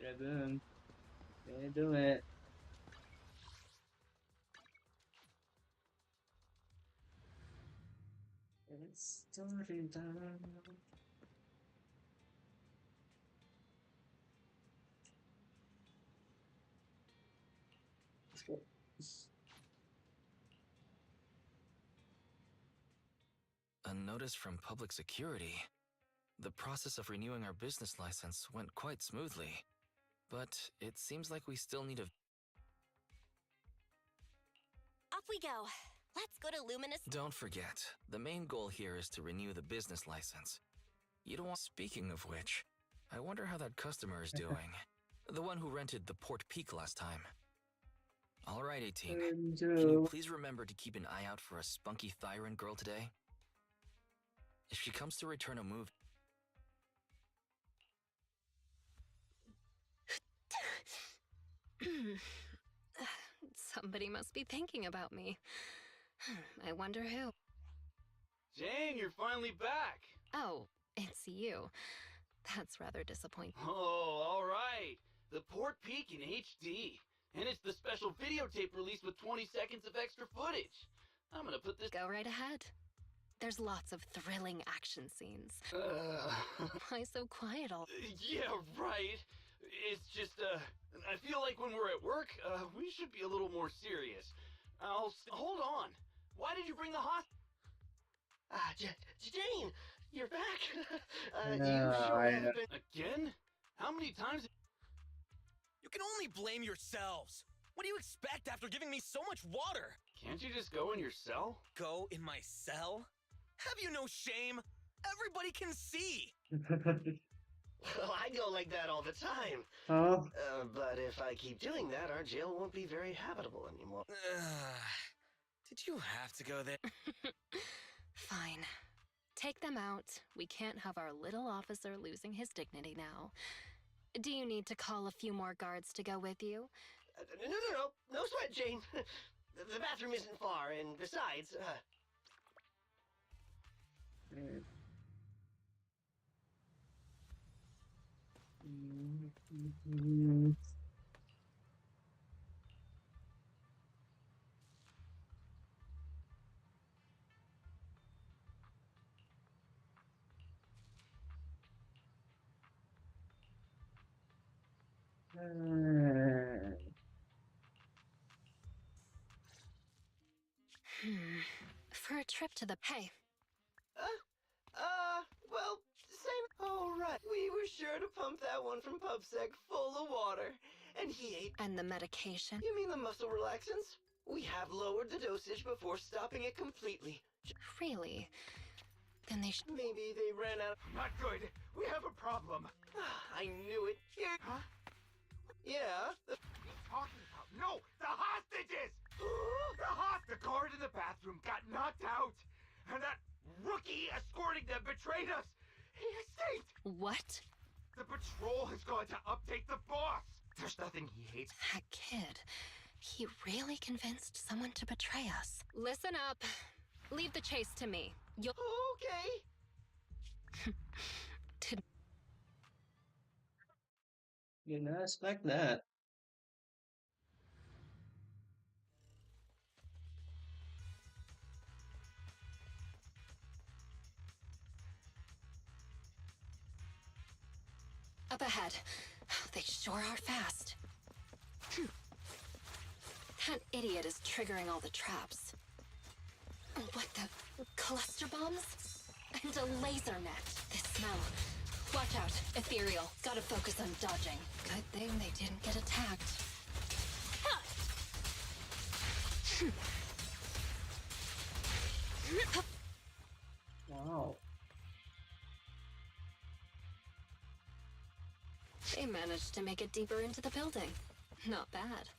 Yeah, boom. Yeah, do it. It's story time. Let's go. A notice from public security. The process of renewing our business license went quite smoothly, but it seems like we still need a... Off we go. Let's go to Luminous. Don't forget, the main goal here is to renew the business license. You don't want... Speaking of which, I wonder how that customer is doing. The one who rented the Port Peak last time. All right, 18. Can you please remember to keep an eye out for a spunky Thyron girl today? If she comes to return a move... Somebody must be thinking about me. I wonder who. Jane, you're finally back! Oh, it's you. That's rather disappointing. Oh, all right. The Port Peak in HD. And it's the special videotape release with 20 seconds of extra footage. I'm gonna put this... Go right ahead. There's lots of thrilling action scenes. Why so quiet all... Yeah, right. It's just, I feel like when we're at work, we should be a little more serious. Hold on. Why did you bring the Jane, you're back. You No, sure I have know. been. Again? How many times? You can only blame yourselves. What do you expect after giving me so much water? Can't you just go in your cell? Go in my cell? Have you no shame? Everybody can see. Well, I go like that all the time. Oh, But if I keep doing that, our jail won't be very habitable anymore. Did you have to go there? Fine. Take them out. We can't have our little officer losing his dignity now. Do you need to call a few more guards to go with you? No sweat, Jane. The bathroom isn't far, and besides, For a trip to the... Hey, well, same. All right, we were sure to pump that one from PubSec full of water, and he ate. and the medication? You mean the muscle relaxants? We have lowered the dosage before stopping it completely. Really? Then they should... Maybe they ran out. Not good. We have a problem. I knew it. Here. Huh? Yeah. What are you talking about? No, the hostages! The guard in the bathroom got knocked out, and that rookie escorting them betrayed us. He escaped. What? The patrol has gone to update the boss. There's nothing he hates. That kid. He really convinced someone to betray us. Listen up. Leave the chase to me. You'll... Okay. you not expect that. Up ahead. They sure are fast. That idiot is triggering all the traps. What the... cluster bombs? And a laser net. This smell. Watch out. Ethereal. Gotta focus on dodging. Good thing they didn't get attacked. Ha! Wow. They managed to make it deeper into the building. Not bad.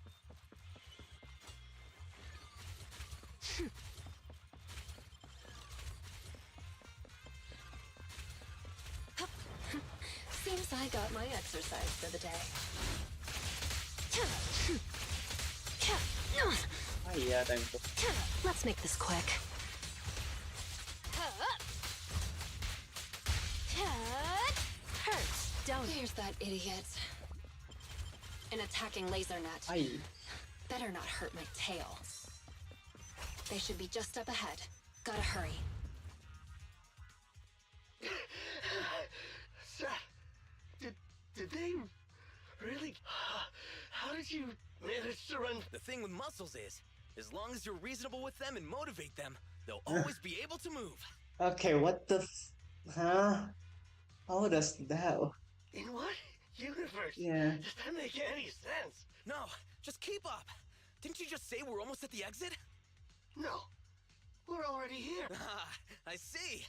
Seems I got my exercise for the day. Ah, yeah, time to. Let's make this quick. Hurts, don't. There's that idiot. an attacking laser net. Ay. Better not hurt my tail. They should be just up ahead. Gotta hurry. Seth, did they really? How did you manage to run? The thing with muscles is, as long as you're reasonable with them and motivate them, they'll always be able to move. Okay, what the huh? How does that? In what universe? Yeah. Does that make any sense? No, just keep up. Didn't you just say we're almost at the exit? No, we're already here. Ah, I see.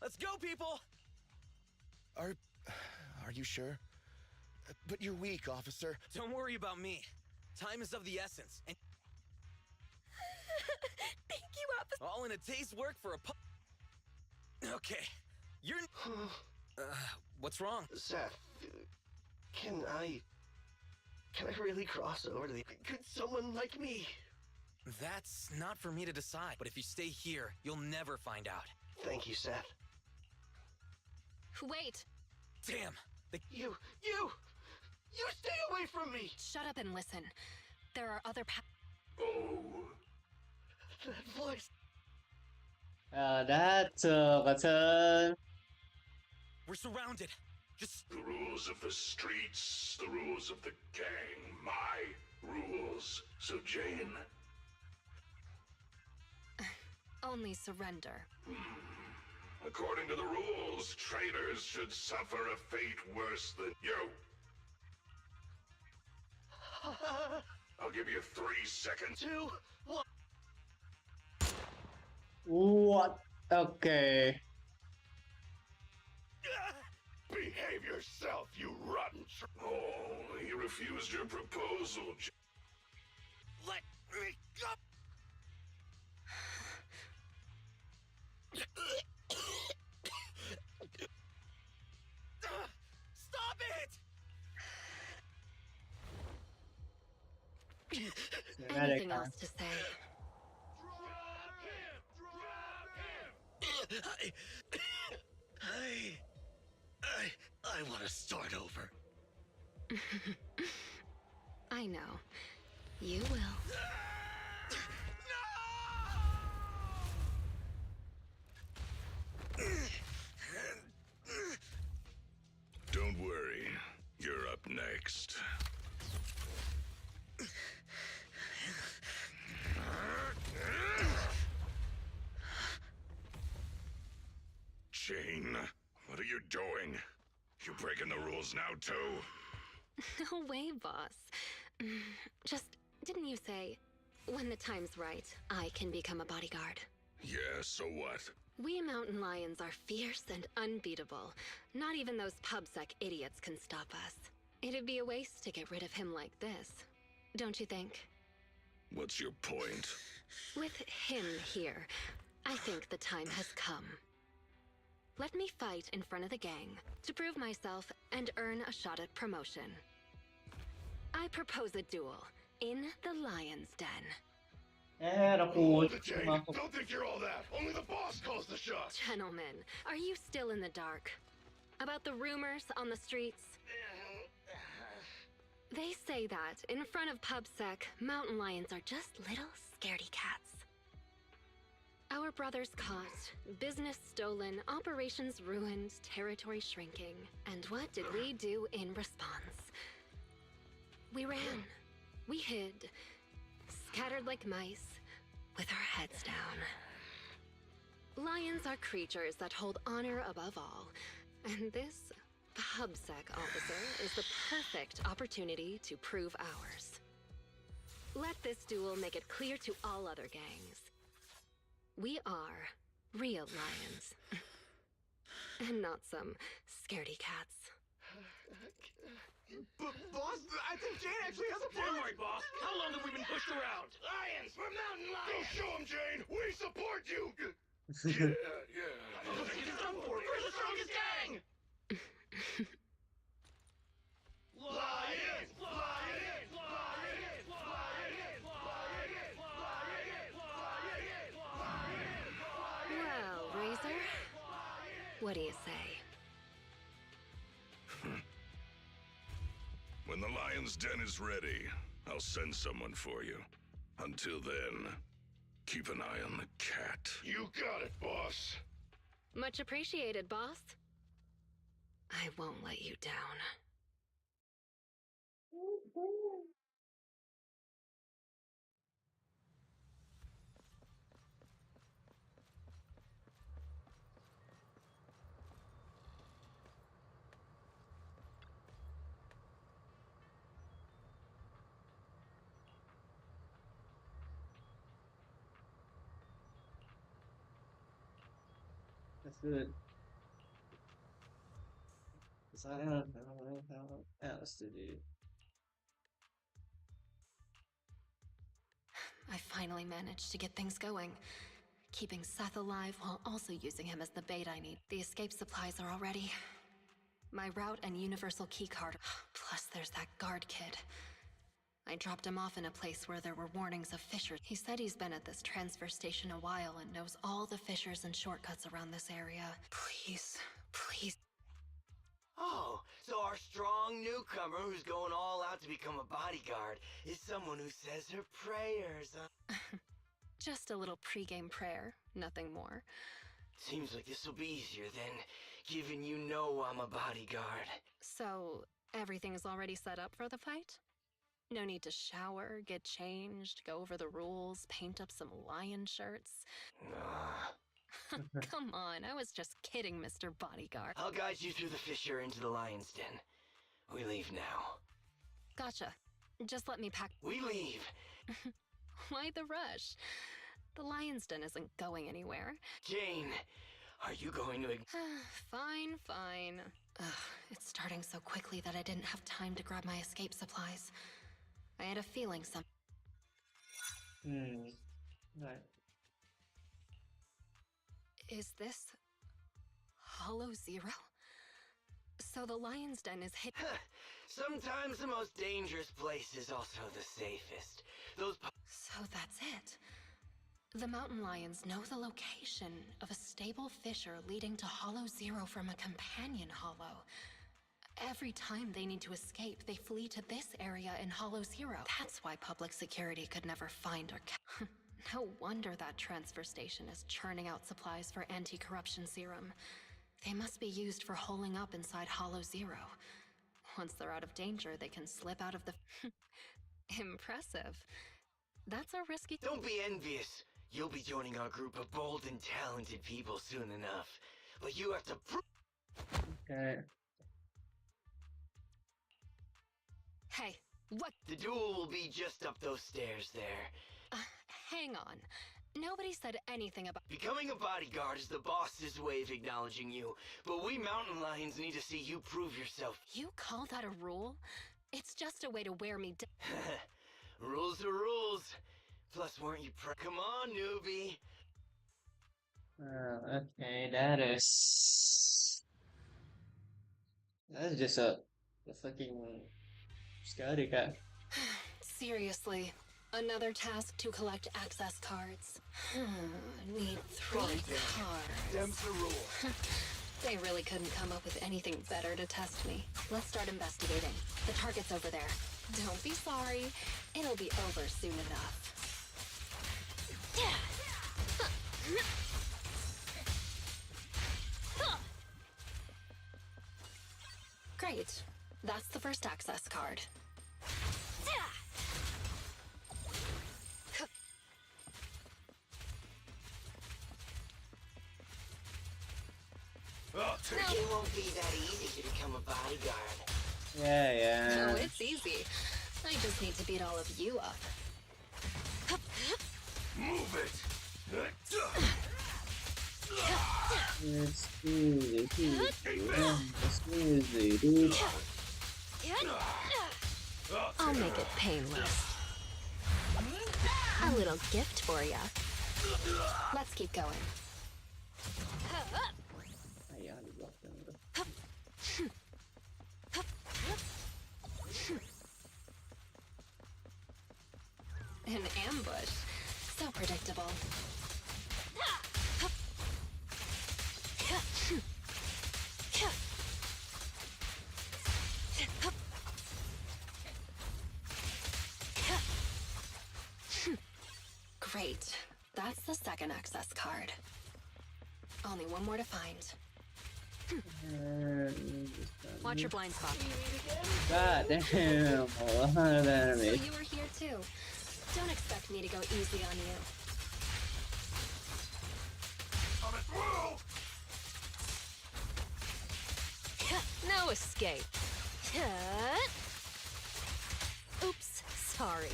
Let's go, people. Are you sure? But you're weak, officer. Don't worry about me. Time is of the essence. And Thank you, officer. all in a day's work for a Okay, you're... what's wrong? Seth, can I really cross over to the... Could someone like me? That's not for me to decide, but if you stay here, you'll never find out. Thank you, Seth. Wait! Damn! You stay away from me! Shut up and listen. There are other Oh, that voice. That's a turn. We're surrounded. Just... The rules of the streets, the rules of the gang, my rules. So Jane, only surrender. according to the rules, traitors should suffer a fate worse than you. I'll give you 3 seconds. 2, 1. What? Okay. Behave yourself, you rotten Oh, he refused your proposal. let me go! Stop it! Anything else to say? I want to start over. I know. You will. Don't worry, you're up next. Jane, what are you doing? You breaking the rules now, too? No way, boss. Just, didn't you say, when the time's right, I can become a bodyguard? Yeah, so what? We mountain lions are fierce and unbeatable. Not even those pubsec idiots can stop us. It'd be a waste to get rid of him like this, don't you think? What's your point? With him here, I think the time has come. Let me fight in front of the gang to prove myself and earn a shot at promotion. I propose a duel in the Lion's Den. เราพูด Hold it, Jane. Don't think you're all that. Only the boss calls the shots. Gentlemen, are you still in the dark? About the rumors on the streets? They say that in front of PubSec, mountain lions are just little scaredy cats. Our brothers caught, business stolen, operations ruined, territory shrinking. And what did we do in response? We ran. We hid. Scattered like mice, with our heads down. Lions are creatures that hold honor above all. And this PubSec officer is the perfect opportunity to prove ours. Let this duel make it clear to all other gangs. We are real lions. And not some scaredy cats. Boss, I think Jane actually has a point. Don't worry, boss. How long have we been pushed around? Lions! We're mountain Go lions! show him, Jane. We support you. Yeah. We're the strongest gang! Lions! Lions! Lions! Lions! Lions! Lions! Well, Razor, what do you say? When the lion's den is ready, I'll send someone for you. Until then, keep an eye on the cat. You got it, boss. Much appreciated, boss. I won't let you down. Let's do it. Let's do it. I finally managed to get things going, keeping Seth alive while also using him as the bait I need. The escape supplies are all ready. My route and universal keycard. Plus there's that guard kid. I dropped him off in a place where there were warnings of fissures. He said he's been at this transfer station a while and knows all the fissures and shortcuts around this area. Please, please. Oh, so our strong newcomer who's going all out to become a bodyguard is someone who says her prayers, huh? Just a little pregame prayer, nothing more. Seems like this will be easier then, given you know I'm a bodyguard. So, everything's already set up for the fight? No need to shower, get changed, go over the rules, paint up some lion shirts. Come on, I was just kidding, Mr. Bodyguard. I'll guide you through the fissure into the lion's den. We leave now. Gotcha. Just let me pack. We leave! Why the rush? The lion's den isn't going anywhere. Jane, are you going to... Fine, fine. Ugh, it's starting so quickly that I didn't have time to grab my escape supplies. I had a feeling some... Right. Is this... Hollow Zero? So the lion's den is hit... Sometimes the most dangerous place is also the safest. Those... So that's it. The mountain lions know the location of a stable fissure leading to Hollow Zero from a companion hollow. Every time they need to escape, they flee to this area in Hollow Zero. That's why public security could never find or No wonder that transfer station is churning out supplies for anti-corruption serum. They must be used for holing up inside Hollow Zero. Once they're out of danger, they can slip out of the... Impressive. That's a risky... Don't be envious. You'll be joining our group of bold and talented people soon enough. But you have to Okay. Hey, what? The duel will be just up those stairs there. Hang on. Nobody said anything about... Becoming a bodyguard is the boss's way of acknowledging you, but we mountain lions need to see you prove yourself. You call that a rule? It's just a way to wear me down. Rules are rules. Plus, weren't you Come on, newbie. Okay, that is just a fucking scary guy. Seriously, another task to collect access cards. Need 3 cards. Them's the rule. They really couldn't come up with anything better to test me. Let's start investigating. The target's over there. Don't be sorry. It'll be over soon enough. Great. That's the first access card. It won't be that easy to become a bodyguard. Yeah. No, it's easy. I just need to beat all of you up. Move it! It's easy, it's easy, dude. I'll make it painless. A little gift for ya. Let's keep going. An ambush. So predictable. Great. That's the second access card. Only one more to find. Watch your blind spot. God damn, a lot of So enemies. you were here too. Don't expect me to go easy on you. Coming through! No escape. Oops, sorry.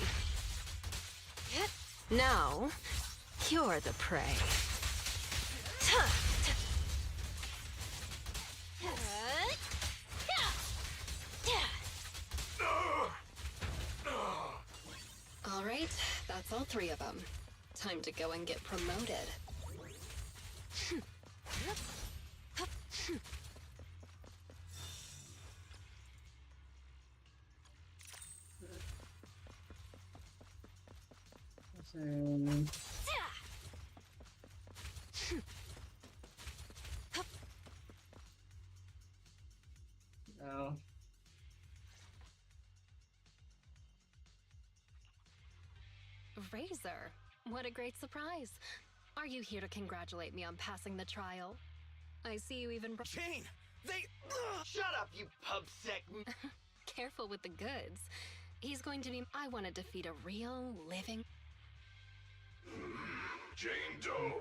Now, you're the prey. All right, that's all three of them. Time to go and get promoted. No. Razor, what a great surprise. Are you here to congratulate me on passing the trial? I see you even Jane, they. Shut up, you pub sec. Careful with the goods. He's going to be. I want to defeat a real, living. Jane Doe,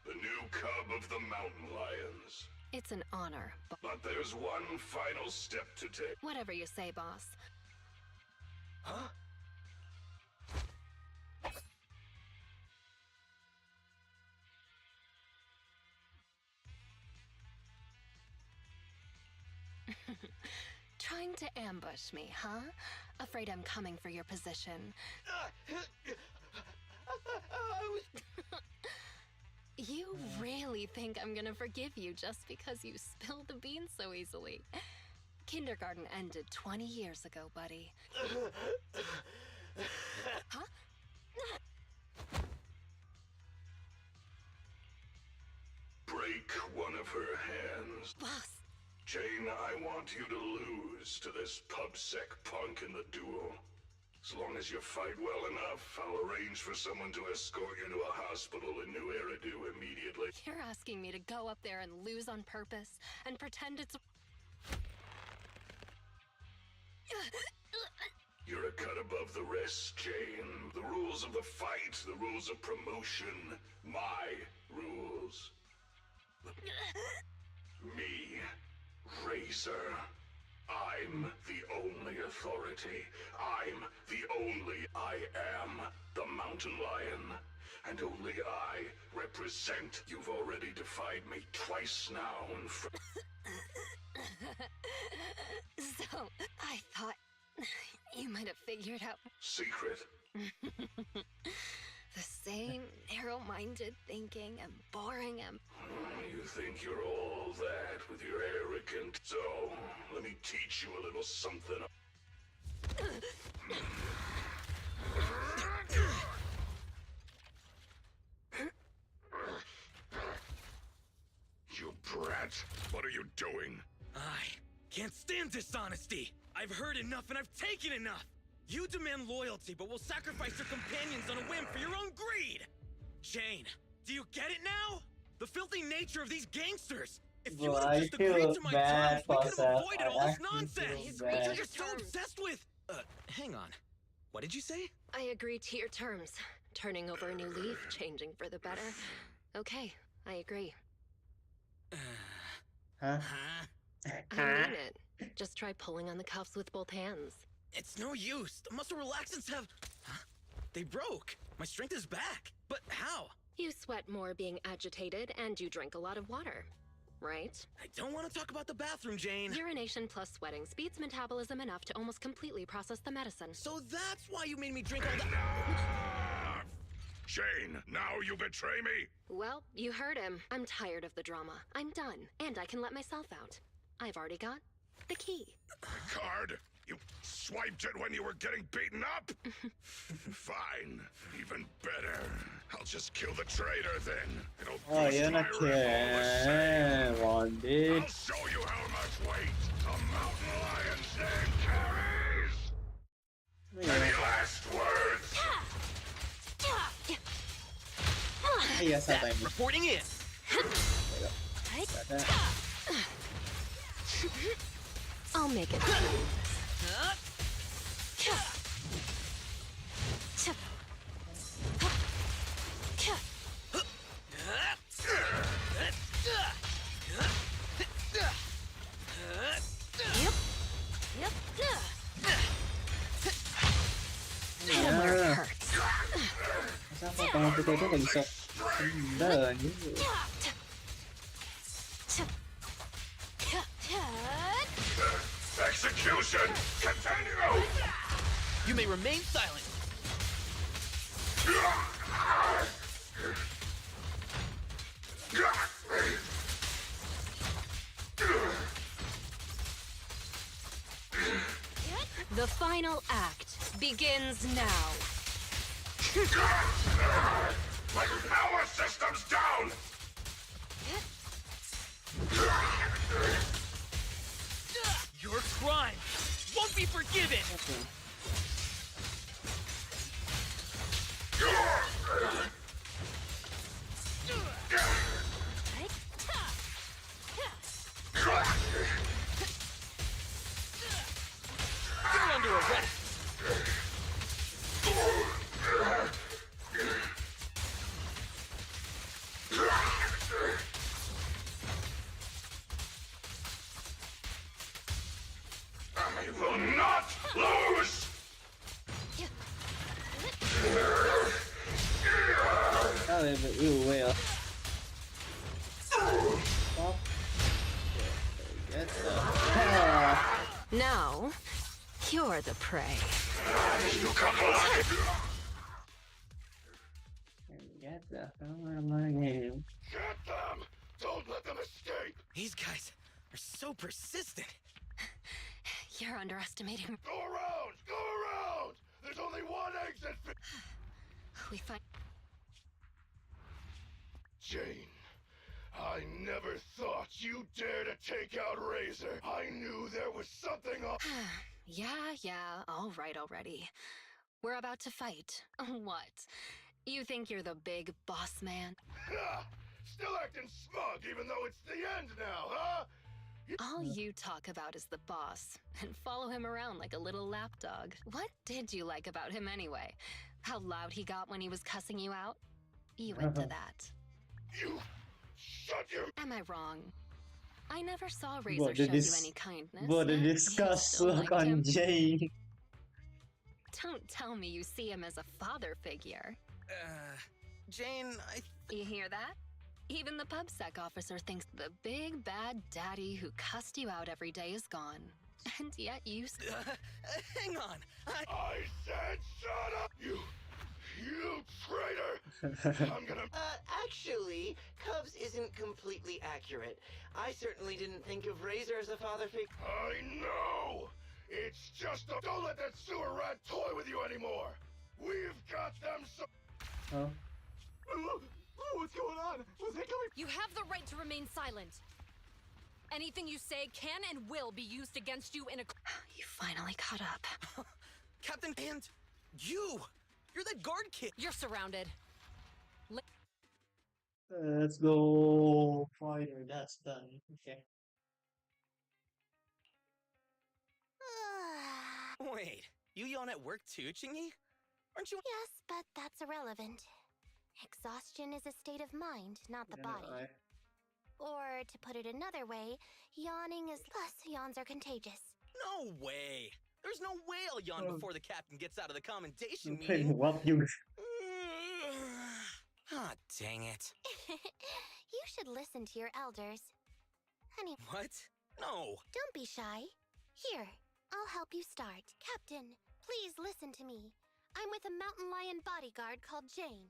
the new cub of the mountain lions. It's an honor, but But there's one final step to take. whatever you say, boss. Huh? Trying to ambush me, huh? Afraid I'm coming for your position. You really think I'm gonna forgive you just because you spilled the beans so easily? Kindergarten ended 20 years ago, buddy. Huh? Break one of her hands. Boss, Jane, I want you to lose to this pub-sec punk in the duel. As long as you fight well enough, I'll arrange for someone to escort you to a hospital in New Eridu immediately. you're asking me to go up there and lose on purpose and pretend it's... You're a cut above the rest, Jane. The rules of the fight, the rules of promotion, my rules. Me, Razor. I'm the only authority. I'm the only I am the mountain lion. And only I represent. You've already defied me twice now. So, I thought you might have figured out Secret. the same narrow-minded thinking and boring and... You think you're all that with your arrogant... So, let me teach you a little something. You brat. What are you doing? I can't stand dishonesty. I've heard enough and I've taken enough. You demand loyalty, but will sacrifice your companions on a whim for your own greed. Jane, do you get it now? The filthy nature of these gangsters. If you Bro, would have I just feel agreed to my bad terms, we for could have Seth. avoided I all this actually nonsense. feel bad. You're so obsessed with. Hang on. What did you say? I agree to your terms. Turning over a new leaf, changing for the better. Okay, I agree. Huh? Huh? I mean it. Just try pulling on the cuffs with both hands. It's no use. The muscle relaxants have... Huh? They broke. My strength is back. But how? You sweat more being agitated, and you drink a lot of water, right? I don't want to talk about the bathroom, Jane. Urination plus sweating speeds metabolism enough to almost completely process the medicine. So that's why you made me drink all that... Enough! Jane, now you betray me? Well, you heard him. I'm tired of the drama. I'm done, and I can let myself out. I've already got the key. Card? You swiped it when you were getting beaten up? Fine. Even better. I'll just kill the traitor then. It'll Oh, boost you're my not revolt one, I'll dude. show you how much weight a mountain lion's name carries. Any last words? Iya, santai. Seth, reporting in. Ada. I'll make it. Yep. Hammer Ya. hurts. Masa potongan putih itu nggak bisa sendal gitu. Execution! Continue! You may remain silent. The final act begins now. My power system's down! Your crime won't be forgiven. You're under arrest. I will not lose! Ah, well. Stop. Get the hell. Now, you're the prey. You come alive! Get the hell out of my game. Get them! Don't let them escape! These guys are so persistent. You're underestimating. Go around! Go around! There's only one exit! We find. Jane, I never thought you'd dare to take out Razor. I knew there was something up. Yeah, all right already. We're about to fight. What? You think you're the big boss man? Still acting smug even though it's the end now, huh? All you talk about is the boss, and follow him around like a little lapdog. What did you like about him anyway? How loud he got when he was cussing you out? You into that. You shut your... Am I wrong? I never saw Razor What show did you this? any kindness. What did yet this you cuss still look liked on him. Jane? Don't tell me you see him as a father figure. Jane, You hear that? Even the PubSec officer thinks the big bad daddy who cussed you out every day is gone. And yet you... hang on. I said shut up! You traitor! I'm gonna... Actually, Cubs isn't completely accurate. I certainly didn't think of Razor as a father figure. I know! It's just a... Don't let that sewer rat toy with you anymore! We've got them so... Oh. What's going on? Was they coming? You have the right to remain silent. Anything you say can and will be used against you in a... You finally caught up. Captain, and you! You're that guard kid! You're surrounded. Let's go. Fighter, that's done. Okay. Wait, you yawn at work too, Chingy? Aren't you? Yes, but that's irrelevant. Exhaustion is a state of mind, not the body. Or, to put it another way, yawning is... Plus, yawns are contagious. No way! There's no way I'll yawn before the captain gets out of the commendation Okay, meeting. what you... Ah, dang it. You should listen to your elders. Honey, What? No. don't be shy. Here, I'll help you start. Captain, please listen to me. I'm with a mountain lion bodyguard called Jane.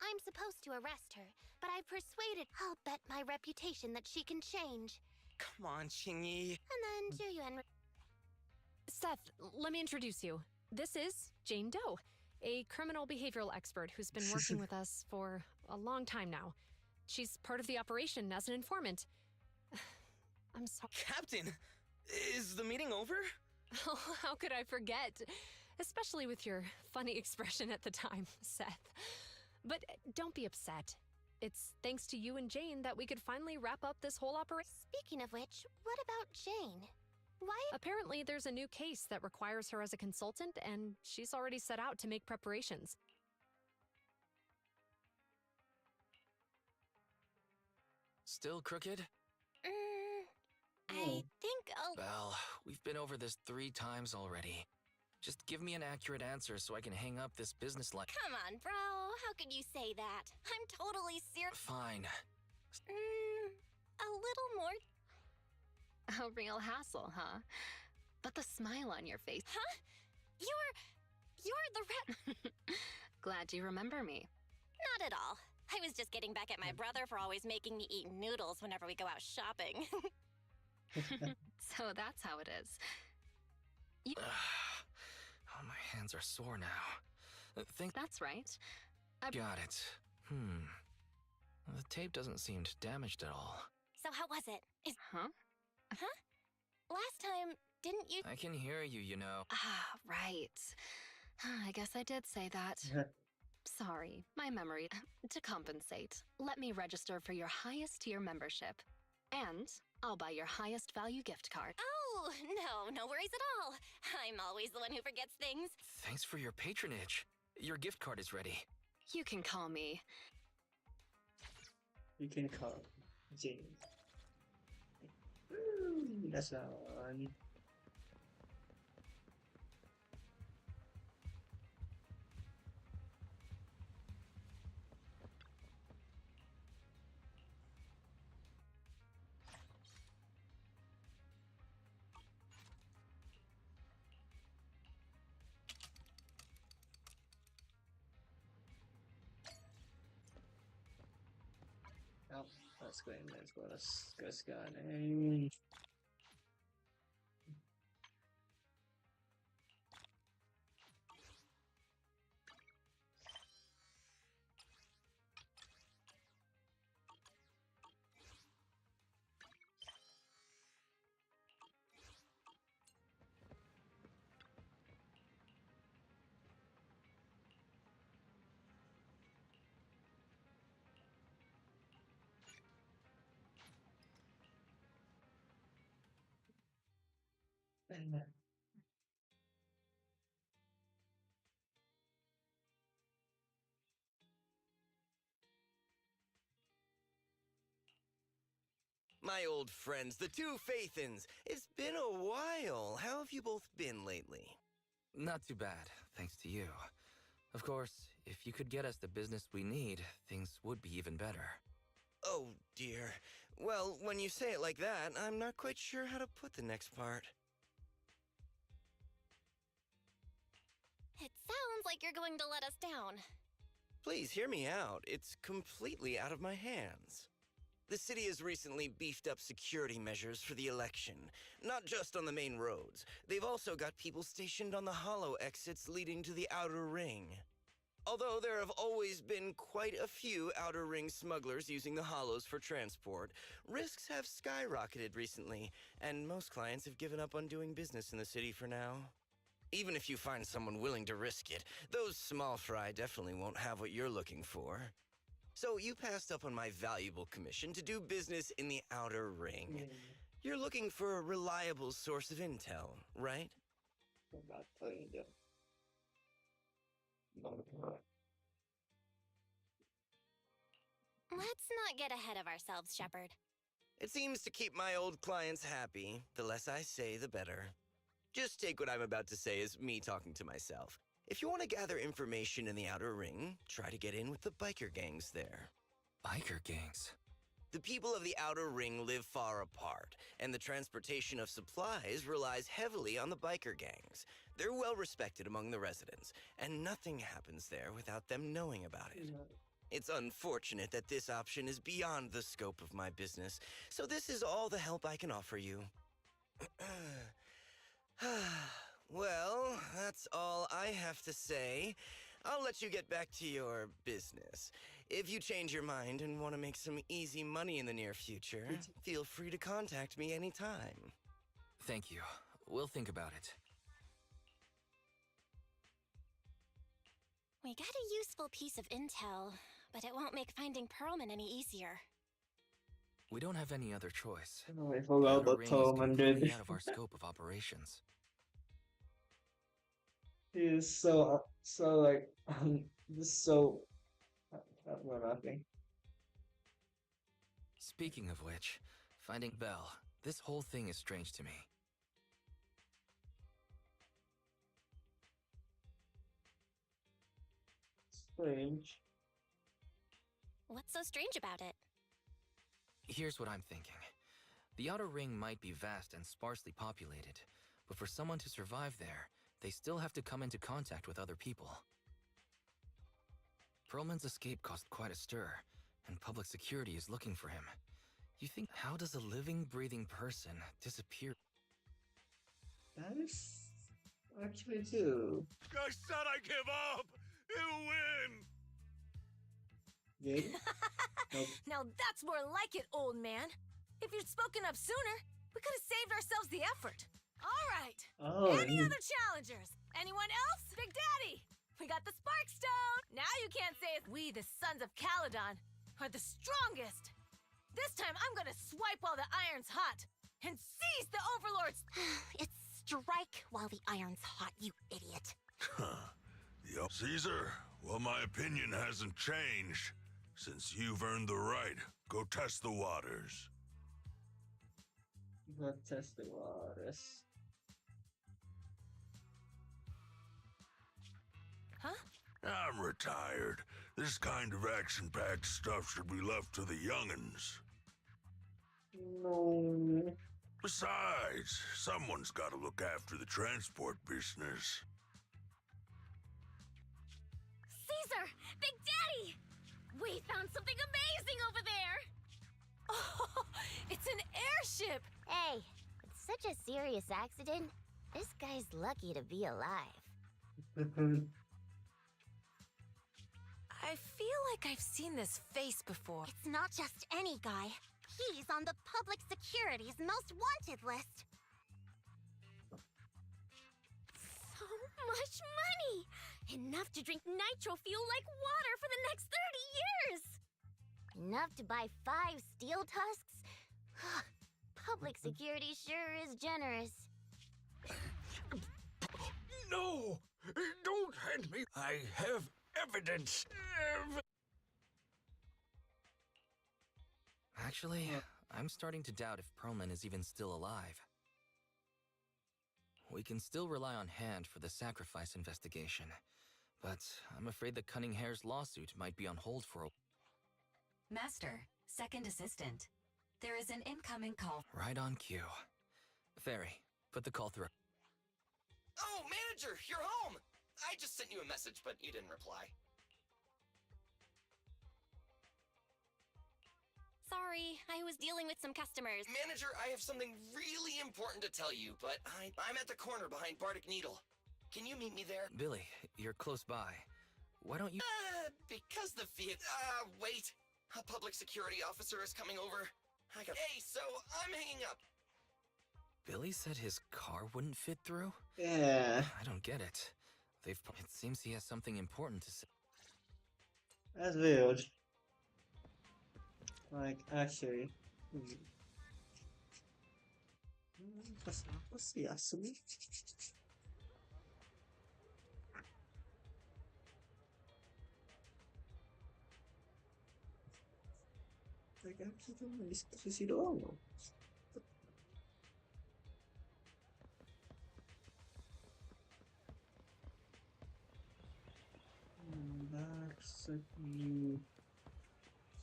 I'm supposed to arrest her, but I've persuaded... I'll bet my reputation that she can change. Come on, Chingy. And then Juyuan... Seth, let me introduce you. This is Jane Doe, a criminal behavioral expert who's been working with us for a long time now. She's part of the operation as an informant. I'm sorry. Captain, is the meeting over? Oh, how could I forget? Especially with your funny expression at the time, Seth. But don't be upset. It's thanks to you and Jane that we could finally wrap up this whole operation. Speaking of which, what about Jane? Why? Apparently, there's a new case that requires her as a consultant, and she's already set out to make preparations. Still crooked? I think Well, we've been over this 3 times already. Just give me an accurate answer so I can hang up this business line. Come on, bro. How could you say that? I'm totally serious. Fine. A little more. A real hassle, huh? But the smile on your face. Huh? You're the rep. Glad you remember me. Not at all. I was just getting back at my brother for always making me eat noodles whenever we go out shopping. So that's how it is. Oh, my hands are sore now. That's right. Got it. The tape doesn't seem damaged at all. So how was it? Huh? Last time, didn't you? I can hear you, you know. Ah, right. I guess I did say that. Sorry, my memory. To compensate, let me register for your highest tier membership. And I'll buy your highest value gift card. Oh, no worries at all. I'm always the one who forgets things. Thanks for your patronage. Your gift card is ready. You can call me. You can call Jane. That's on. Oh, let's go. Let's go. My old friends, the two Faithins. It's been a while. How have you both been lately? Not too bad, thanks to you. Of course, if you could get us the business we need, things would be even better. Oh, dear. Well, when you say it like that, I'm not quite sure how to put the next part. It sounds like you're going to let us down. Please hear me out. It's completely out of my hands. The city has recently beefed up security measures for the election, not just on the main roads. They've also got people stationed on the hollow exits leading to the outer ring. Although there have always been quite a few outer ring smugglers using the hollows for transport, risks have skyrocketed recently, and most clients have given up on doing business in the city for now. Even if you find someone willing to risk it, those small fry definitely won't have what you're looking for. So you passed up on my valuable commission to do business in the outer ring. You're looking for a reliable source of intel, right? Let's not get ahead of ourselves, Shepard. It seems to keep my old clients happy. The less I say, the better. Just take what I'm about to say as me talking to myself. If you want to gather information in the outer ring, try to get in with the biker gangs there. Biker gangs? The people of the outer ring live far apart, and the transportation of supplies relies heavily on the biker gangs. They're well respected among the residents, and nothing happens there without them knowing about it. It's unfortunate that this option is beyond the scope of my business, so this is all the help I can offer you. Well, that's all I have to say. I'll let you get back to your business. If you change your mind and want to make some easy money in the near future, feel free to contact me anytime. Thank you. We'll think about it. We got a useful piece of intel, but it won't make finding Pearlman any easier. We don't have any other choice. Oh, I The forgot outer about ring is Tom, completely dude. out of our scope of operations. He is so like just so nothing. Speaking of which, finding Belle, this whole thing is strange to me. Strange. What's so strange about it? Here's what I'm thinking. The outer ring might be vast and sparsely populated, but for someone to survive there, they still have to come into contact with other people. Perlman's escape caused quite a stir, and public security is looking for him. You think, how does a living, breathing person disappear? That is actually true. I said I give up! You win! Game? Nope. Now that's more like it, old man. If you'd spoken up sooner, we could have saved ourselves the effort. All right. Oh, Any other challengers? Anyone else? Big Daddy! We got the Spark Stone! Now you can't say it. We, the Sons of Caledon, are the strongest. This time I'm gonna swipe while the iron's hot and seize the Overlord's... It's strike while the iron's hot, you idiot. Caesar, well, my opinion hasn't changed. Since you've earned the right, go test the waters. Go test the waters. Huh? I'm retired. This kind of action-packed stuff should be left to the young'uns. No. Besides, someone's got to look after the transport business. Caesar! Big Daddy! We found something amazing over there! Oh, it's an airship! Hey, it's such a serious accident. This guy's lucky to be alive. I feel like I've seen this face before. It's not just any guy. He's on the public security's most wanted list. So much money! Enough to drink nitro fuel like water for the next 30 years! Enough to buy 5 steel tusks? Public security sure is generous. No! Don't hand me... I have evidence. Actually, I'm starting to doubt if Perlman is even still alive. We can still rely on Hand for the sacrifice investigation, but I'm afraid the Cunning Hare's lawsuit might be on hold for a... Master, second assistant. There is an incoming call. Right on cue. Fairy, put the call through. Oh, manager, you're home! I just sent you a message, but you didn't reply. Sorry, I was dealing with some customers. Manager, I have something really important to tell you, but I'm at the corner behind Bardic Needle. Can you meet me there? Billy, you're close by. Why don't you... Because the vehicle... wait. A public security officer is coming over. Hey, so I'm hanging up. Billy said his car wouldn't fit through? Yeah, I don't get it. It seems he has something important to say. that's weird. Like, actually. Apa sih Asmi? Mereka kita diskusi doang loh.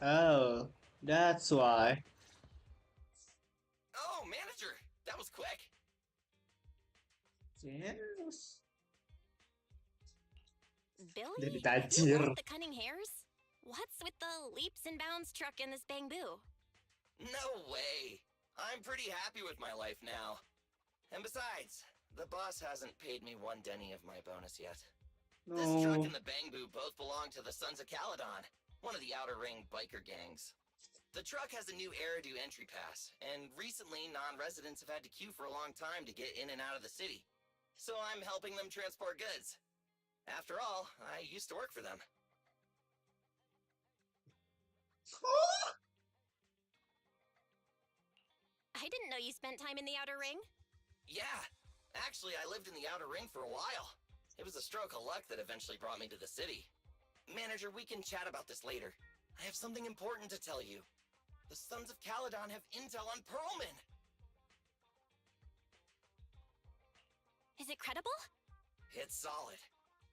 Oh, that's why. Oh, manager, that was quick. Yes. Billy? Jadi You tajir. want the Cunning Hares? What's with the leaps and bounds truck and this bamboo? No way. I'm pretty happy with my life now. And besides, the boss hasn't paid me 1 denny of my bonus yet. This truck No. and the Bangbu both belong to the Sons of Caledon, one of the Outer Ring biker gangs. The truck has a new Eridu entry pass, and recently non-residents have had to queue for a long time to get in and out of the city. So I'm helping them transport goods. After all, I used to work for them. I didn't know you spent time in the Outer Ring. Yeah, actually, I lived in the Outer Ring for a while. It was a stroke of luck that eventually brought me to the city. Manager, we can chat about this later. I have something important to tell you. The Sons of Caledon have intel on Pearlman. Is it credible? It's solid.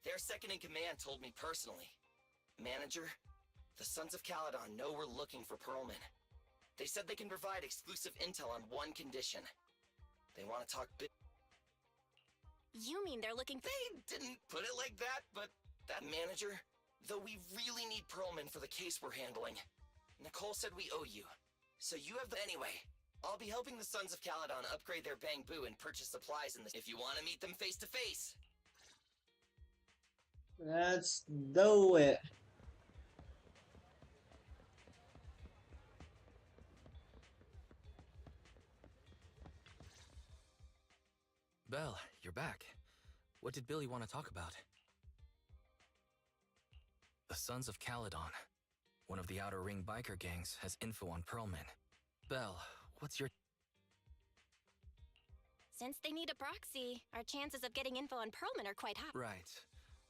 Their second in command told me personally. Manager, the Sons of Caledon know we're looking for Pearlman. They said they can provide exclusive intel on one condition. They want to talk You mean they're looking for— They didn't put it like that, but that manager, though we really need Pearlman for the case we're handling. Nicole said we owe you. So you have the— Anyway, I'll be helping the Sons of Caledon upgrade their Bamboo and purchase supplies in this if you want to meet them face to face. Let's do it. Belle, you're back. What did Billy want to talk about? The Sons of Caledon, one of the Outer Ring biker gangs, has info on Pearlman. Belle, what's your— Since they need a proxy, our chances of getting info on Pearlman are quite high. Right.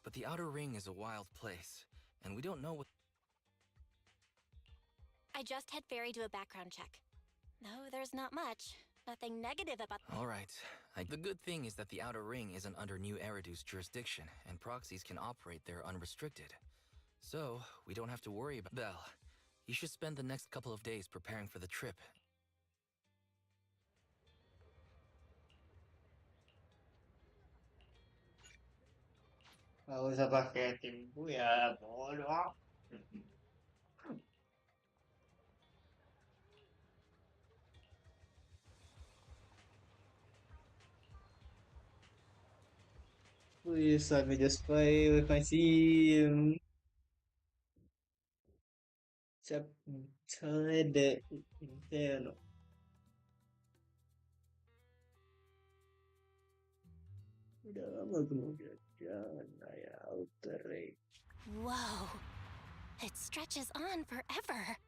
But the Outer Ring is a wild place, and we don't know what— I just had Ferry do a background check. No, there's not much. Nothing negative about— All right. The good thing is that the Outer Ring isn't under New Eridu's jurisdiction, and proxies can operate there unrestricted. So, we don't have to worry about— Belle, you should spend the next couple of days preparing for the trip. Gak usah pakai timbu ya, bodoh. Please let me just play with my sim. Cede interno. Udah lama kemudian jalan raya Outer Ring. Whoa. It stretches on forever.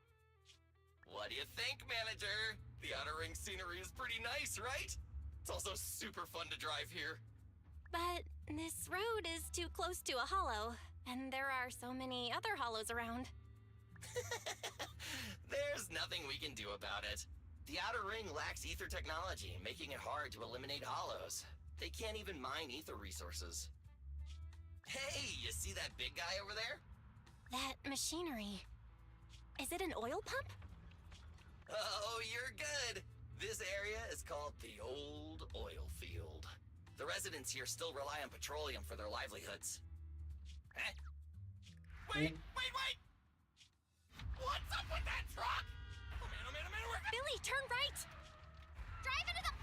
What do you think, Manager? The Outer Ring scenery is pretty nice, right? It's also super fun to drive here. But this road is too close to a hollow, and there are so many other hollows around. There's nothing we can do about it. The Outer Ring lacks ether technology, making it hard to eliminate hollows. They can't even mine ether resources. Hey, you see that big guy over there? That machinery. Is it an oil pump? Oh, you're good. This area is called the Old Oil Field. The residents here still rely on petroleum for their livelihoods. Huh? Wait! What's up with that truck? Oh man, we're gonna— Billy, turn right! Drive into the—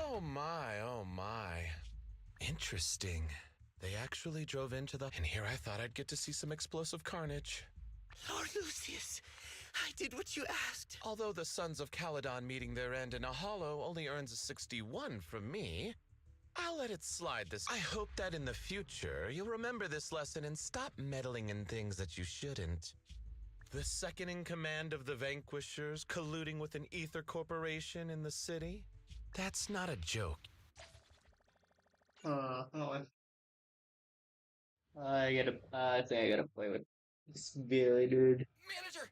Oh my. Interesting. They actually drove into the— And here I thought I'd get to see some explosive carnage. Lord Lucius, I did what you asked. Although the Sons of Caledon meeting their end in a hollow only earns a 61 from me, I'll let it slide this— I hope that in the future you'll remember this lesson and stop meddling in things that you shouldn't. The second in command of the Vanquishers colluding with an ether corporation in the city? That's not a joke. I think I gotta play with this Billy, dude. Manager!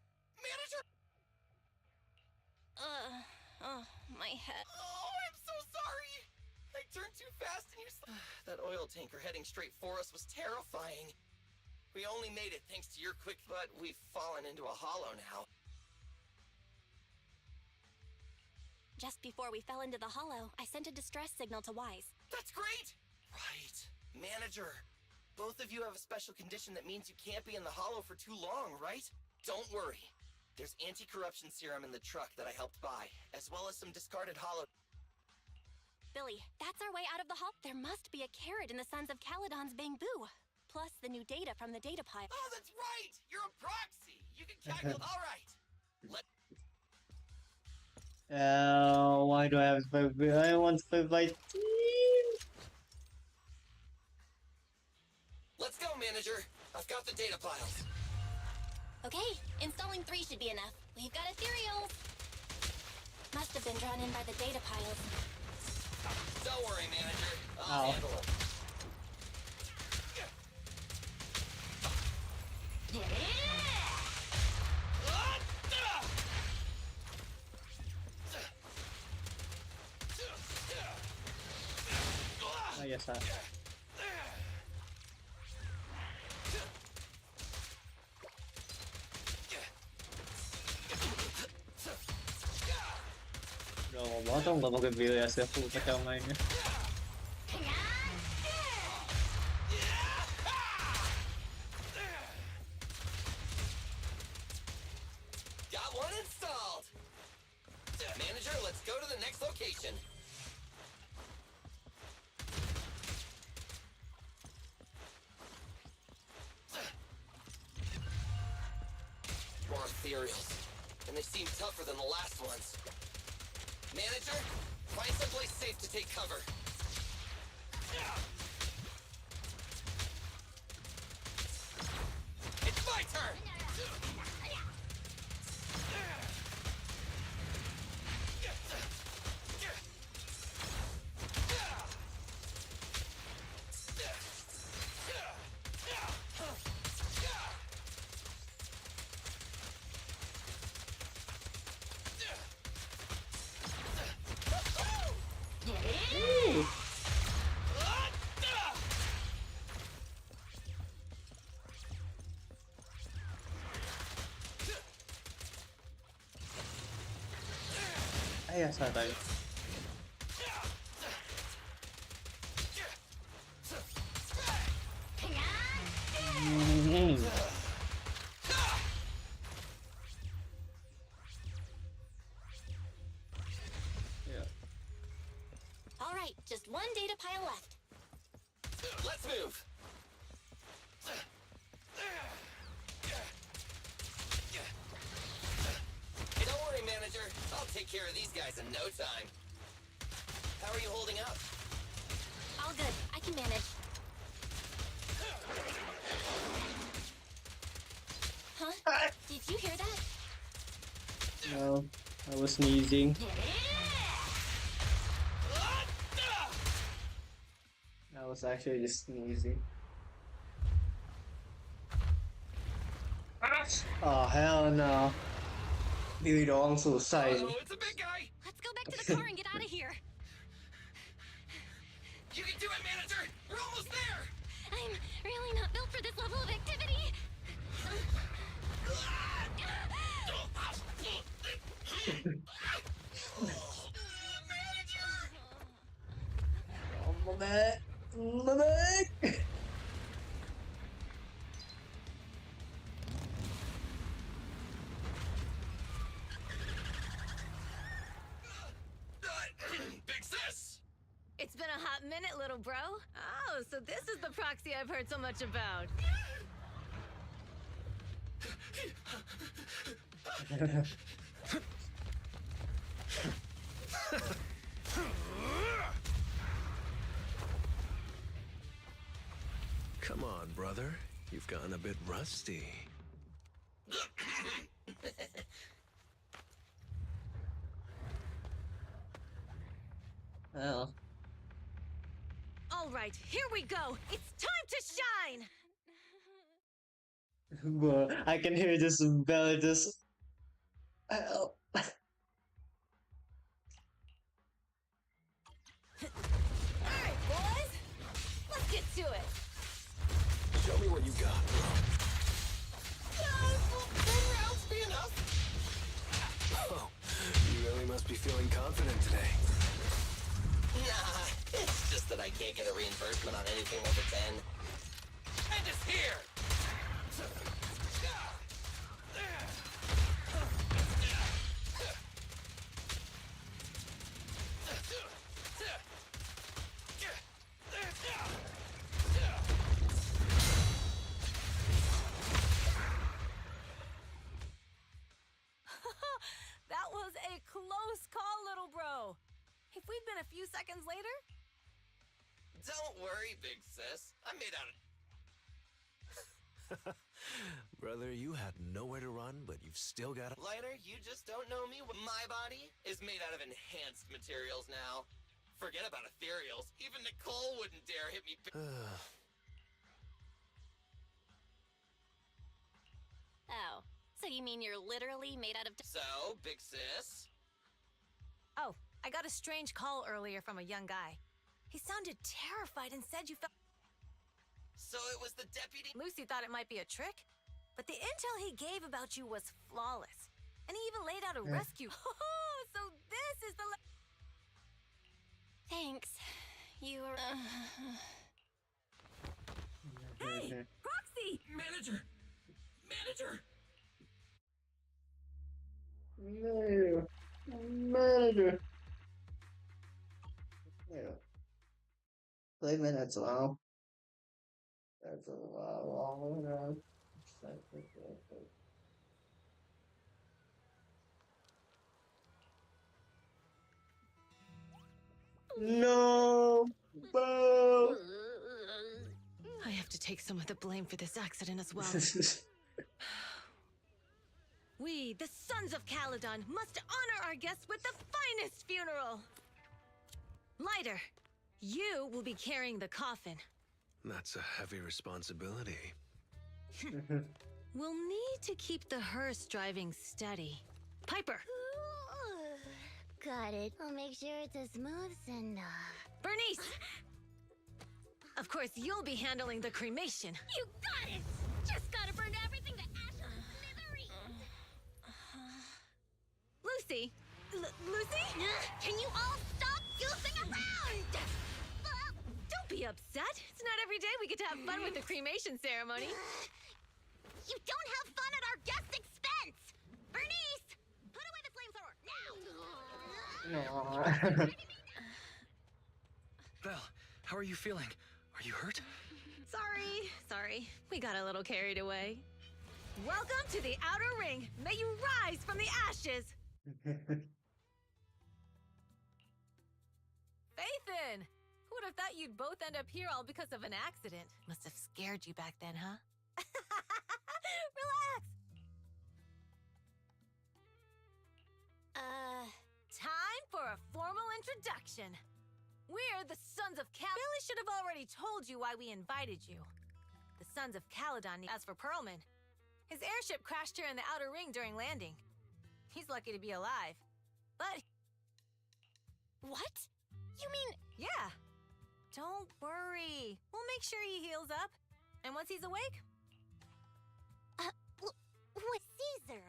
my head. Oh, I'm so sorry. I turned too fast and that oil tanker heading straight for us was terrifying. We only made it thanks to your quick— but we've fallen into a hollow now. Just before we fell into the hollow, I sent a distress signal to Wise. That's great! Right. Manager, both of you have a special condition that means you can't be in the hollow for too long, right? Don't worry. There's anti-corruption serum in the truck that I helped buy, as well as some discarded hollow— Billy, that's our way out of the hollow. There must be a carrot in the Sons of Caledon's Bamboo. Plus the new data from the data pipe. Oh, that's right! You're a proxy! You can calculate— All right. Why do I have to play with Billy? I want to play with my team. Let's go, Manager. I've got the data files. Okay, installing 3 should be enough. We've got ethereals. Must have been drawn in by the data piles. Don't worry, manager. Ow. I'll handle it. I guess that. Lama banget tau nggak pakai bill SF ketika mainnya. Got one installed. Manager, let's go to the next location. More ethereals, and they seem tougher than the last ones. Manager, find someplace safe to take cover. It's my turn! Ayo santai. All right, just 1 data pile left. Let's move. Hey, don't worry, manager. I'll take care of these guys in no time. How are you holding up? All good. I can manage. Huh? Did you hear that? No, I was sneezing. I was actually just sneezing. Oh hell no. Diri doang selesai. Oh, it's a big guy. Let's go back to the car and get out of here. You can do it, manager. We're almost there. I'm really not built for this level of activity. Big sis. It's been a hot minute, little bro. Oh, so this is the proxy I've heard so much about. Come on, brother. You've gotten a bit rusty. Well, All right, here we go. It's time to shine. bro, I can hear this bell just. Oh. All right, boys. Let's get to it. Show me what you got, bro. 10 rounds be enough. Oh, you really must be feeling confident today. Nah, it's just that I can't get a reimbursement on anything over 10. And it's here! That was a close call, little bro. If we'd been a few seconds later, Don't worry, big sis. I'm made out of... Brother, you had nowhere to run, but you've still got a... Lighter, you just don't know me. My body is made out of enhanced materials now. Forget about ethereals. Even Nicole wouldn't dare hit me. Oh, so you mean you're literally made out of... So, big sis? Oh, I got a strange call earlier from a young guy. He sounded terrified and said you felt... So it was the deputy? Lucy thought it might be a trick, but the intel he gave about you was flawless. And he even laid out a rescue. Oh, so this is the... Thanks. You were... Hey, Proxy! Manager! No. Manager. Yeah. 3 minutes long. That's a lot longer. No, boo. I have to take some of the blame for this accident as well. We, the Sons of Caledon, must honor our guests with the finest funeral! Lighter, you will be carrying the coffin. That's a heavy responsibility. We'll need to keep the hearse driving steady. Piper! Got it. I'll make sure it's as smooth and, Bernice! Of course, you'll be handling the cremation. You got it! Just gotta burn everything to ash and smithereens! Lucy! Lucy? Can you all stop goofing around? Don't be upset. It's not every day we get to have fun with the cremation ceremony. You don't have fun at our guest expense! Bernice! Put away the flamethrower, now! Belle, how are you feeling? Are you hurt? Sorry. We got a little carried away. Welcome to the Outer Ring. May you rise from the ashes. Faithin! Who would have thought you'd both end up here all because of an accident? Must have scared you back then, huh? Relax! Time for a formal introduction. We're the Sons of Billy should have already told you why we invited you. The Sons of Caledon. As for Perlman, his airship crashed here in the Outer Ring during landing. He's lucky to be alive. But... What? You mean... Yeah. Don't worry. We'll make sure he heals up. And once he's awake... Caesar,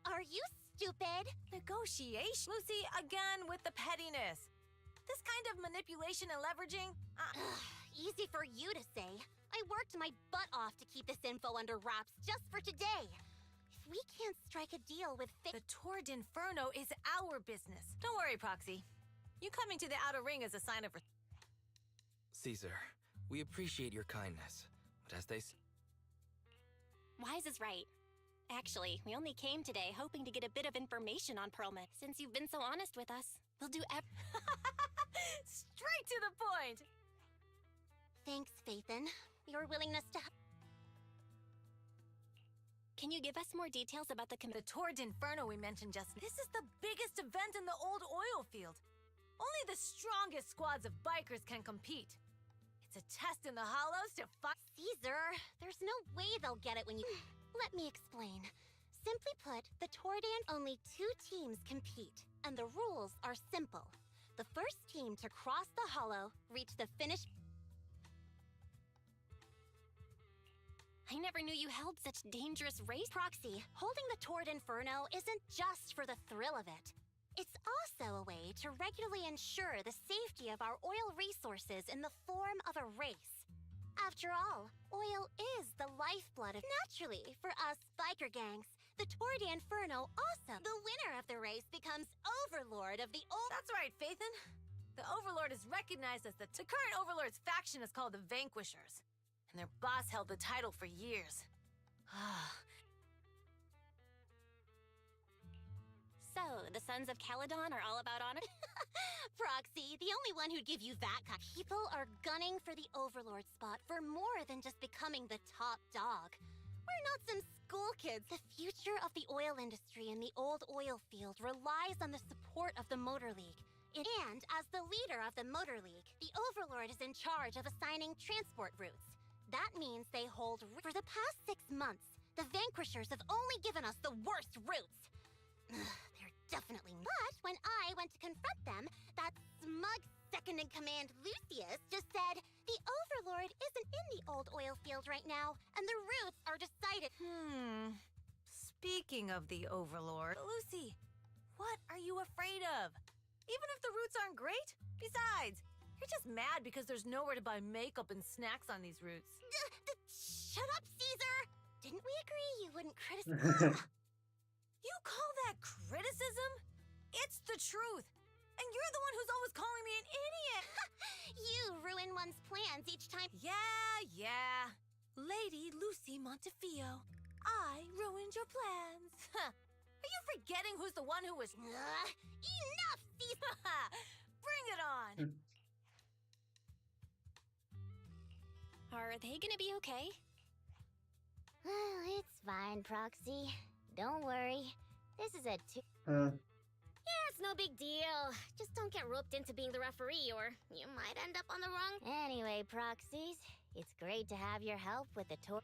are you stupid? Negotiation? Lucy, again with the pettiness. This kind of manipulation and leveraging... Easy for you to say. I worked my butt off to keep this info under wraps just for today. If we can't strike a deal with The Tour d'Inferno is our business. Don't worry, Proxy. You coming to the Outer Ring is a sign of... Caesar, we appreciate your kindness, but as they... Wise is right. Actually, we only came today hoping to get a bit of information on Perlman, since you've been so honest with us. We'll do Straight to the point! Thanks, Faithin. Your willingness to... Can you give us more details about the Tour d'Inferno we mentioned just... This is the biggest event in the old oil field. Only the strongest squads of bikers can compete. It's a test in the hollows to fight... Caesar, there's no way they'll get it when you... Let me explain. Simply put, the Tour only 2 teams compete, and the rules are simple. The first team to cross the hollow, reach the finish... I never knew you held such dangerous race. Proxy, holding the Tour d'Inferno isn't just for the thrill of it. It's also a way to regularly ensure the safety of our oil resources in the form of a race. After all, oil is the lifeblood of... Naturally, for us biker gangs, the Tour d'Inferno also... The winner of the race becomes Overlord of the old... That's right, Faithin. The Overlord is recognized as the current Overlord's faction is called the Vanquishers. And their boss held the title for years. So, the Sons of Caledon are all about honor? Proxy, the only one who'd give you that kind. People are gunning for the Overlord spot for more than just becoming the top dog. We're not some school kids. The future of the oil industry in the old oil field relies on the support of the Motor League. And as the leader of the Motor League, the Overlord is in charge of assigning transport routes. That means they hold... For the past 6 months, the Vanquishers have only given us the worst routes. They're definitely... But when I went to confront them, that smug second-in-command Lucius just said, the Overlord isn't in the old oil field right now, and the routes are decided... Speaking of the Overlord, Lucy, what are you afraid of? Even if the routes aren't great? Besides, you're just mad because there's nowhere to buy makeup and snacks on these routes. Shut up, Caesar! Didn't we agree you wouldn't criticize... You call that criticism? It's the truth. And you're the one who's always calling me an idiot. You ruin one's plans each time... Yeah. Lady Lucy Montefiore, I ruined your plans. Are you forgetting who's the one who was... Enough, Caesar! Bring it on! Are they gonna be okay? It's fine, Proxy. Don't worry. This is a Yeah, it's no big deal. Just don't get roped into being the referee, or you might end up on the wrong... Anyway, Proxies, it's great to have your help with the tour.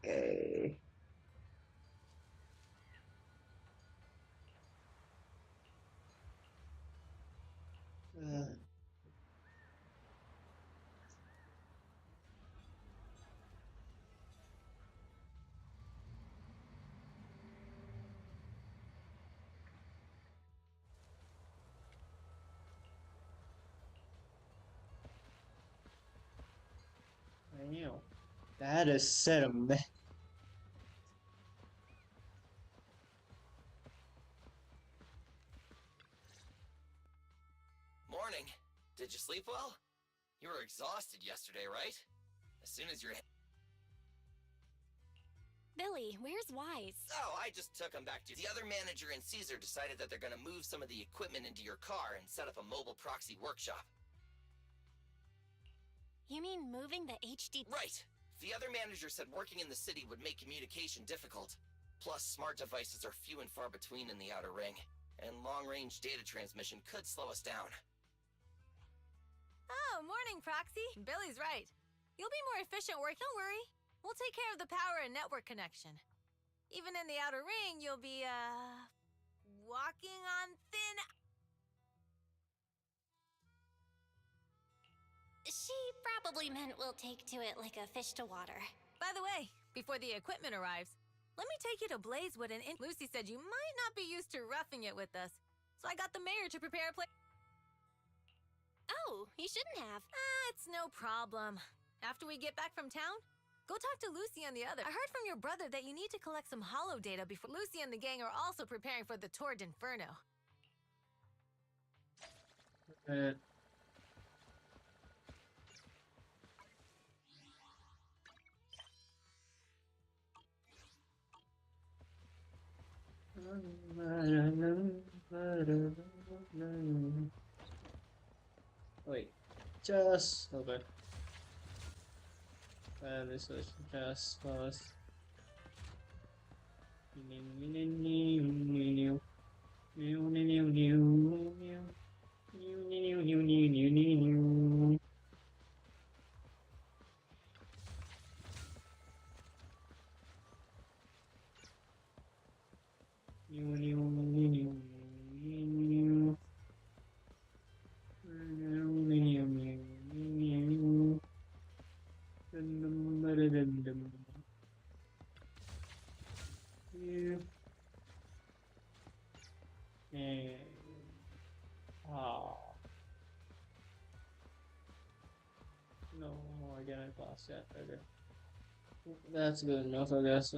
Okay. Damn. That is sentiment. Morning. Did you sleep well? You were exhausted yesterday, right? As soon as your... Billy, where's Wise? Oh, I just took him back to... The other manager and Caesar decided that they're gonna move some of the equipment into your car and set up a mobile proxy workshop. You mean moving the HD... Right! The other manager said working in the city would make communication difficult. Plus, smart devices are few and far between in the Outer Ring, and long-range data transmission could slow us down. Oh, morning, Proxy. Billy's right. You'll be more efficient work. Don't worry. We'll take care of the power and network connection. Even in the Outer Ring, you'll be, walking on thin... She probably meant we'll take to it like a fish to water. By the way, before the equipment arrives, let me take you to Blazewood and Lucy said you might not be used to roughing it with us. So I got the mayor to prepare a place. Oh, you shouldn't have. It's no problem. After we get back from town, go talk to Lucy and the other. I heard from your brother that you need to collect some holo data before Lucy and the gang are also preparing for the Tour d'Inferno. Wait, just okay. This was just us. No, I didn't pass that. Okay. That's good enough, I guess.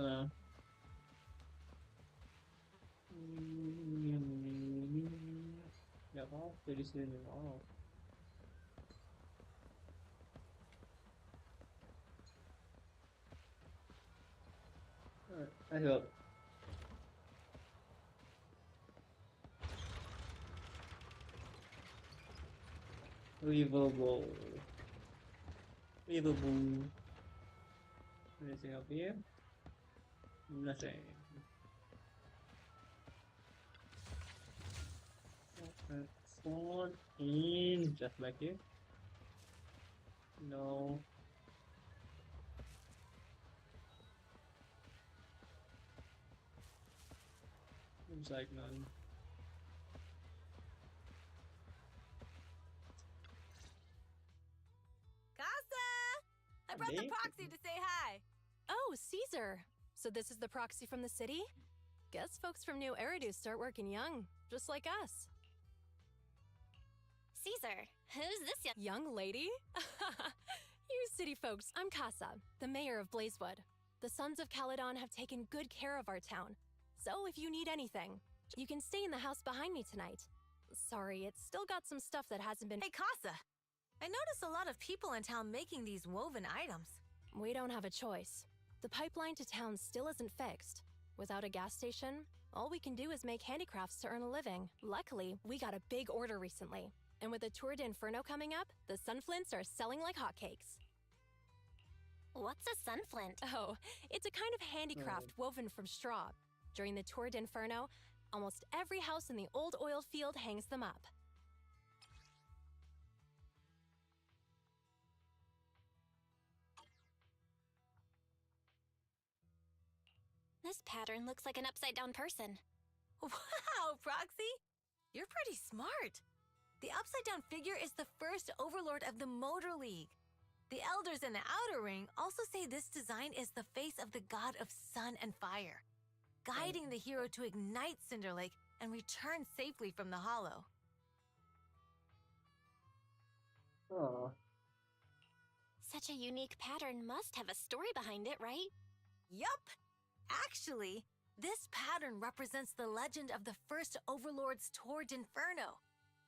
Yeah, well, pretty soon. Oh. Alright, I hope. Weavable. Weavable. Anything up here? Nothing. Phone in just like here. No. Looks like none. Casa! I brought the proxy to say hi. Oh, Caesar. So this is the proxy from the city? Guess folks from New Eridu start working young, just like us. Caesar, who's this young lady? You city folks, I'm Casa, the mayor of Blazewood. The Sons of Caledon have taken good care of our town. So if you need anything, you can stay in the house behind me tonight. Sorry, it's still got some stuff that hasn't been— Hey, Casa! I notice a lot of people in town making these woven items. We don't have a choice. The pipeline to town still isn't fixed. Without a gas station, all we can do is make handicrafts to earn a living. Luckily, we got a big order recently. And with the Tour d'Inferno coming up, the sunflints are selling like hotcakes. What's a sunflint? Oh, it's a kind of handicraft woven from straw. During the Tour d'Inferno, almost every house in the old oil field hangs them up. This pattern looks like an upside-down person. Wow, Proxy! You're pretty smart. The upside-down figure is the first overlord of the Motor League. The elders in the Outer Ring also say this design is the face of the god of sun and fire, guiding the hero to ignite Cinder Lake and return safely from the Hollow. Oh. Such a unique pattern must have a story behind it, right? Yup! Actually, this pattern represents the legend of the first Overlord's Tour d'Inferno.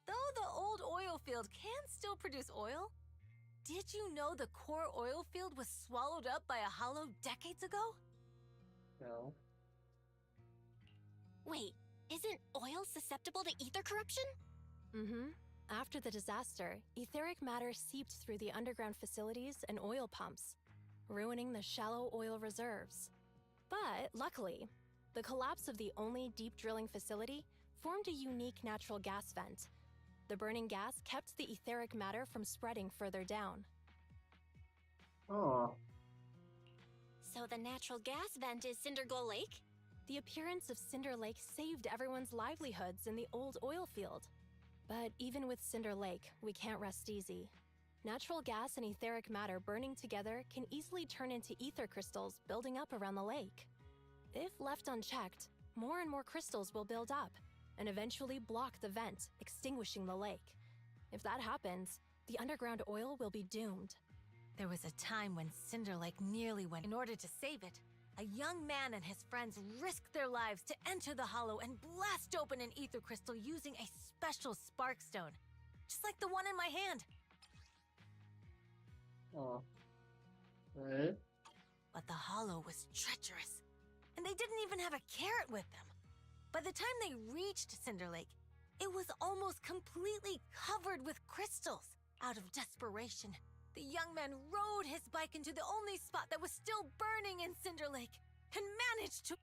Though the old oil field can still produce oil, did you know the core oil field was swallowed up by a hollow decades ago? No. Wait, isn't oil susceptible to ether corruption? Mm-hmm. After the disaster, etheric matter seeped through the underground facilities and oil pumps, ruining the shallow oil reserves. But luckily, the collapse of the only deep drilling facility formed a unique natural gas vent. The burning gas kept the etheric matter from spreading further down. Oh. So the natural gas vent is Cindergoal Lake? The appearance of Cinder Lake saved everyone's livelihoods in the old oil field. But even with Cinder Lake, we can't rest easy. Natural gas and etheric matter burning together can easily turn into ether crystals building up around the lake. If left unchecked, more and more crystals will build up and eventually block the vent, extinguishing the lake. If that happens, the underground oil will be doomed. There was a time when Cinder Lake nearly went. In order to save it, a young man and his friends risked their lives to enter the hollow and blast open an ether crystal using a special spark stone, just like the one in my hand. Oh. Right. But the hollow was treacherous, and they didn't even have a carrot with them. By the time they reached Cinder Lake, it was almost completely covered with crystals. Out of desperation, the young man rode his bike into the only spot that was still burning in Cinder Lake and managed to—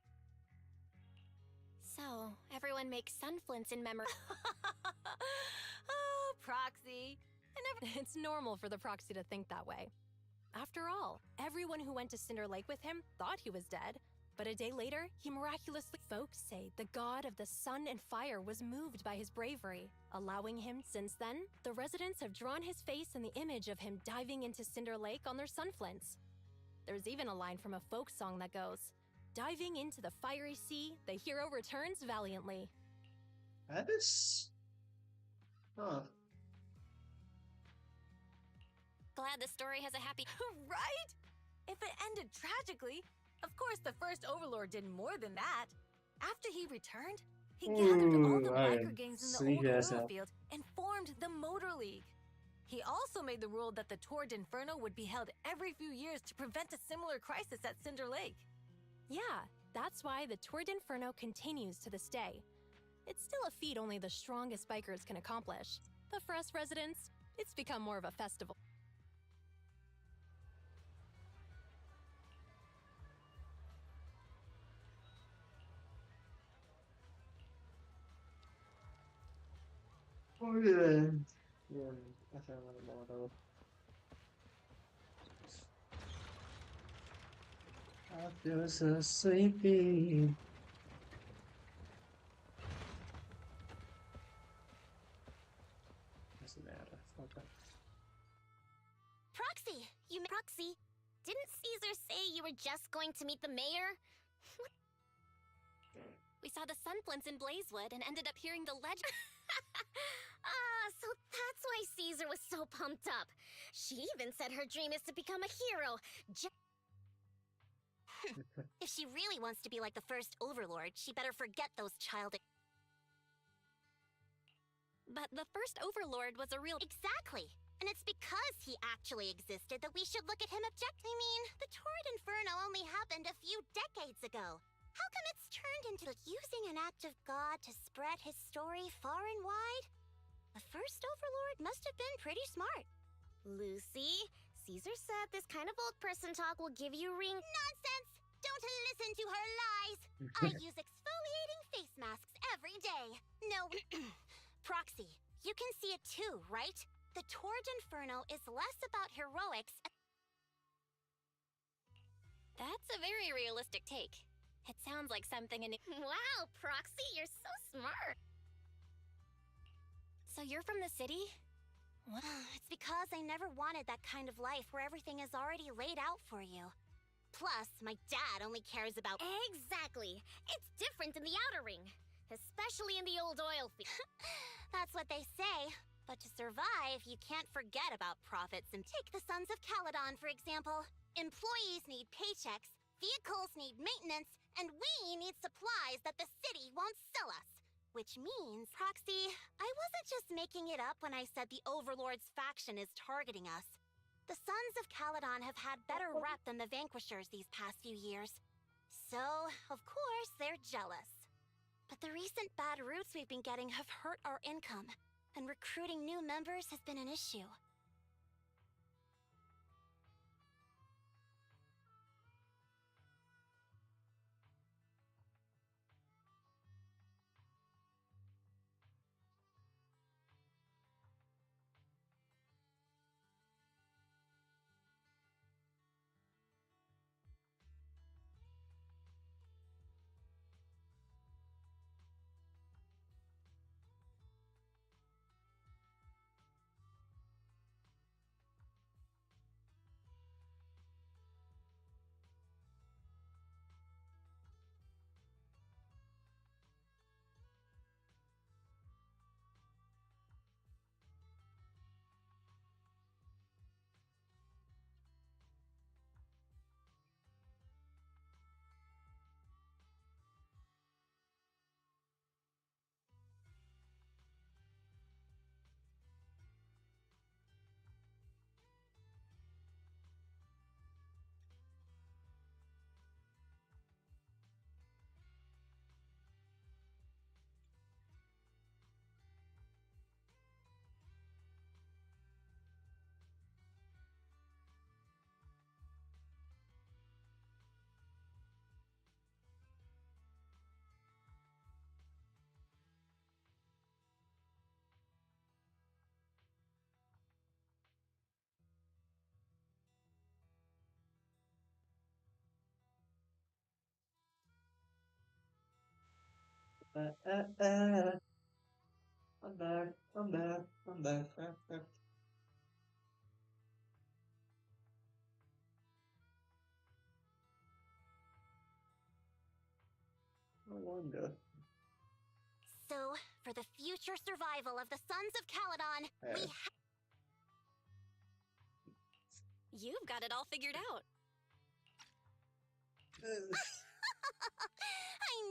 So, everyone makes sunflints in memory. Oh, Proxy. It's normal for the proxy to think that way. After all, everyone who went to Cinder Lake with him thought he was dead, but a day later, he miraculously— Folks say the god of the sun and fire was moved by his bravery, allowing him. Since then, the residents have drawn his face and the image of him diving into Cinder Lake on their sunflints. There's even a line from a folk song that goes, "Diving into the fiery sea, the hero returns valiantly." That is... Huh. Glad the story has a happy... Right? If it ended tragically, of course the first Overlord did more than that. After he returned, he gathered all the biker gangs in the old oil field and formed the Motor League. He also made the rule that the Tour d'Inferno would be held every few years to prevent a similar crisis at Cinder Lake. Yeah, that's why the Tour d'Inferno continues to this day. It's still a feat only the strongest bikers can accomplish. But for us residents, it's become more of a festival. Muy bien. Bien, hacemos el modo. I feel so sleepy. Doesn't matter. Okay. Proxy! Proxy, didn't Caesar say you were just going to meet the mayor? What? We saw the Sunflints in Blazewood and ended up hearing the legend. So that's why Caesar was so pumped up. She even said her dream is to become a hero. If she really wants to be like the first Overlord, she better forget those childish... But the first Overlord was a real... Exactly! And it's because he actually existed that we should look at him I mean, the Tour d'Inferno only happened a few decades ago. How come it's turned into using an act of God to spread his story far and wide? The first Overlord must have been pretty smart. Lucy, Caesar said this kind of old person talk will give you ring... Nonsense! Don't listen to her lies! I use exfoliating face masks every day. No, Proxy, you can see it too, right? The Tour d'Inferno is less about heroics... That's a very realistic take. It sounds like something in... Wow, Proxy, you're so smart! So you're from the city? What? It's because I never wanted that kind of life where everything is already laid out for you. Plus, my dad only cares about... Exactly! It's different in the Outer Ring. Especially in the old oil field. That's what they say. But to survive, you can't forget about profits and take the Sons of Caledon, for example. Employees need paychecks, vehicles need maintenance, and we need supplies that the city won't sell us. Which means, Proxy, I wasn't just making it up when I said the Overlord's faction is targeting us. The Sons of Caledon have had better rep than the Vanquishers these past few years. So, of course, they're jealous. But the recent bad routes we've been getting have hurt our income, and recruiting new members has been an issue. I'm back. I'm back. I'm back. No wonder. So, for the future survival of the Sons of Caledon, we You've got it all figured out. I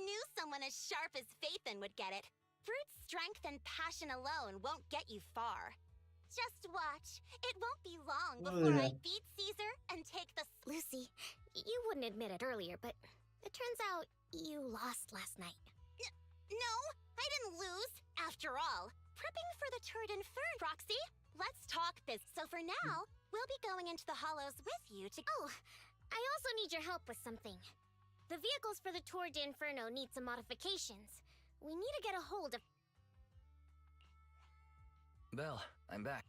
knew someone as sharp as Phaethon would get it. Brute strength and passion alone won't get you far. Just watch. It won't be long before I beat Caesar and take the... Lucy, you wouldn't admit it earlier, but it turns out you lost last night. No, I didn't lose. After all, prepping for the Turd Inferno, Roxy. Let's talk this. So for now, we'll be going into the Hollows with you to... Oh, I also need your help with something. The vehicles for the Tour d'Inferno need some modifications. We need to get a hold of... Belle, I'm back.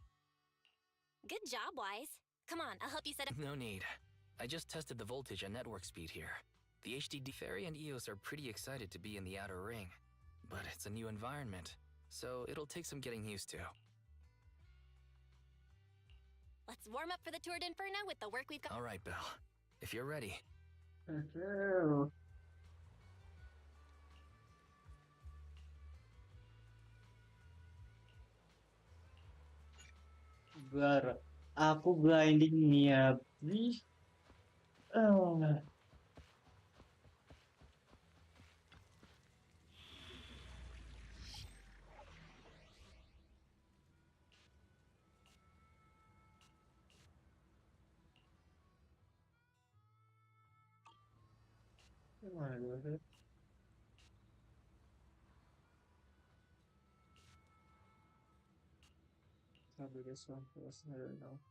Good job, Wise. Come on, I'll help you set up... No need. I just tested the voltage and network speed here. The HDD Fairy and Eos are pretty excited to be in the Outer Ring. But it's a new environment, so it'll take some getting used to. Let's warm up for the Tour d'Inferno with the work we've got. All right, Belle. If you're ready. Bar, aku grinding nih habis. Mana dulu? Probably this one first. I don't know.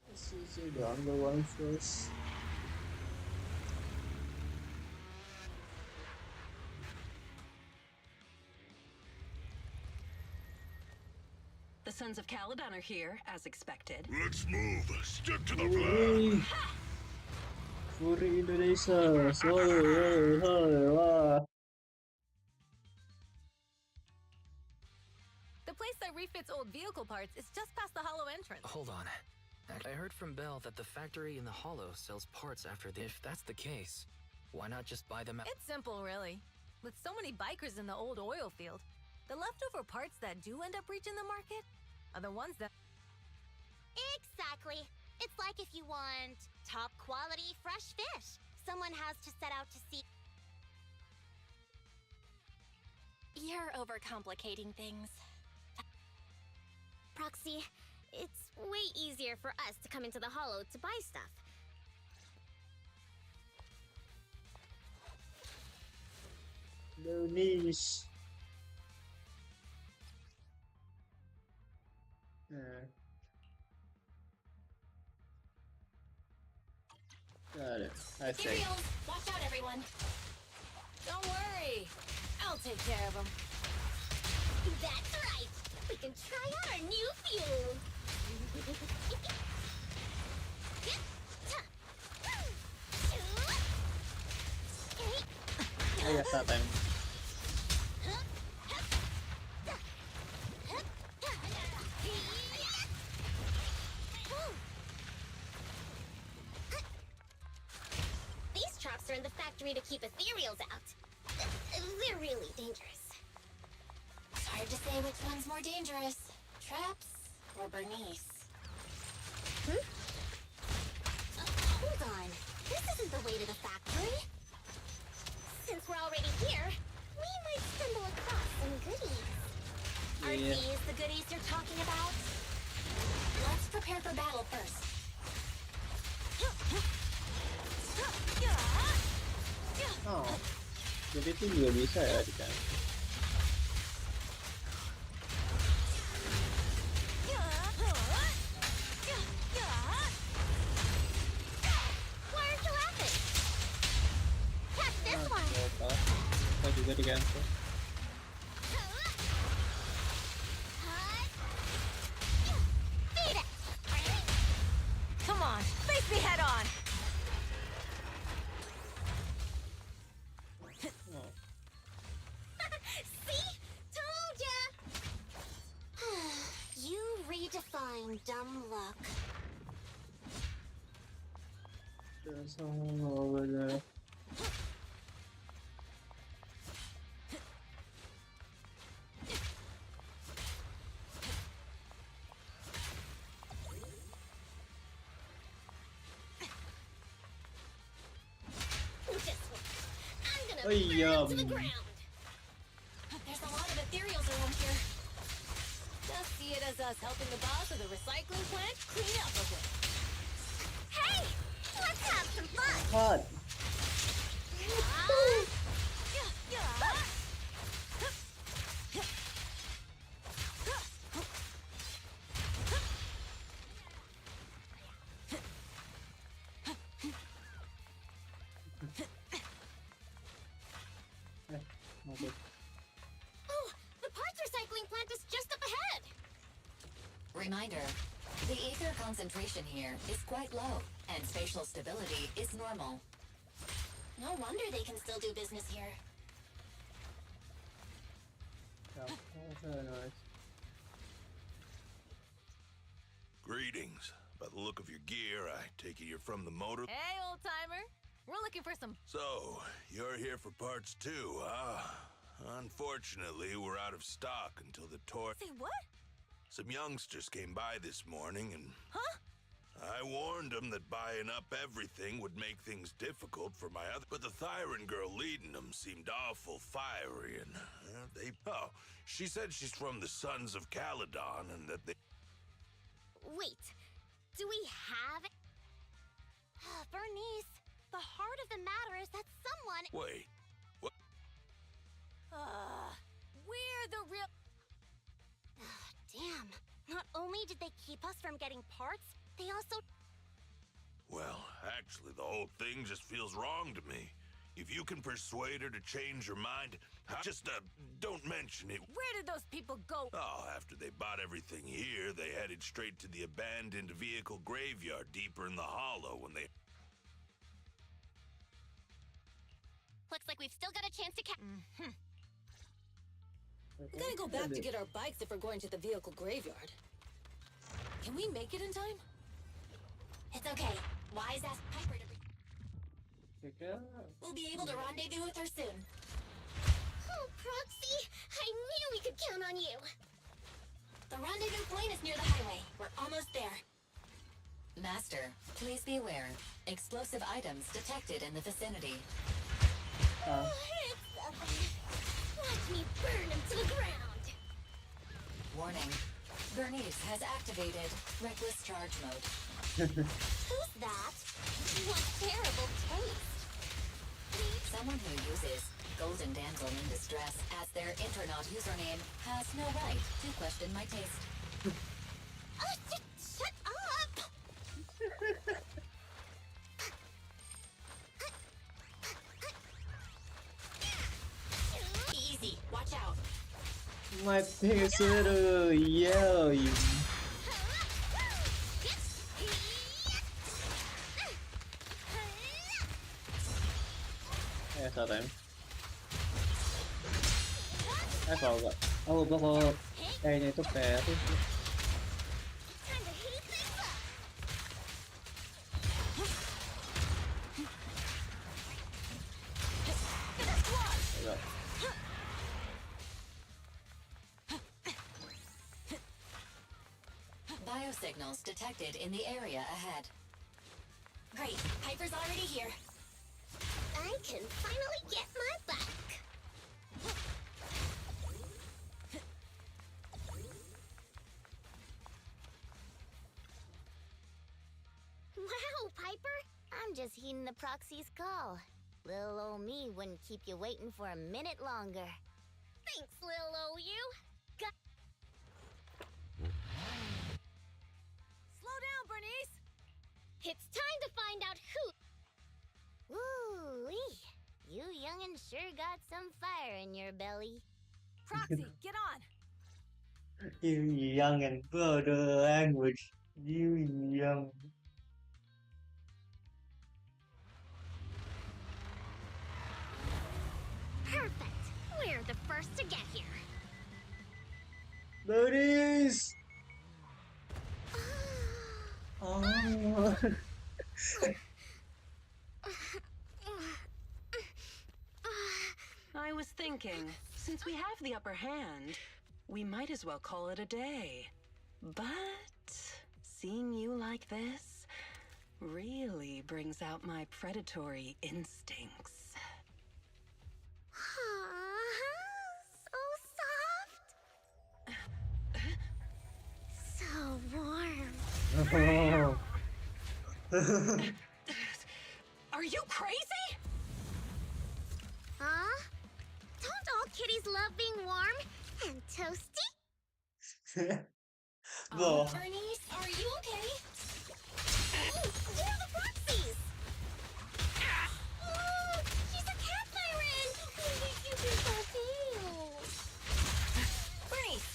Let's see the other one first. The Sons of Caledon are here, as expected. Let's move. Stick to the plan. Furi Indonesia. Wah. The place that refits old vehicle parts is just past the hollow entrance. Hold on. I heard from Belle that the factory in the Hollow sells parts after the... If that's the case, why not just buy them out? It's simple, really. With so many bikers in the old oil field, the leftover parts that do end up reaching the market are the ones that... Exactly. It's like if you want top quality fresh fish. Someone has to set out to sea. You're overcomplicating things. Proxy, it's way easier for us to come into the Hollow to buy stuff. No niche. Got it. I think. Cereals! Watch out, everyone! Don't worry. I'll take care of them. That's right. We can try out our new fuel. I guess that time. These traps are in the factory to keep ethereals out. They're really dangerous. It's hard to say which one's more dangerous. Traps or Bernice? Hold on. This isn't the way to the factory. Since we're already here, we might stumble across some goodies. Are these the goodies you're talking about? Let's prepare for battle first. Oh, jadi itu juga bisa ya di kan? Why aren't you laughing? Catch this one. Kita juga diganti. Beat it. Come on, face me head on. See? Told ya. You redefine dumb luck. There's someone over there. Oh iya. To the ground. There's a lot of ethereals around here. Just see it as us helping the boss of the recycling plant clean up a bit. Hey! Let's have some fun! Hot. Okay. Oh, the parts recycling plant is just up ahead. Reminder, the ether concentration here is quite low, and spatial stability is normal. No wonder they can still do business here. Yeah, that's very nice. Greetings. By the look of your gear, I take it you're from the motor. Hey, old timer. We're looking for some. So, you're here for parts too, huh? Unfortunately, we're out of stock until the tour. Say what? Some youngsters came by this morning and... Huh? I warned them that buying up everything would make things difficult for my other... But the Thyran girl leading them seemed awful fiery and... Oh, she said she's from the Sons of Caledon and that they... Wait, do we have it? Bernice, the heart of the matter is that someone... Wait, what? We're the real. Damn, not only did they keep us from getting parts, they also... Well, actually, the whole thing just feels wrong to me. If you can persuade her to change her mind, just, don't mention it. Where did those people go? Oh, after they bought everything here, they headed straight to the abandoned vehicle graveyard deeper in the hollow when they... Looks like we've still got a chance to We gotta go back to get our bikes if we're going to the vehicle graveyard. Can we make it in time? It's okay. Wise ask Piper to... We'll be able to rendezvous with her soon. Oh, Proxy! I knew we could count on you! The rendezvous point is near the highway. We're almost there. Master, please be aware. Explosive items detected in the vicinity. Oh, it's nothing. Watch me burn him to the ground! Warning. Bernice has activated reckless charge mode. Who's that? What terrible taste! Someone who uses Golden Damsel in Distress as their Intronaut username has no right to question my taste. Shut up! Easy, watch out. My pixel, yeah, you. Sao em? Apple rồi. Bác ơi. Đây này tốt bé. Rồi. Biosignals detected in the area ahead. Great, Piper's already here. I can finally get my back. Wow, Piper! I'm just heeding the proxy's call. Little ol' me wouldn't keep you waiting for a minute longer. Thanks, little ol' you. Slow down, Bernice! It's time to find out who... Woo-wee! You young'un sure got some fire in your belly. Proxy, get on! You young and the language. You young. Perfect! We're the first to get here. Bernice! Oh. I was thinking, since we have the upper hand, we might as well call it a day. But seeing you like this really brings out my predatory instincts. Are you crazy? Huh? Don't all kitties love being warm and toasty? Boh. Bernice, are you okay? Ooh, where are the Proxies? Oh, she's a cat siren! You've been so cute. Bernice,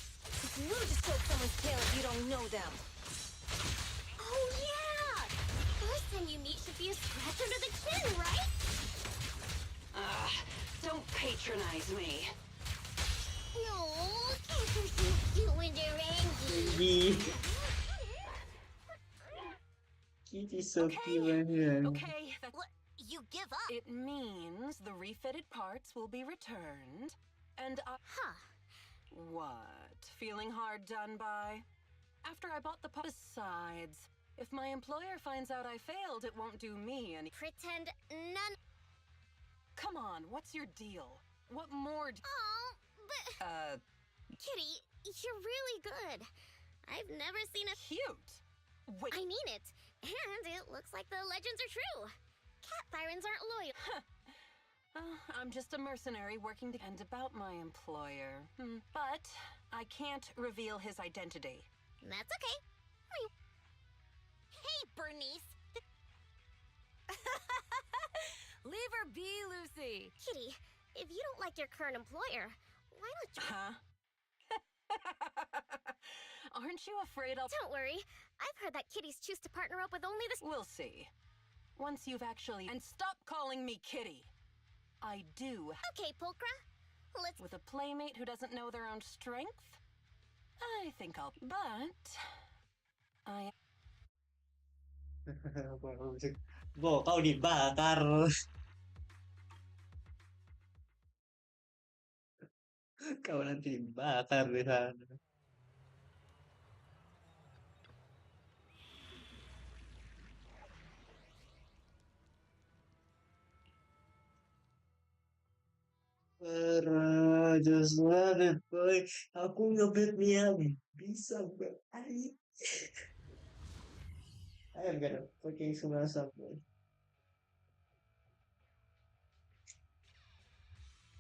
it's rude to stroke someone's tail if you don't know them. Oh, yeah! First time you meet should be a scratch under the chin, right? Don't patronize me. No, cats are so cute when they're angry. Kitty. Kitty's so cute when you're angry. Okay, What? You give up? it means the refitted parts will be returned, and Huh. What? Feeling hard done by? After I bought the Besides, if my employer finds out I failed, it won't do me any. Pretend none. Come on, what's your deal? What more? Oh, but Kitty, you're really good. I've never seen a Cute. Wait. I mean it. And it looks like the legends are true. Cat sirens aren't loyal. I'm just a mercenary working to and about my employer. But I can't reveal his identity. That's okay. Hey, Bernice. Leave her be, Lucy. Kitty, if you don't like your current employer, why don't you... Huh? Aren't you afraid I'll... Don't worry. I've heard that kitties choose to partner up with only the... We'll see. Once you've actually... And stop calling me Kitty. I do. Okay, Pulchra. Let's... With a playmate who doesn't know their own strength? I think I'll... But... I... Boh, kau dibakar. Kau nanti dibakar di sana. Just let it boy. Aku ngebet Mia bisa balik. I am gonna fucking smash something.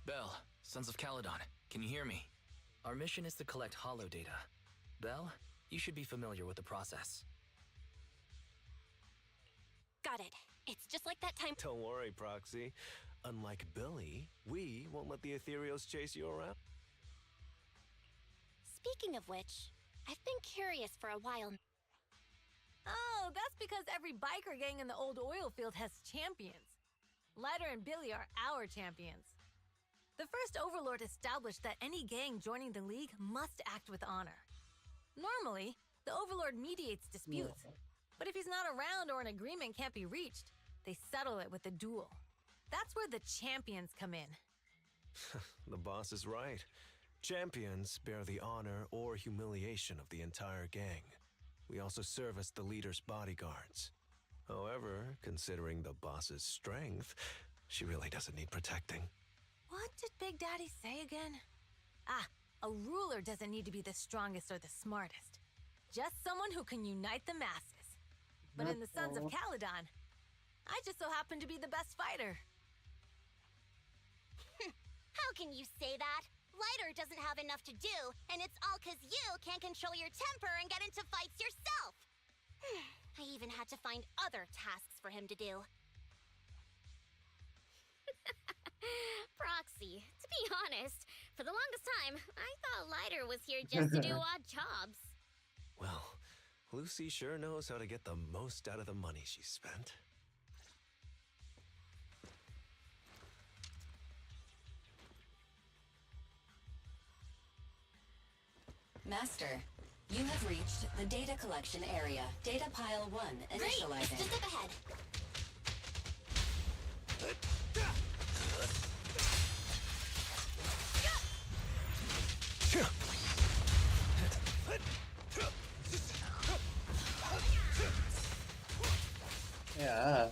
Belle, Sons of Caledon, can you hear me? Our mission is to collect holo data. Belle, you should be familiar with the process. Got it. It's just like that time. Don't worry, Proxy. Unlike Billy, we won't let the ethereals chase you around. Speaking of which, I've been curious for a while. Oh, that's because every biker gang in the old oil field has champions. Lighter and Billy are our champions. The first overlord established that any gang joining the league must act with honor. Normally, the overlord mediates disputes, but if he's not around or an agreement can't be reached, they settle it with a duel. That's where the champions come in. The boss is right. Champions bear the honor or humiliation of the entire gang. We also serve as the leader's bodyguards. However, considering the boss's strength, she really doesn't need protecting. What did Big Daddy say again? A ruler doesn't need to be the strongest or the smartest. Just someone who can unite the masses. But in the Sons of Caledon, I just so happen to be the best fighter. How can you say that? Lighter doesn't have enough to do, and it's all 'cause you can't control your temper and get into fights yourself. I even had to find other tasks for him to do. Proxy, to be honest, for the longest time, I thought Lighter was here just to do odd jobs. Well, Lucy sure knows how to get the most out of the money she spent. Master, you have reached the data collection area. Data pile 1 initializing. Just up ahead. Yeah.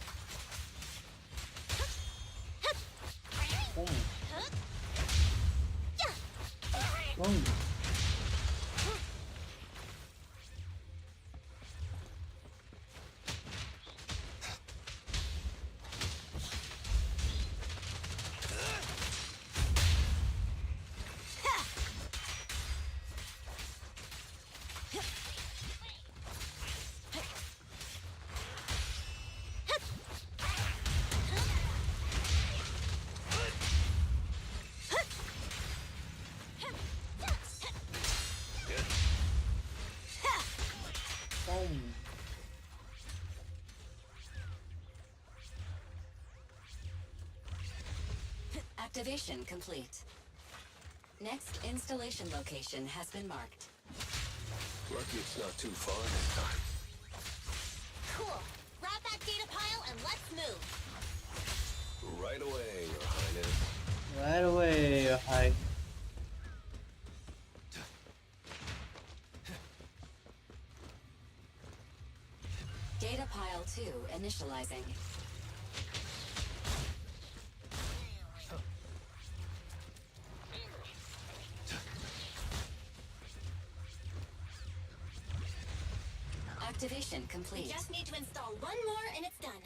Activation complete. Next installation location has been marked. Lucky it's not too far this time. Cool. Grab that data pile and let's move. Right away, Your Highness. Right away, Your High. Data pile 2 initializing. Activation complete. We just need to install one more and it's done.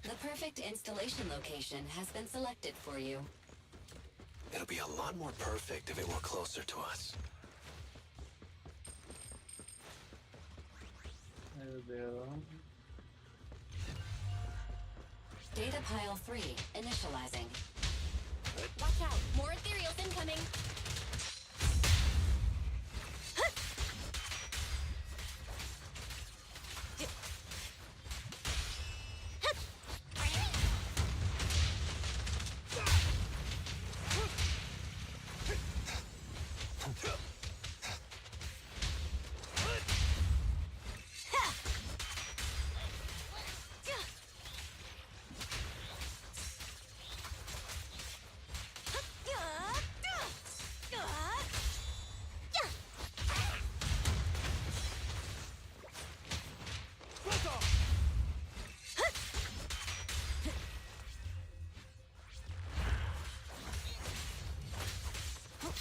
The perfect installation location has been selected for you. It'll be a lot more perfect if it were closer to us. Data pile 3 initializing. Watch out. More ethereals incoming.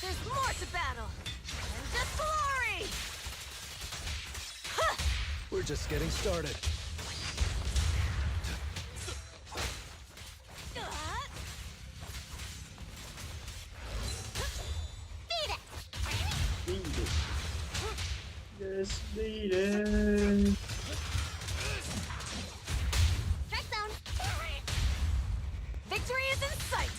There's more to battle! And just glory! We're just getting started. Just beat it. Strike zone! Victory is in sight!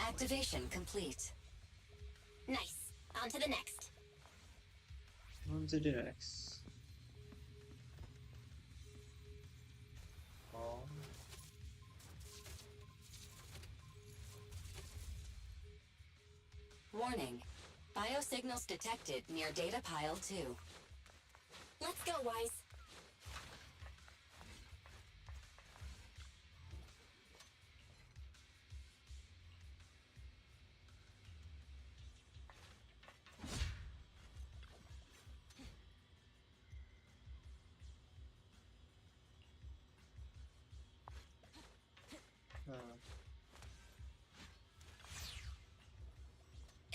Activation complete. Nice. On to the next. On to the next. Oh. Warning. Biosignals detected near data pile 2. Let's go, Wise.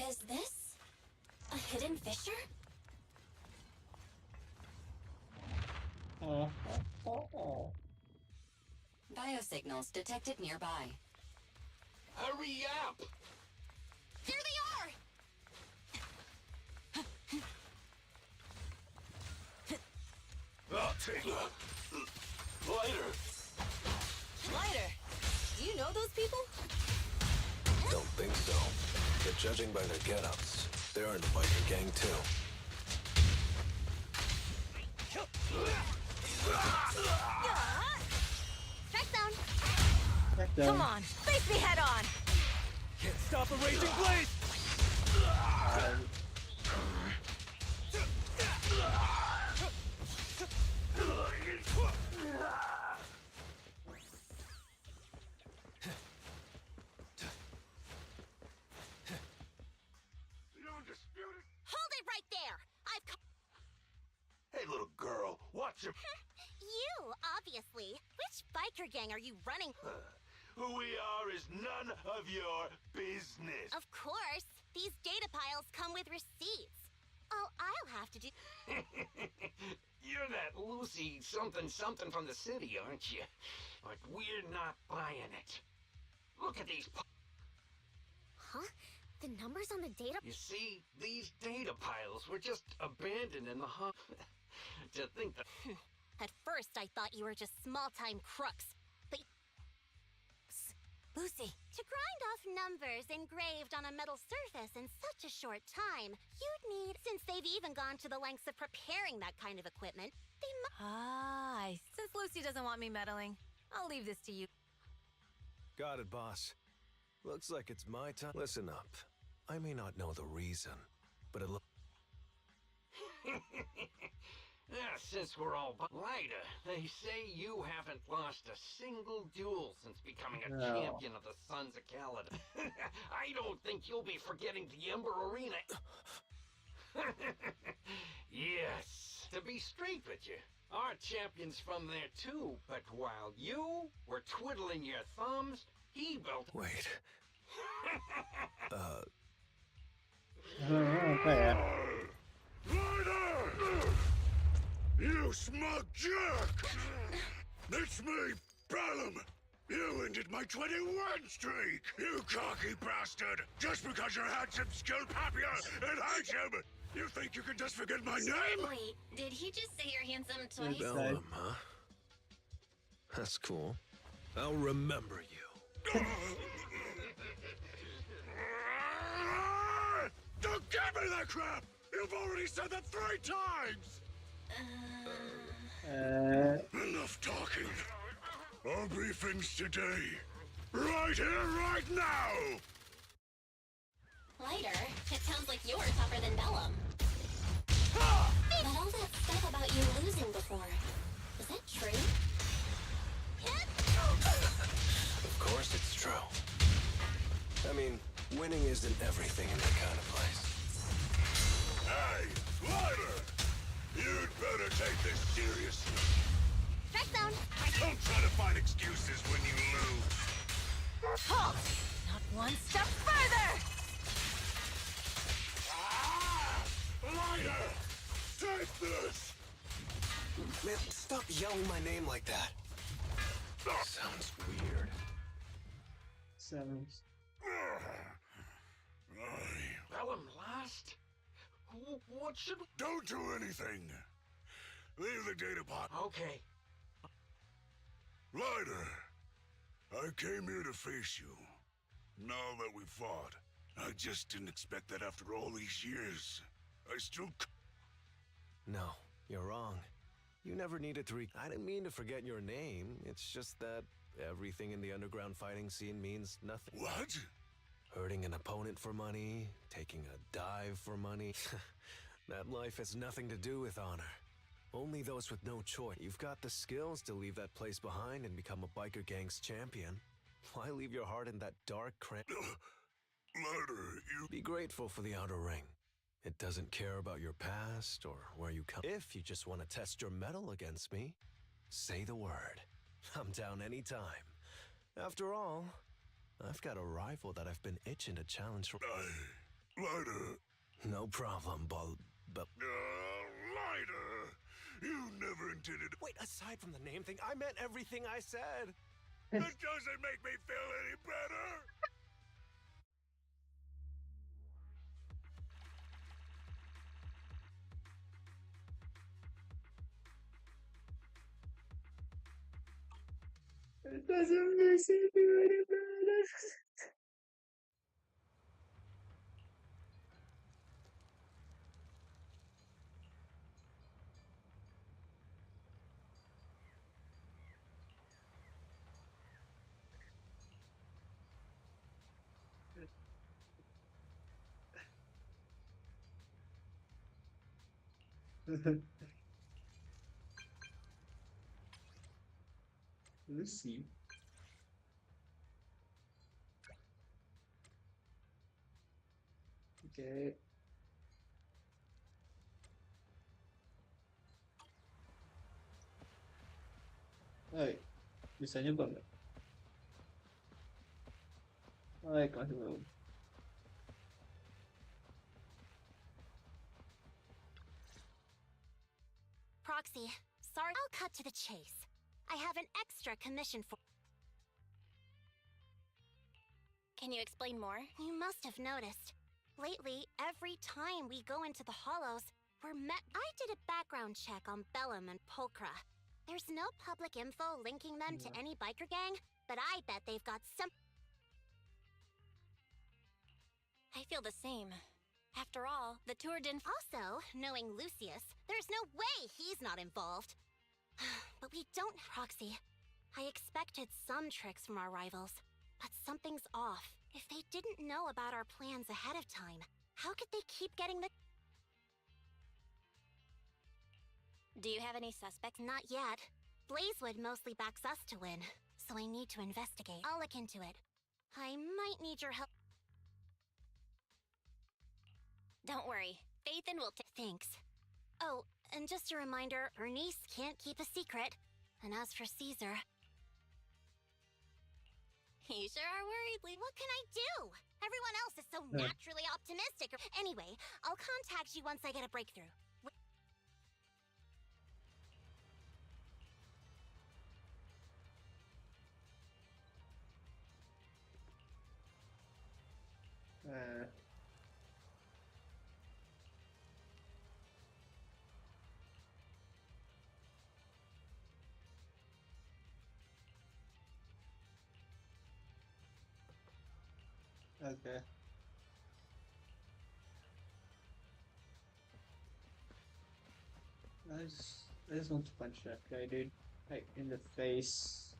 Is this a hidden fissure? Biosignals detected nearby. Hurry up! Here they are! I'll take lighter. Lighter! Do you know those people? Don't think so. But judging by their get-ups, they're in the biker gang too. Strike zone! Strike zone. Come on, face me head on! Can't stop a raging blaze! Hold it right there! Hey, little girl, watch your... You, obviously. Which biker gang are you running? Who we are is none of your business. Of course. These data piles come with receipts. All I'll have to do... You're that Lucy something from the city, aren't you? But we're not buying it. Look at these... Huh? The numbers on the data... You see, these data piles were just abandoned in the hub. To think that... At first, I thought you were just small-time crooks. But... Lucy. To grind off numbers engraved on a metal surface in such a short time, you'd need, since they've even gone to the lengths of preparing that kind of equipment, they Since Lucy doesn't want me meddling, I'll leave this to you. Got it, boss. Looks like it's my time. Listen up. I may not know the reason, but it looks... Since we're all Lyda, they say you haven't lost a single duel since becoming a champion of the Sons of Caledon. I don't think you'll be forgetting the Ember Arena. Yes, to be straight with you, our champion's from there too, but while you were twiddling your thumbs, he built... Wait. You smug jerk! It's me, Bellum! You ended my 21 streak! You cocky bastard! Just because you're handsome, skilled, happier, and handsome! You think you can just forget my name? Wait, did he just say you're handsome twice? Bellum, huh? That's cool. I'll remember you. Don't give me that crap! You've already said that 3 times! Enough talking. I'll be things today. Right here, right now! Lighter, it sounds like you're tougher than Bellum. But all that stuff about you losing before, is that true? Of course it's true. I mean, winning isn't everything in that kind of place. Hey, Lighter! You'd better take this seriously. Strike zone. Don't try to find excuses when you lose. Halt! Not one step further! Lighter! Take this! Man, stop yelling my name like that. Sounds weird. Sounds. Bellum lost? What should we... Don't do anything. Leave the data pod. Okay. Lighter, I came here to face you. Now that we fought, I just didn't expect that after all these years. I still... No, you're wrong. You never needed to I didn't mean to forget your name. It's just that everything in the underground fighting scene means nothing. What? Hurting an opponent for money, taking a dive for money. That life has nothing to do with honor. Only those with no choice. You've got the skills to leave that place behind and become a biker gang's champion. Why leave your heart in that dark Lighter, you... Be grateful for the outer ring. It doesn't care about your past or where you come. If you just want to test your mettle against me, say the word. I'm down anytime. After all, I've got a rival that I've been itching to challenge for... Lighter... No problem, but... Lighter... You never intended... Wait, aside from the name thing, I meant everything I said. That doesn't make me feel any better! It doesn't make me feel any better. Let's see. Okay. Hai, bisa nyoba nggak? Hai, kelas dulu. Proxy, sorry. I'll cut to the chase. I have an extra commission for... Can you explain more? You must have noticed. Lately, every time we go into the hollows, we're met... I did a background check on Bellum and Pulchra. There's no public info linking them to any biker gang, but I bet they've got some... I feel the same. After all, the tour didn't... Also, knowing Lucius, there's no way he's not involved. But we don't... Proxy, I expected some tricks from our rivals, but something's off. If they didn't know about our plans ahead of time, how could they keep getting the... Do you have any suspects? Not yet. Blazewood mostly backs us to win, so I need to investigate. I'll look into it. I might need your help. Don't worry. Phaethon will Thanks. Oh, and just a reminder, Bernice can't keep a secret. And as for Caesar... You sure are worried, Lee. What can I do? Everyone else is so naturally optimistic. Anyway, I'll contact you once I get a breakthrough. Okay. I just want to punch that guy, dude. Like, in the face.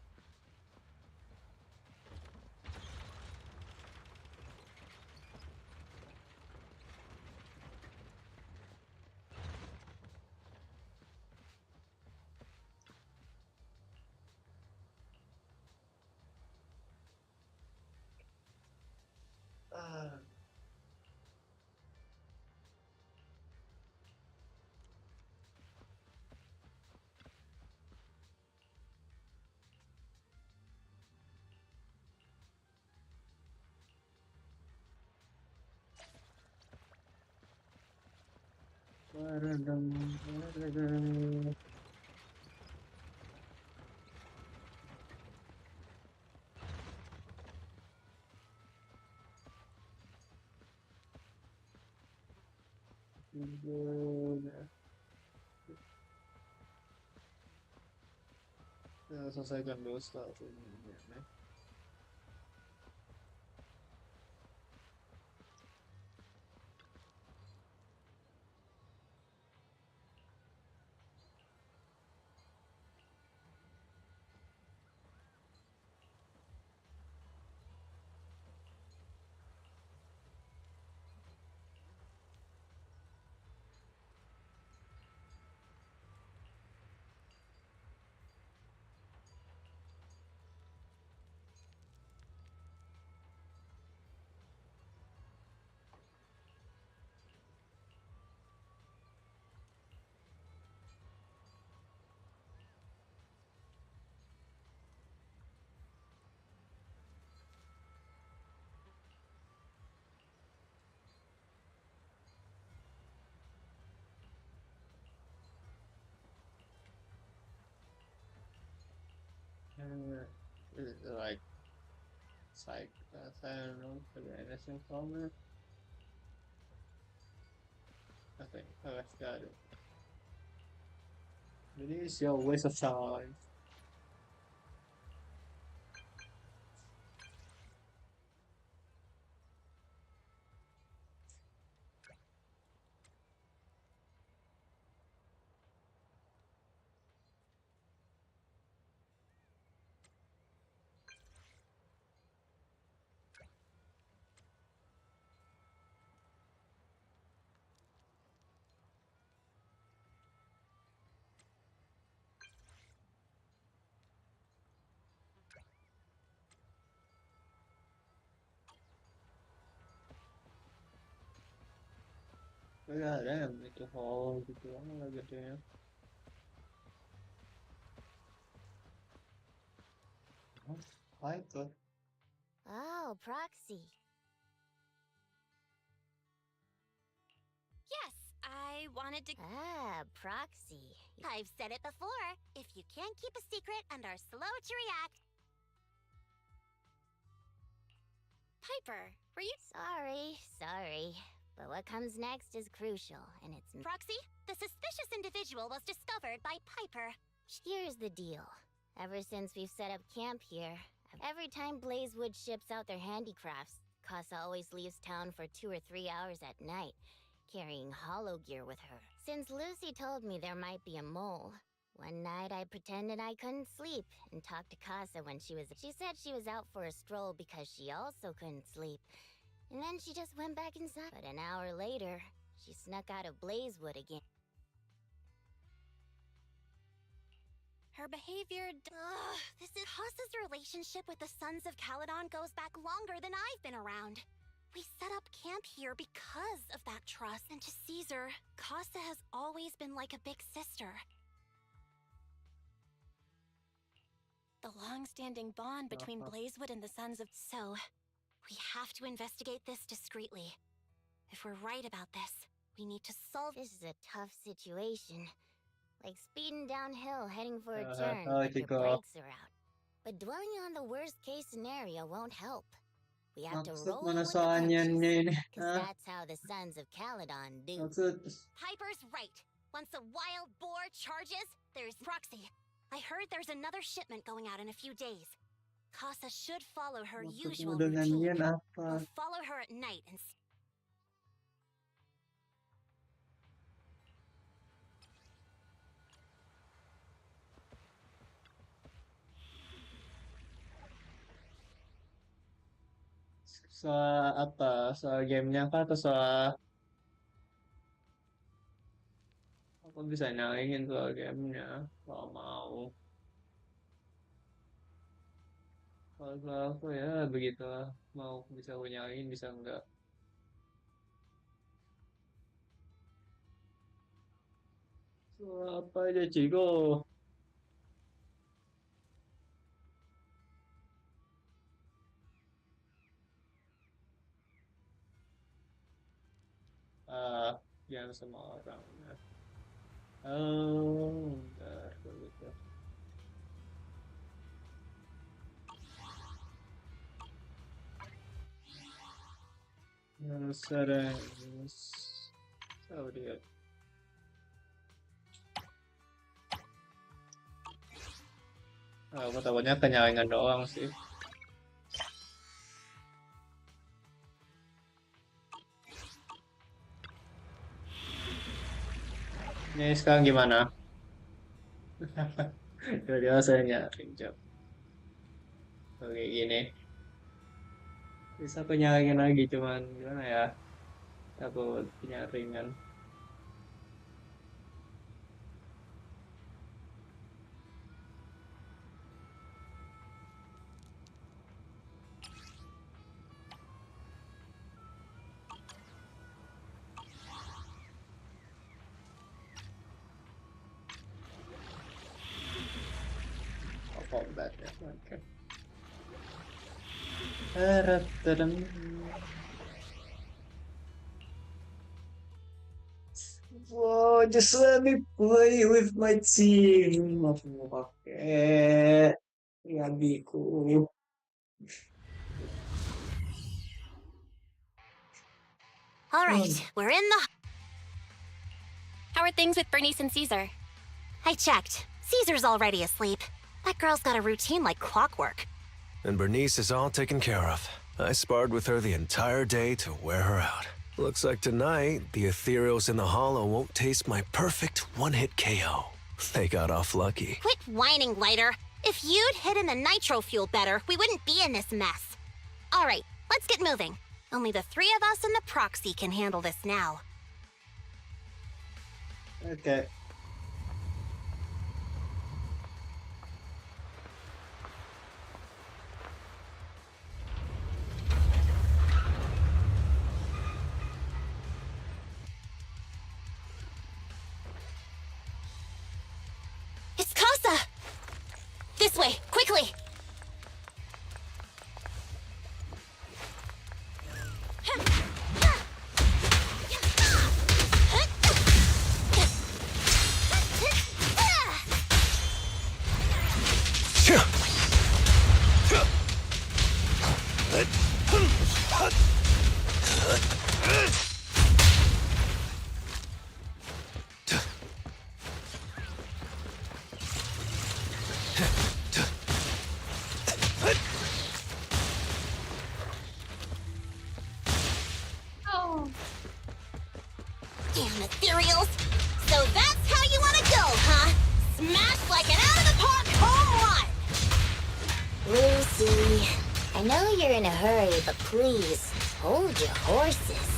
Selesaikan dulu setelah ini. Like psych, I don't know, for the innocent comment. I think I've got it. It is your waste of time. Kadang itu hall gitu lah gitu ya. Michael. Oh, Proxy. Yes, I wanted to... Ah, Proxy. I've said it before. If you can't keep a secret and are slow to react... Piper, were you... Sorry. But what comes next is crucial, and it's... Proxy, the suspicious individual was discovered by Piper. Here's the deal. Ever since we've set up camp here, every time Blazewood ships out their handicrafts, Casa always leaves town for 2 or 3 hours at night, carrying hollow gear with her. Since Lucy told me there might be a mole, one night I pretended I couldn't sleep and talked to Casa when she said she was out for a stroll because she also couldn't sleep. And then she just went back inside. But an hour later, she snuck out of Blazewood again. Her behavior... this is... Casa's relationship with the Sons of Caledon goes back longer than I've been around. We set up camp here because of that trust. And to Caesar, Casa has always been like a big sister. The long-standing bond between Blazewood and the Sons of... So, we have to investigate this discreetly. If we're right about this, we need to solve... This is a tough situation. Like speeding downhill, heading for a turn, but your brakes are out. But dwelling on the worst-case scenario won't help. We have to roll with the punches, because that's how the Sons of Caledon do. Piper's right. Once a wild boar charges, there's proxy. I heard there's another shipment going out in a few days. Casa should follow her usual routine. We'll follow her at night and... Sa apa? Sa gamenya kah atau sa aku bisa nyaingin soal gamenya kalau mau. Kalau aku ya begitulah, mau bisa aku nyaingin bisa enggak. So apa aja Cigo? Yang sama orang. Oh, bentar, begitu. Settings. Oh dear. Aku takutnya kenyalingan doang sih. Ini sekarang gimana? Udah saya nyaring jam. Oke gini. Bisa penyaringan lagi cuman gimana ya? Takut penyaringan. Combat ya, oke. Wow, just let me play with my team. Aku mau pakai Yabiku. All right, we're in the... How are things with Bernice and Caesar? I checked. Caesar's already asleep. That girl's got a routine like clockwork. And Bernice is all taken care of. I sparred with her the entire day to wear her out. Looks like tonight, the ethereals in the hollow won't taste my perfect one-hit KO. They got off lucky. Quit whining, Lighter. If you'd hidden the nitro fuel better, we wouldn't be in this mess. All right, let's get moving. Only the 3 of us and the proxy can handle this now. Okay. It's Casa! This way, quickly! Damn ethereals! So that's how you wanna go, huh? Smash like an out-of-the-park home run! Lucy, I know you're in a hurry, but please, hold your horses.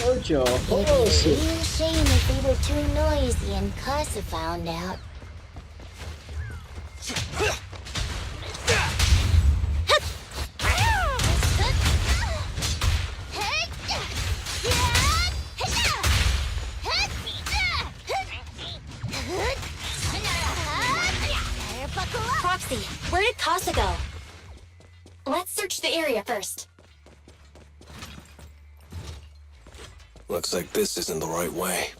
Hold your It'd be a horses. real shame if we were too noisy and Casa found out. Proxy, where did Casa go? Let's search the area first. Looks like this isn't the right way.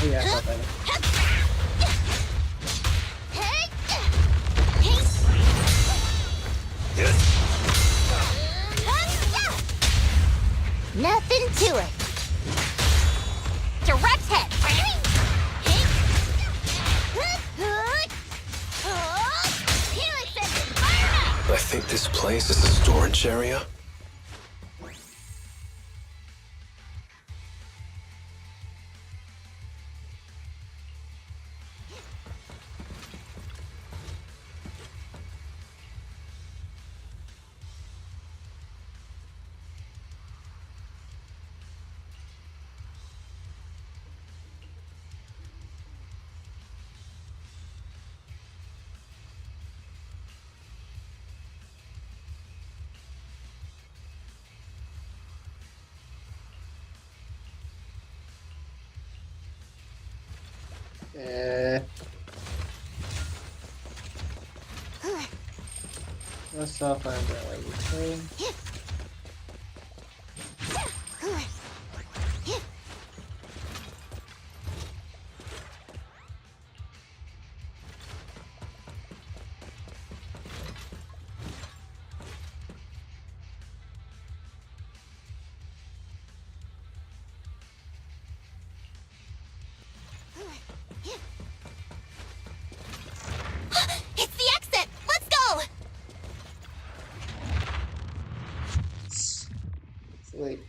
Oh yeah, I thought that. Nothing to it. Direct hit. I think this place is a storage area. Let's find out what you're saying. It's the exit! Let's go! Wait.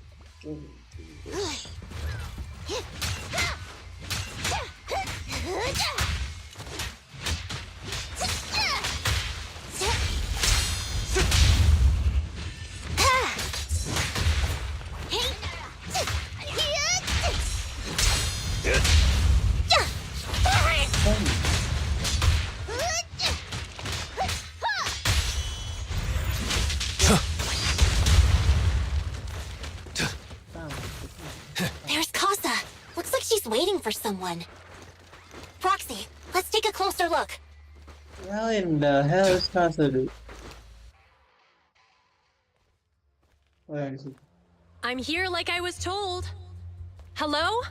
There's Casa. Looks like she's waiting for someone. Proxy, let's take a closer look. What in the hell is Casa do? Where is it? I'm here like I was told. Hello?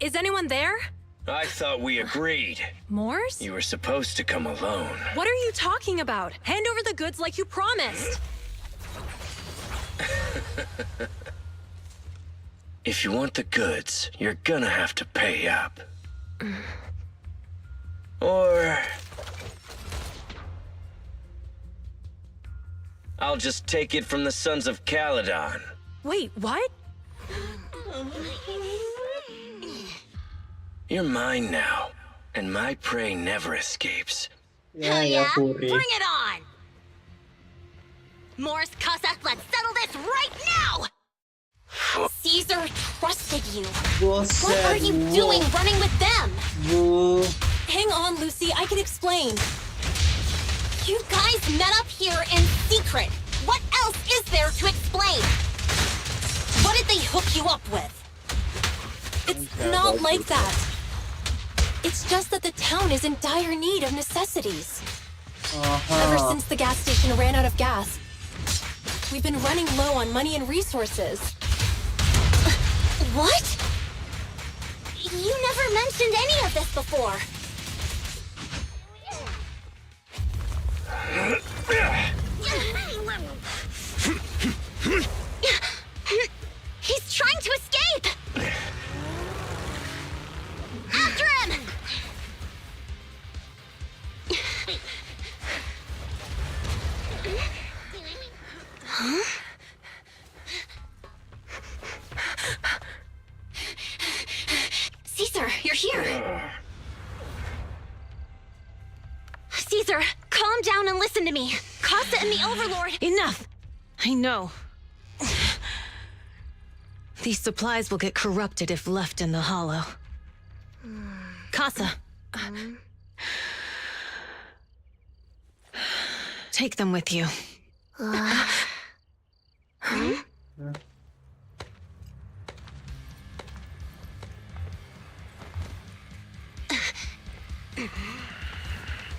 Is anyone there? I thought we agreed. Morse? You were supposed to come alone. What are you talking about? Hand over the goods like you promised. If you want the goods, you're gonna have to pay up. Or I'll just take it from the Sons of Caledon. Wait, what? You're mine now, and my prey never escapes. Hell yeah, bring it on! Morse, Casa, let's settle this right now! Caesar trusted you. What are you doing running with them? Hang on, Lucy, I can explain. You guys met up here in secret. What else is there to explain? What did they hook you up with? It's not like that. It's just that the town is in dire need of necessities. Ever since the gas station ran out of gas, we've been running low on money and resources. What? You never mentioned any of this before. He's Huh? Caesar, you're here! Caesar, calm down and listen to me. Casa and the Overlord— Enough! I know. These supplies will get corrupted if left in the hollow. Casa. Take them with you.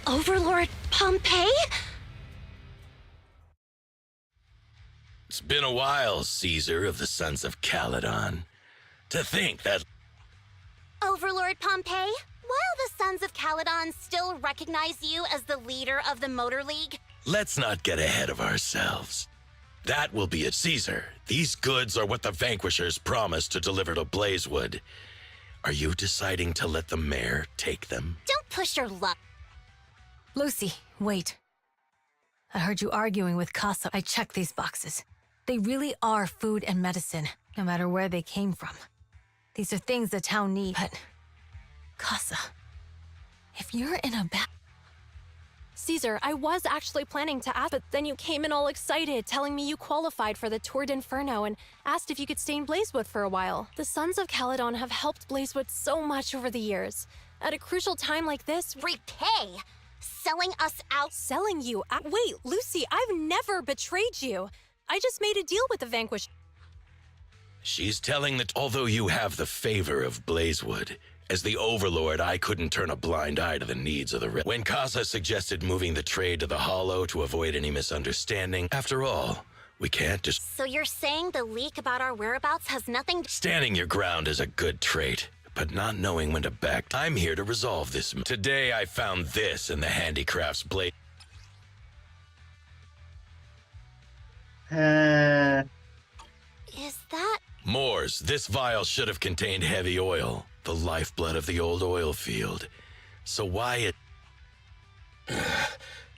Overlord Pompeii? It's been a while, Caesar of the Sons of Caledon. To think that Overlord Pompeii? While the Sons of Caledon still recognize you as the leader of the Motor League, Let's not get ahead of ourselves. That will be it, Caesar. These goods are what the Vanquishers promised to deliver to Blazewood. Are you deciding to let the mayor take them? don't push your luck. Lucy, wait. I heard you arguing with Casa. I checked these boxes. They really are food and medicine, no matter where they came from. These are things the town needs. But, Casa, if you're in a bad... Caesar, I was actually planning to ask, but then you came in all excited, telling me you qualified for the Tour d'Inferno and asked if you could stay in Blazewood for a while. The Sons of Caledon have helped Blazewood so much over the years. At a crucial time like this, Repay? Selling us out? selling you out. Wait, Lucy, I've never betrayed you. I just made a deal with the Vanquished. She's telling that although you have the favor of Blazewood, as the Overlord, I couldn't turn a blind eye to the needs of the rest. When Casa suggested moving the trade to the Hollow to avoid any misunderstanding, after all, we can't just... So you're saying the leak about our whereabouts has nothing to... Standing your ground is a good trait, but not knowing when to back. I'm here to resolve this. Today I found this in the handicrafts blade. Is that... Moors, this vial should have contained heavy oil, the lifeblood of the old oil field. So why it...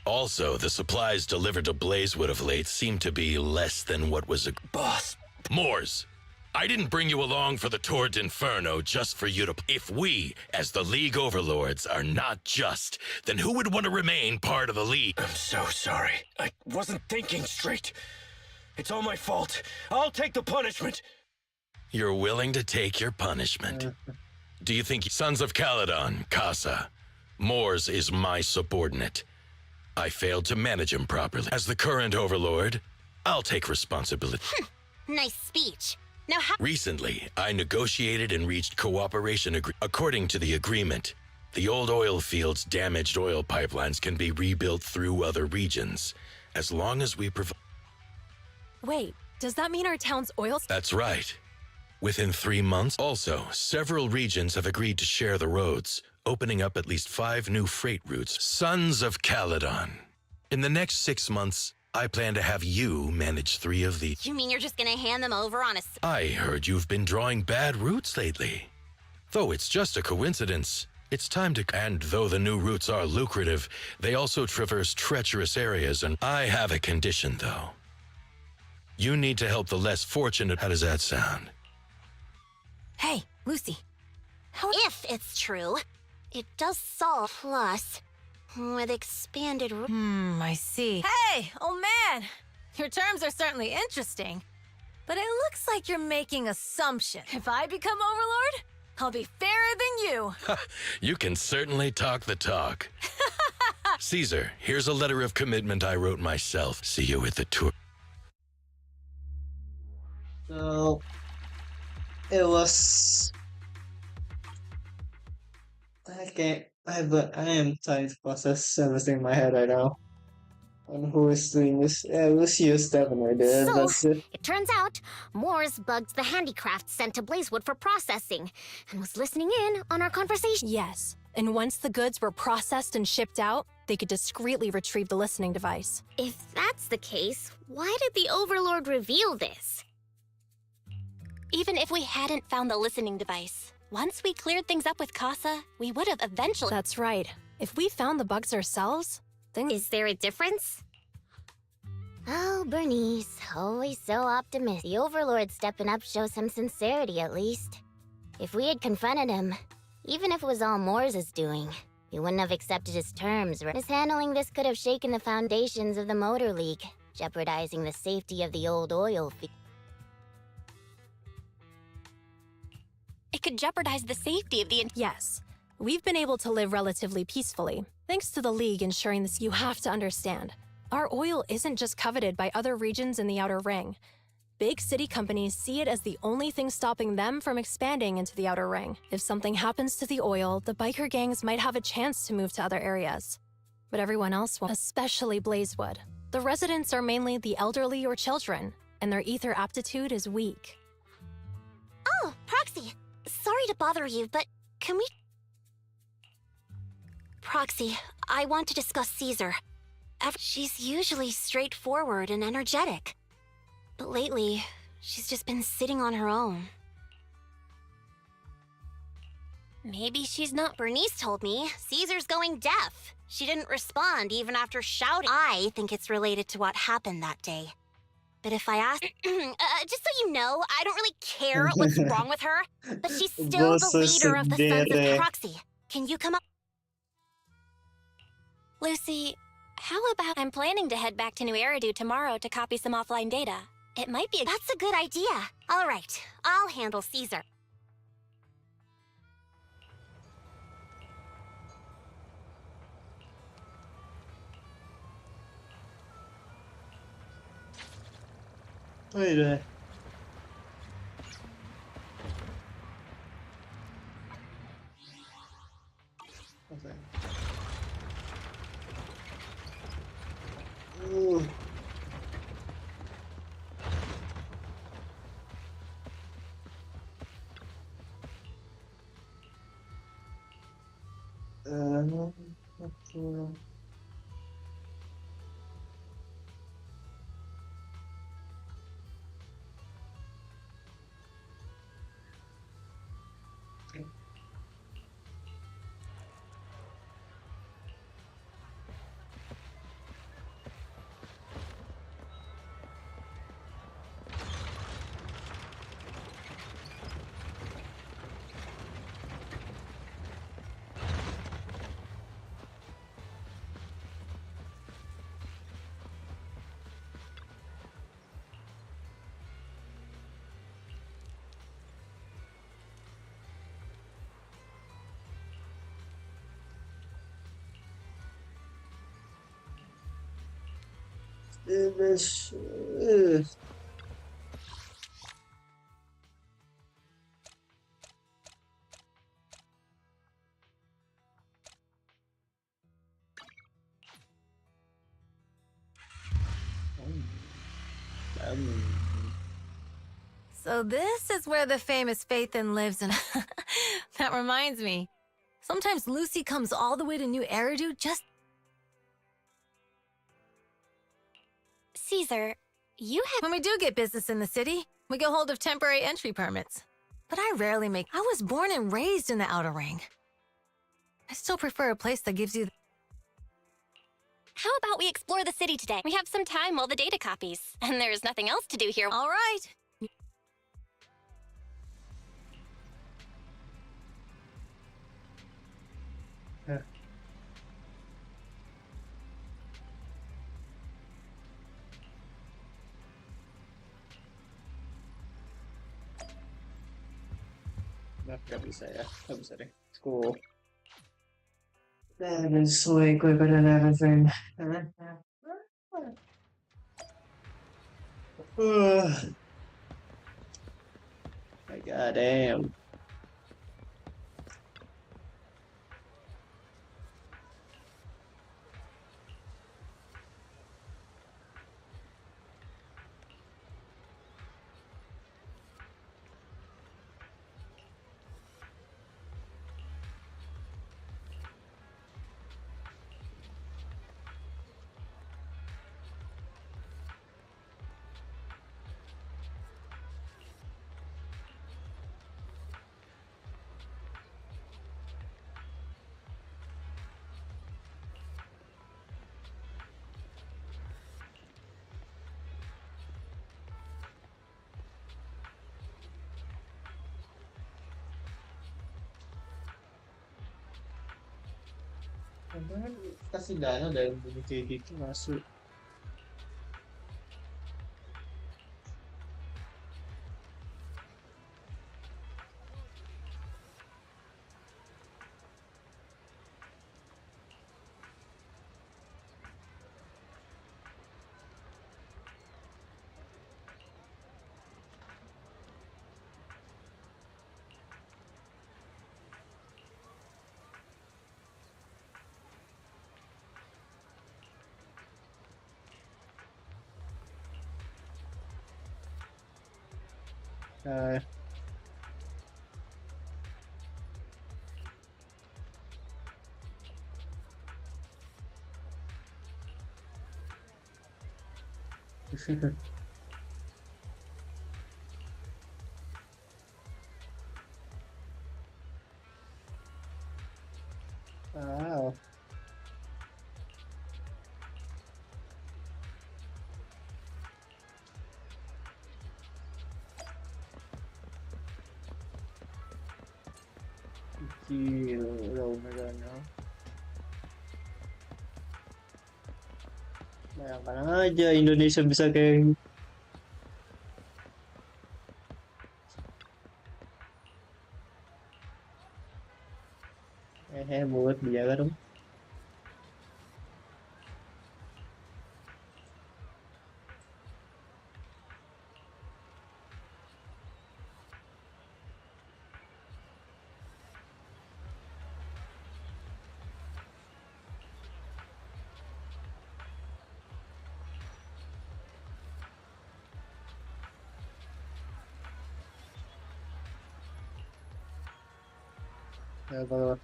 Also, the supplies delivered to Blazewood of late seem to be less than what was a... Boss. Moors, I didn't bring you along for the Tour d'Inferno just for you to... If we, as the League Overlords, are not just, then who would want to remain part of the League? I'm so sorry. I wasn't thinking straight. It's all my fault. I'll take the punishment. You're willing to take your punishment. Do you think Sons of Caledon, Casa, Moors is my subordinate? I failed to manage him properly. As the current Overlord, I'll take responsibility. Nice speech. Now how... Recently, I negotiated and reached cooperation according to the agreement. The old oil field's damaged oil pipelines can be rebuilt through other regions, as long as we provide... Wait, does that mean our town's oil... That's right. Within 3 months, also, several regions have agreed to share the roads, opening up at least 5 new freight routes. Sons of Caledon. In the next 6 months, I plan to have you manage 3 of the... You mean you're just gonna hand them over on a... I heard you've been drawing bad routes lately. Though it's just a coincidence, it's time to... And though the new routes are lucrative, they also traverse treacherous areas, and I have a condition, though. You need to help the less fortunate. How does that sound? Hey, Lucy. If it's true, it does solve. Plus, with expanded... I see. Hey, old man! Your terms are certainly interesting, but it looks like you're making assumptions. If I become Overlord, I'll be fairer than you. You can certainly talk the talk. Caesar, here's a letter of commitment I wrote myself. See you at the tour. So it was... I am trying to process everything in my head right now. And who is doing this? Yeah, Lucius definitely did. So, That's it. it turns out, Moores bugged the handicraft sent to Blazewood for processing, and was listening in on our conversation. Yes, and once the goods were processed and shipped out, they could discreetly retrieve the listening device. If that's the case, why did the Overlord reveal this? Even if we hadn't found the listening device, once we cleared things up with Casa, we would have eventually... That's right. If we found the bugs ourselves, Is there a difference? Oh, Bernice, always so optimistic. The Overlord stepping up shows some sincerity, at least. If we had confronted him, even if it was all Moore's doing, we wouldn't have accepted his terms. Mishandling this could have shaken the foundations of the Motor League, jeopardizing the safety of the old oil field. It could jeopardize the safety of the... Yes. We've been able to live relatively peacefully, thanks to the League ensuring this. You have to understand, our oil isn't just coveted by other regions in the Outer Ring. Big city companies see it as the only thing stopping them from expanding into the Outer Ring. If something happens to the oil, the biker gangs might have a chance to move to other areas. But everyone else won't, especially Blazewood. The residents are mainly the elderly or children, and their ether aptitude is weak. Oh, Proxy! Sorry to bother you, but can we... Proxy, I want to discuss Caesar. She's usually straightforward and energetic. But lately, she's just been sitting on her own. Maybe she's not. Bernice told me Caesar's going deaf. She didn't respond even after shouting. I think it's related to what happened that day. But if I ask... just so you know, I don't really care what's wrong with her. But she's still the leader of the Sons of Proxy. Can you come up... Lucy, how about... I'm planning to head back to New Eridu tomorrow to copy some offline data. It might be That's a good idea. All right, I'll handle Caesar. Wait a... Okay. Ooh. Okay. This... So this is where the famous Phaethon lives, and that reminds me. Sometimes Lucy comes all the way to New Eridu just... Caesar, you have... When we do get business in the city, we get hold of temporary entry permits. But I rarely make... I was born and raised in the Outer Ring. I still prefer a place that gives you... How about we explore the city today? We have some time while the data copies, and there's nothing else to do here. All right. Yeah. Nggak bisa ya, nggak bisa deh. Cool. That is way quicker than everything. My goddamn. Kan kasih dana dan bunyi kayak gitu masuk. Nah, wow. Gila beneran. Bayangkan aja Indonesia bisa kayak buat dijaga dong. Ya, kalau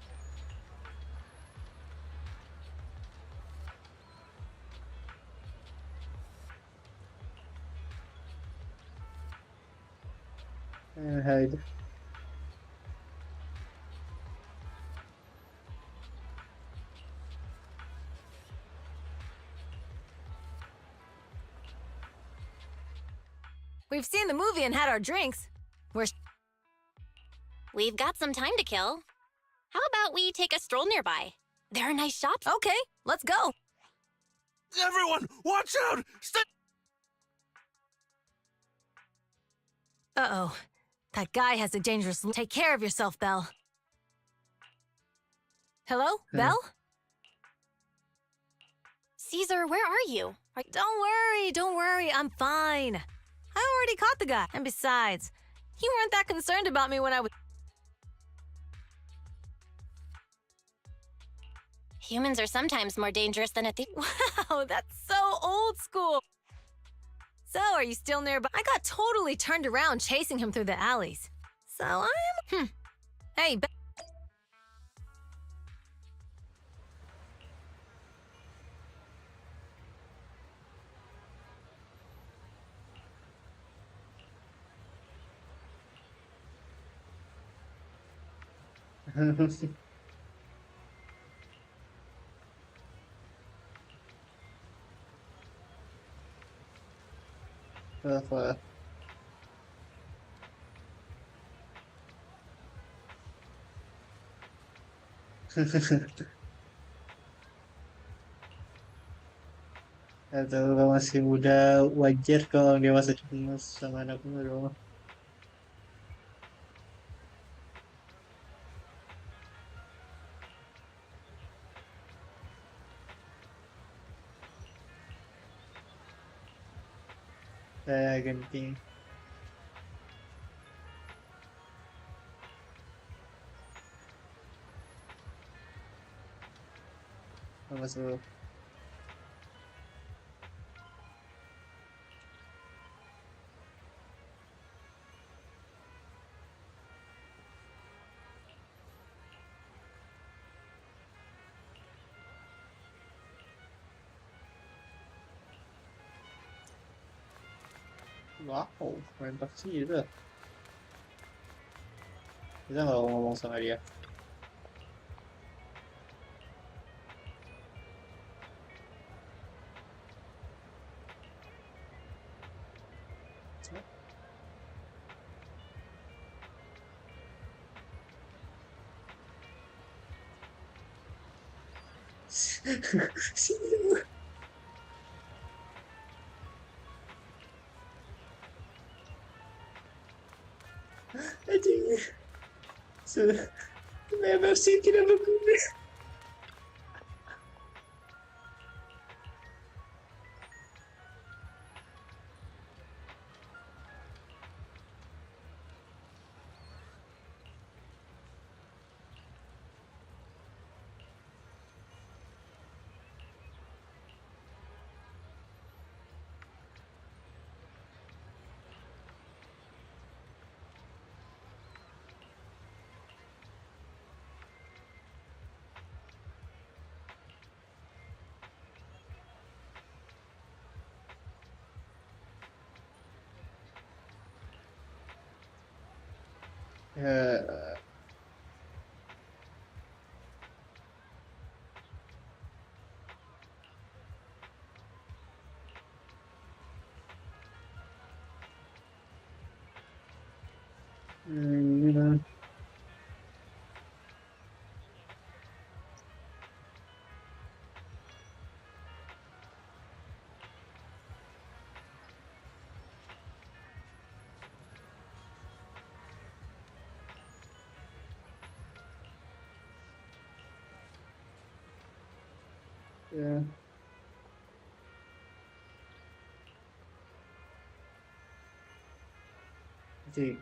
hide. We've seen the movie and had our drinks. We've got some time to kill. How about we take a stroll nearby? There are nice shops. Okay, let's go. Everyone, watch out! Uh-oh. That guy has a dangerous... Take care of yourself, Belle. Hello? Belle? Caesar, where are you? Don't worry, I'm fine. I already caught the guy. And besides, you weren't that concerned about me when I was... Humans are sometimes more dangerous than Wow, that's so old school. So, are you still nearby? I got totally turned around chasing him through the alleys. So, I am... Hey, Apa? Atau kalau masih muda wajar kalau dewasa cemas sama anak muda dong. Saya genting. Masuk. Wow, mantap sih itu. Kita nggak ngomong sama dia. See you. Anjing. Memang sih tidak berguna. Uh, hmm, yeah. Anjing.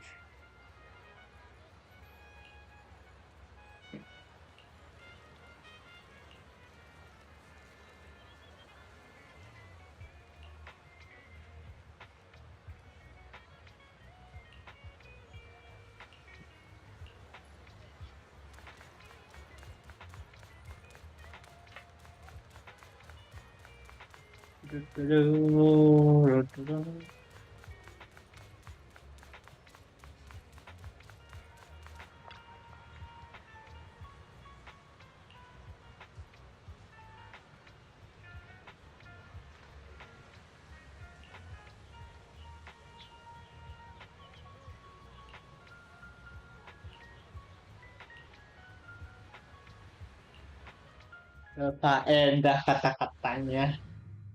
Faedah kata-katanya.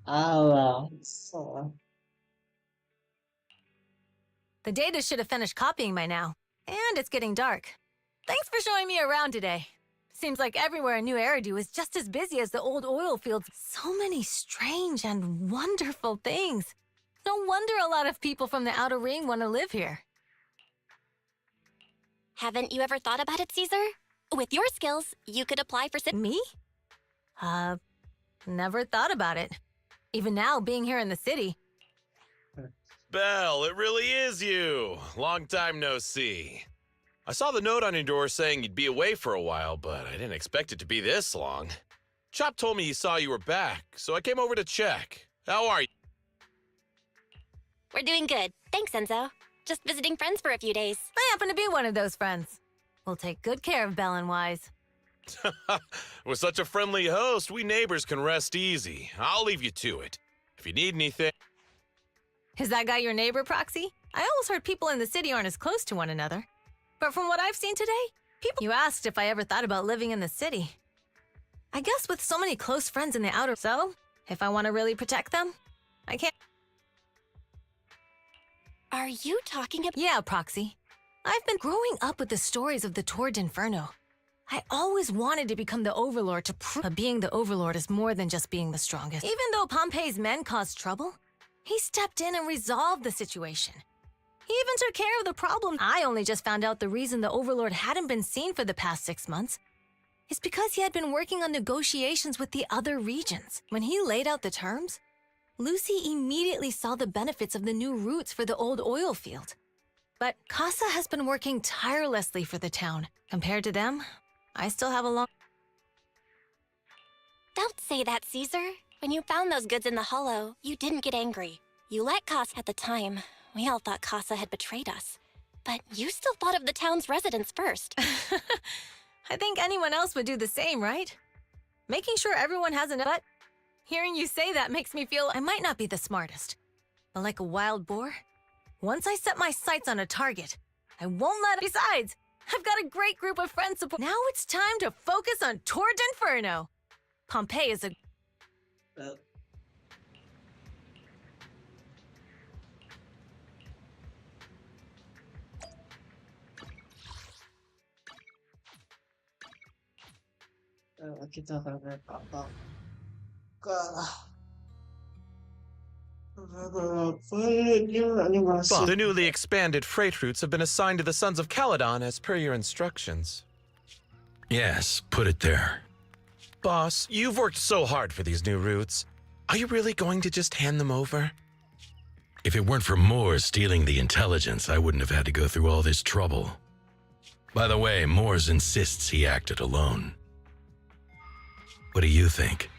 Allah. So. The data should have finished copying by now. And it's getting dark. Thanks for showing me around today. Seems like everywhere in New Eridu is just as busy as the old oil fields. So many strange and wonderful things. No wonder a lot of people from the Outer Ring want to live here. Haven't you ever thought about it, Caesar? With your skills, you could apply for Me? Never thought about it. Even now, being here in the city. Belle, it really is you. Long time no see. I saw the note on your door saying you'd be away for a while, but I didn't expect it to be this long. Chop told me he saw you were back, so I came over to check. How are you? We're doing good. Thanks, Enzo. Just visiting friends for a few days. I happen to be one of those friends. We'll take good care of Belle and Wise. With such a friendly host, we neighbors can rest easy. I'll leave you to it. If you need anything... Is that guy your neighbor, Proxy? I always heard people in the city aren't as close to one another. But from what I've seen today, You asked if I ever thought about living in the city. I guess with so many close friends in the outer... So, if I want to really protect them, I can't... Are you talking about... Yeah, Proxy. I've been growing up with the stories of the Torrid Inferno. I always wanted to become the Overlord to prove that being the Overlord is more than just being the strongest. Even though Pompey's men caused trouble, he stepped in and resolved the situation. He even took care of the problem. I only just found out the reason the Overlord hadn't been seen for the past 6 months is because he had been working on negotiations with the other regions. When he laid out the terms, Lucy immediately saw the benefits of the new routes for the old oil field. But Casa has been working tirelessly for the town. Compared to them, I still have a long... Don't say that, Caesar. When you found those goods in the hollow, you didn't get angry. You let Casa at the time. We all thought Casa had betrayed us. But you still thought of the town's residents first. I think anyone else would do the same, right? Making sure everyone has enough... But hearing you say that makes me feel I might not be the smartest. But like a wild boar, once I set my sights on a target, I won't let... Besides, I've got a great group of friends support... Now it's time to focus on Torrid Inferno. Pompeii is a... Kita akan lihat apa. The newly expanded freight routes have been assigned to the Sons of Caledon as per your instructions. Yes, put it there. Boss, you've worked so hard for these new routes. Are you really going to just hand them over? If it weren't for Moores stealing the intelligence, I wouldn't have had to go through all this trouble. By the way, Moores insists he acted alone. What do you think?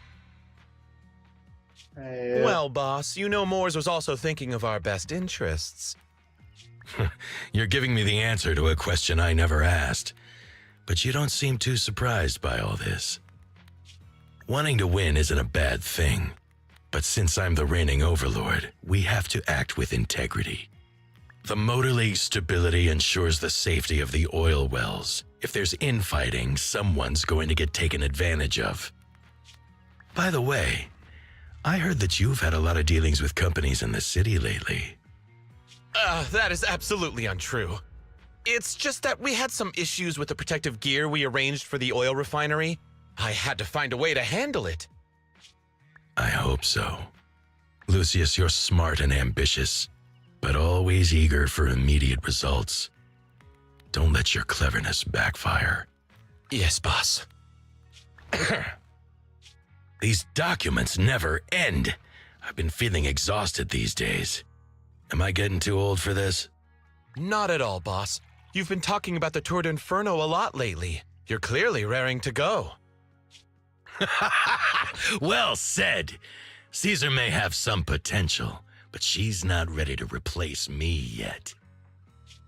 Well, boss, you know Moores was also thinking of our best interests. You're giving me the answer to a question I never asked. But you don't seem too surprised by all this. Wanting to win isn't a bad thing. But since I'm the reigning overlord, we have to act with integrity. The Motor League's stability ensures the safety of the oil wells. If there's infighting, someone's going to get taken advantage of. By the way, I heard that you've had a lot of dealings with companies in the city lately. That is absolutely untrue. It's just that we had some issues with the protective gear we arranged for the oil refinery. I had to find a way to handle it. I hope so. Lucius, you're smart and ambitious, but always eager for immediate results. Don't let your cleverness backfire. Yes, boss. These documents never end. I've been feeling exhausted these days. Am I getting too old for this? Not at all, boss. You've been talking about the Tour d'Inferno a lot lately. You're clearly raring to go. Well said. Caesar may have some potential, but she's not ready to replace me yet.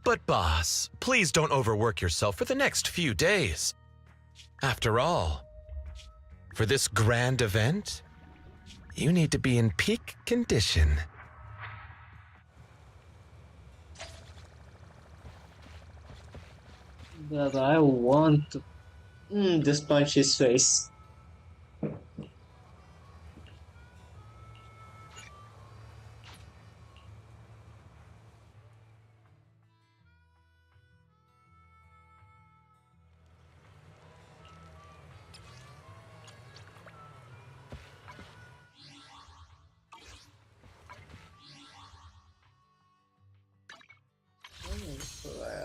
But boss, please don't overwork yourself for the next few days. After all, for this grand event, you need to be in peak condition. But I want to just punch his face.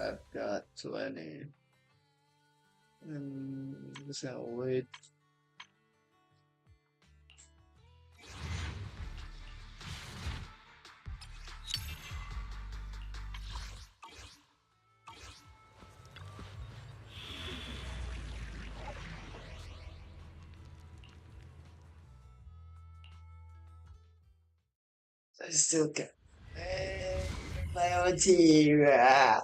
I've got 20. Just gonna wait. I still can. My OT. Alright,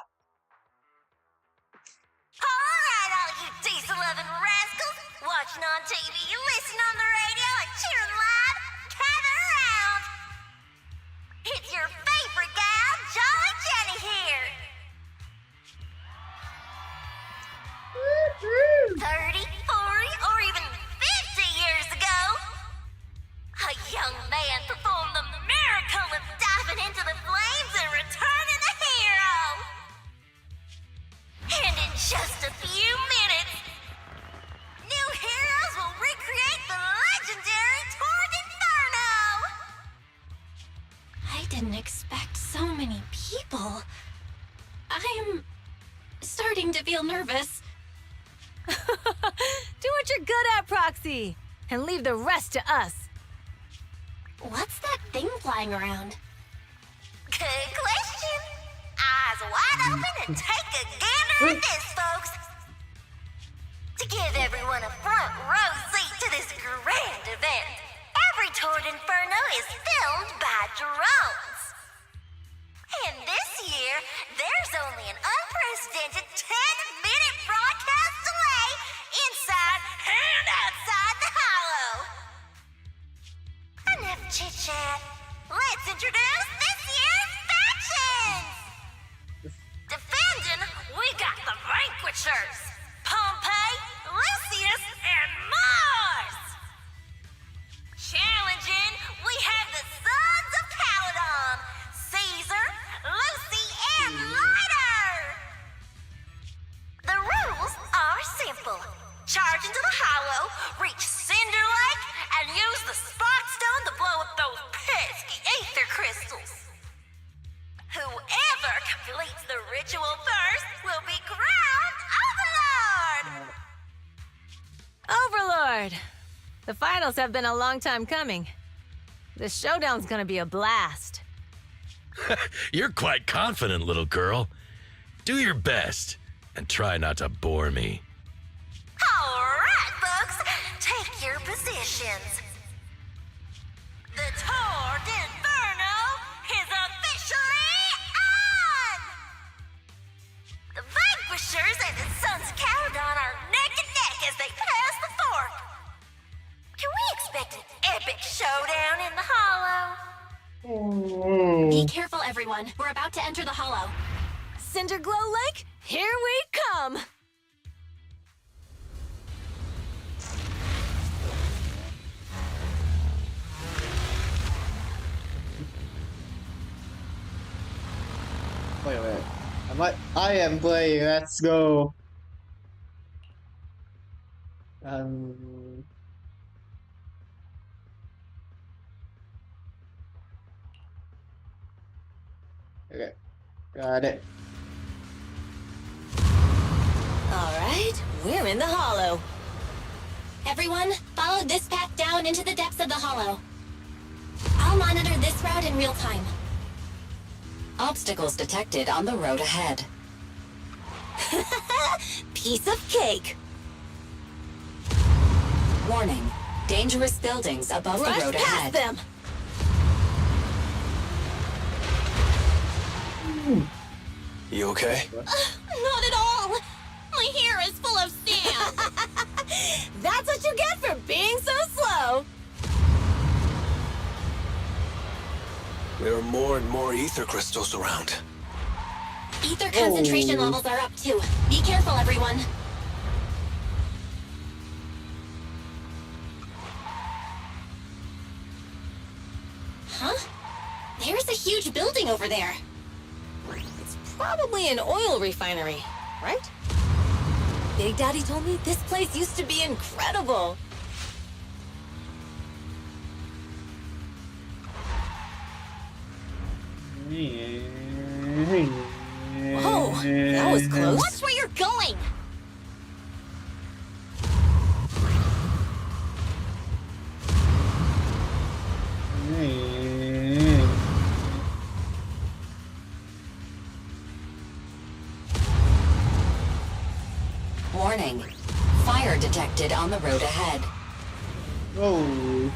all you diesel-loving rascals, watching on TV, listening on the radio, and cheering live, gather around! It's your favorite gal, Jolly Jenny here! 30, 40, or even 50 years ago, a young man performed the miracle of diving into the flames and returning a hero! And in just a few minutes, new heroes will recreate the legendary Tour d'Inferno! I didn't expect so many people. I'm starting to feel nervous. Do what you're good at, Proxy, and leave the rest to us. What's that thing flying around? Good question. Eyes wide open and take a gander at this, folks. To give everyone a front row seat to this grand event, every Tour d'Inferno is filmed by drones. And this year, there's only an unprecedented 10-minute broadcast delay inside and outside the hollow. Enough chit-chat. Let's introduce this year's factions! Defending, we got the Vanquishers, Pompeii, Lucius, and Mars! The finals have been a long time coming. This showdown's gonna be a blast. You're quite confident, little girl. Do your best, and try not to bore me. All right, folks, take your positions. The Tour d'Inferno is officially on! The Vanquishers and the Sons of Caledon are neck and neck as they pass the fork. Can we expect an epic showdown in the Hollow? Be careful, everyone. We're about to enter the Hollow. Cinderglow Lake, here we come! Wait a minute. I am playing. Let's go. Okay. Got it. All right, we're in the Hollow. Everyone, follow this path down into the depths of the Hollow. I'll monitor this route in real time. Obstacles detected on the road ahead. Piece of cake. Warning. Dangerous buildings above Rush the road past ahead. them. You okay? Not at all. My hair is full of sand. That's what you get for being so slow. There are more and more ether crystals around. Ether concentration levels are up too. Be careful, everyone. Huh? There's a huge building over there. It's probably an oil refinery, right? Big Daddy told me this place used to be incredible. Whoa, that was close. Watch where you're going! Warning. Fire detected on the road ahead. Oh.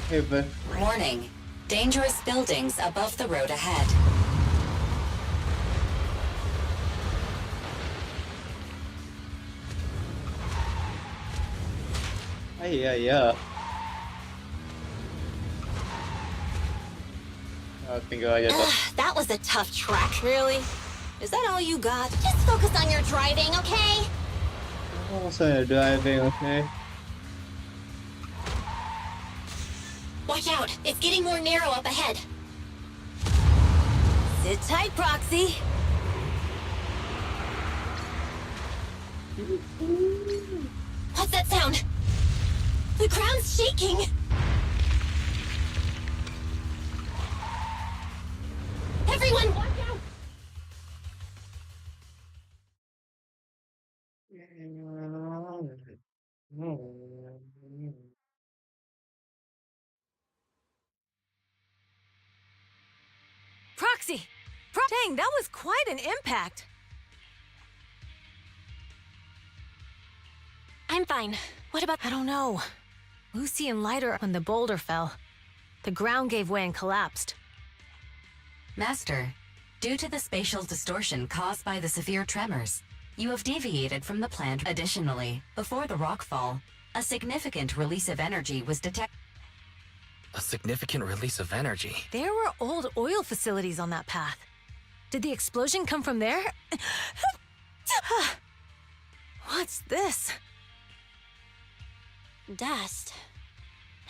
Hey, but Warning. Dangerous buildings above the road ahead. yeah. I think I get that. That was a tough track. Really? Is that all you got? Just focus on your driving, okay? Also driving, okay? Watch out. It's getting more narrow up ahead. Sit tight, Proxy. What's that sound? The ground's shaking. Everyone, watch out! Proxy! Dang, that was quite an impact. I'm fine. What about... I don't know. Lucy and Lighter, when the boulder fell, the ground gave way and collapsed. Master, due to the spatial distortion caused by the severe tremors, you have deviated from the plan. Additionally, before the rockfall, a significant release of energy was detected. A significant release of energy. There were old oil facilities on that path. Did the explosion come from there? What's this? Dust.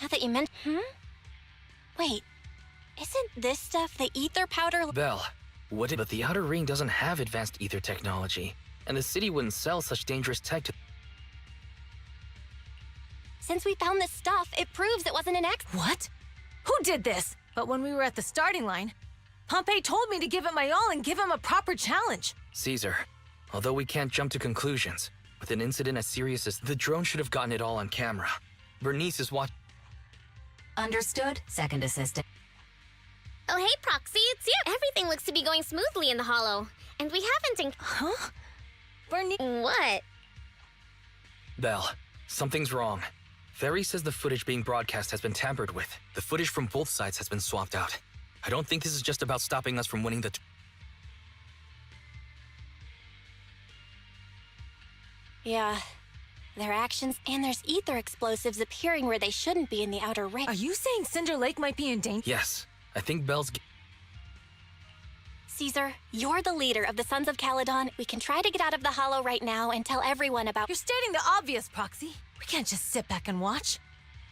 Now that you mention... Wait. Isn't this stuff the ether powder? Belle, but the Outer Ring doesn't have advanced ether technology, and the city wouldn't sell such dangerous tech to... Since we found this stuff, it proves it wasn't an accident. What? Who did this? But when we were at the starting line, Pompey told me to give it my all and give him a proper challenge. Caesar, although we can't jump to conclusions, With an incident as serious as the drone should have gotten it all on camera. Bernice is watching. Understood, second assistant. Oh, hey, Proxy, it's you. Everything looks to be going smoothly in the Hollow. And we haven't Huh? Bernie? What? Belle, something's wrong. Ferry says the footage being broadcast has been tampered with. The footage from both sides has been swapped out. I don't think this is just about stopping us from winning the... Yeah. Their actions, and there's ether explosives appearing where they shouldn't be in the outer ring. Are you saying Cinder Lake might be in danger? Yes, I think Belle's... Caesar, you're the leader of the Sons of Caledon. We can try to get out of the Hollow right now and tell everyone about... You're stating the obvious, Proxy. We can't just sit back and watch.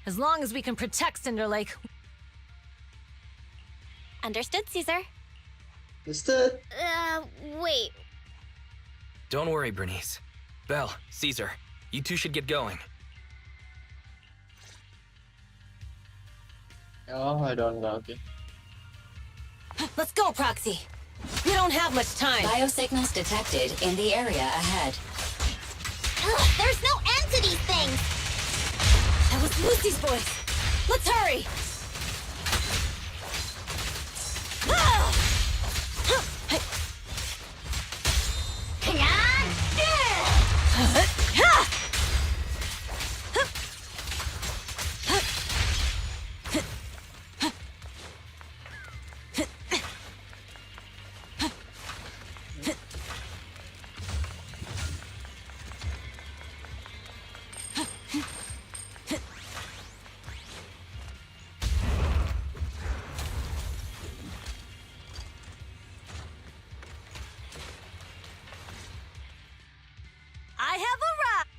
As long as we can protect Cinder Lake. Understood, Caesar. Understood. Wait. Don't worry, Bernice. Belle, Caesar, you two should get going. Oh, I don't know. Okay. Let's go, Proxy. We don't have much time. Biosignals detected in the area ahead. Ugh, there's no end to these things! That was Lucy's voice. Let's hurry! Come on! I have arrived!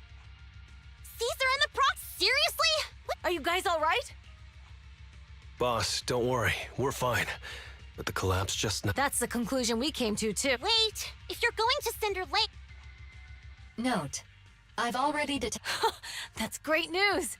Caesar and the Prox, seriously? Are you guys all right? Boss, don't worry. We're fine. But the collapse just now. That's the conclusion we came to, too. Wait, if you're going to Cinder Lake... Note, I've already That's great news!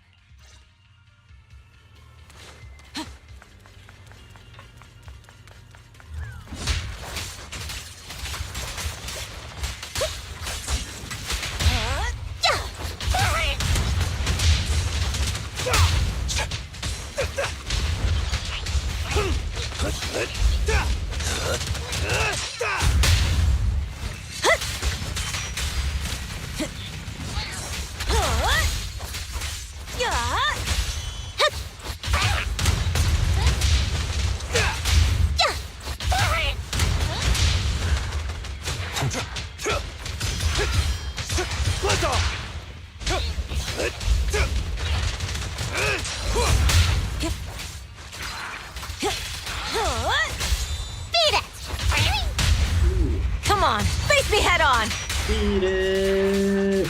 Come on, face me head on! Beat it!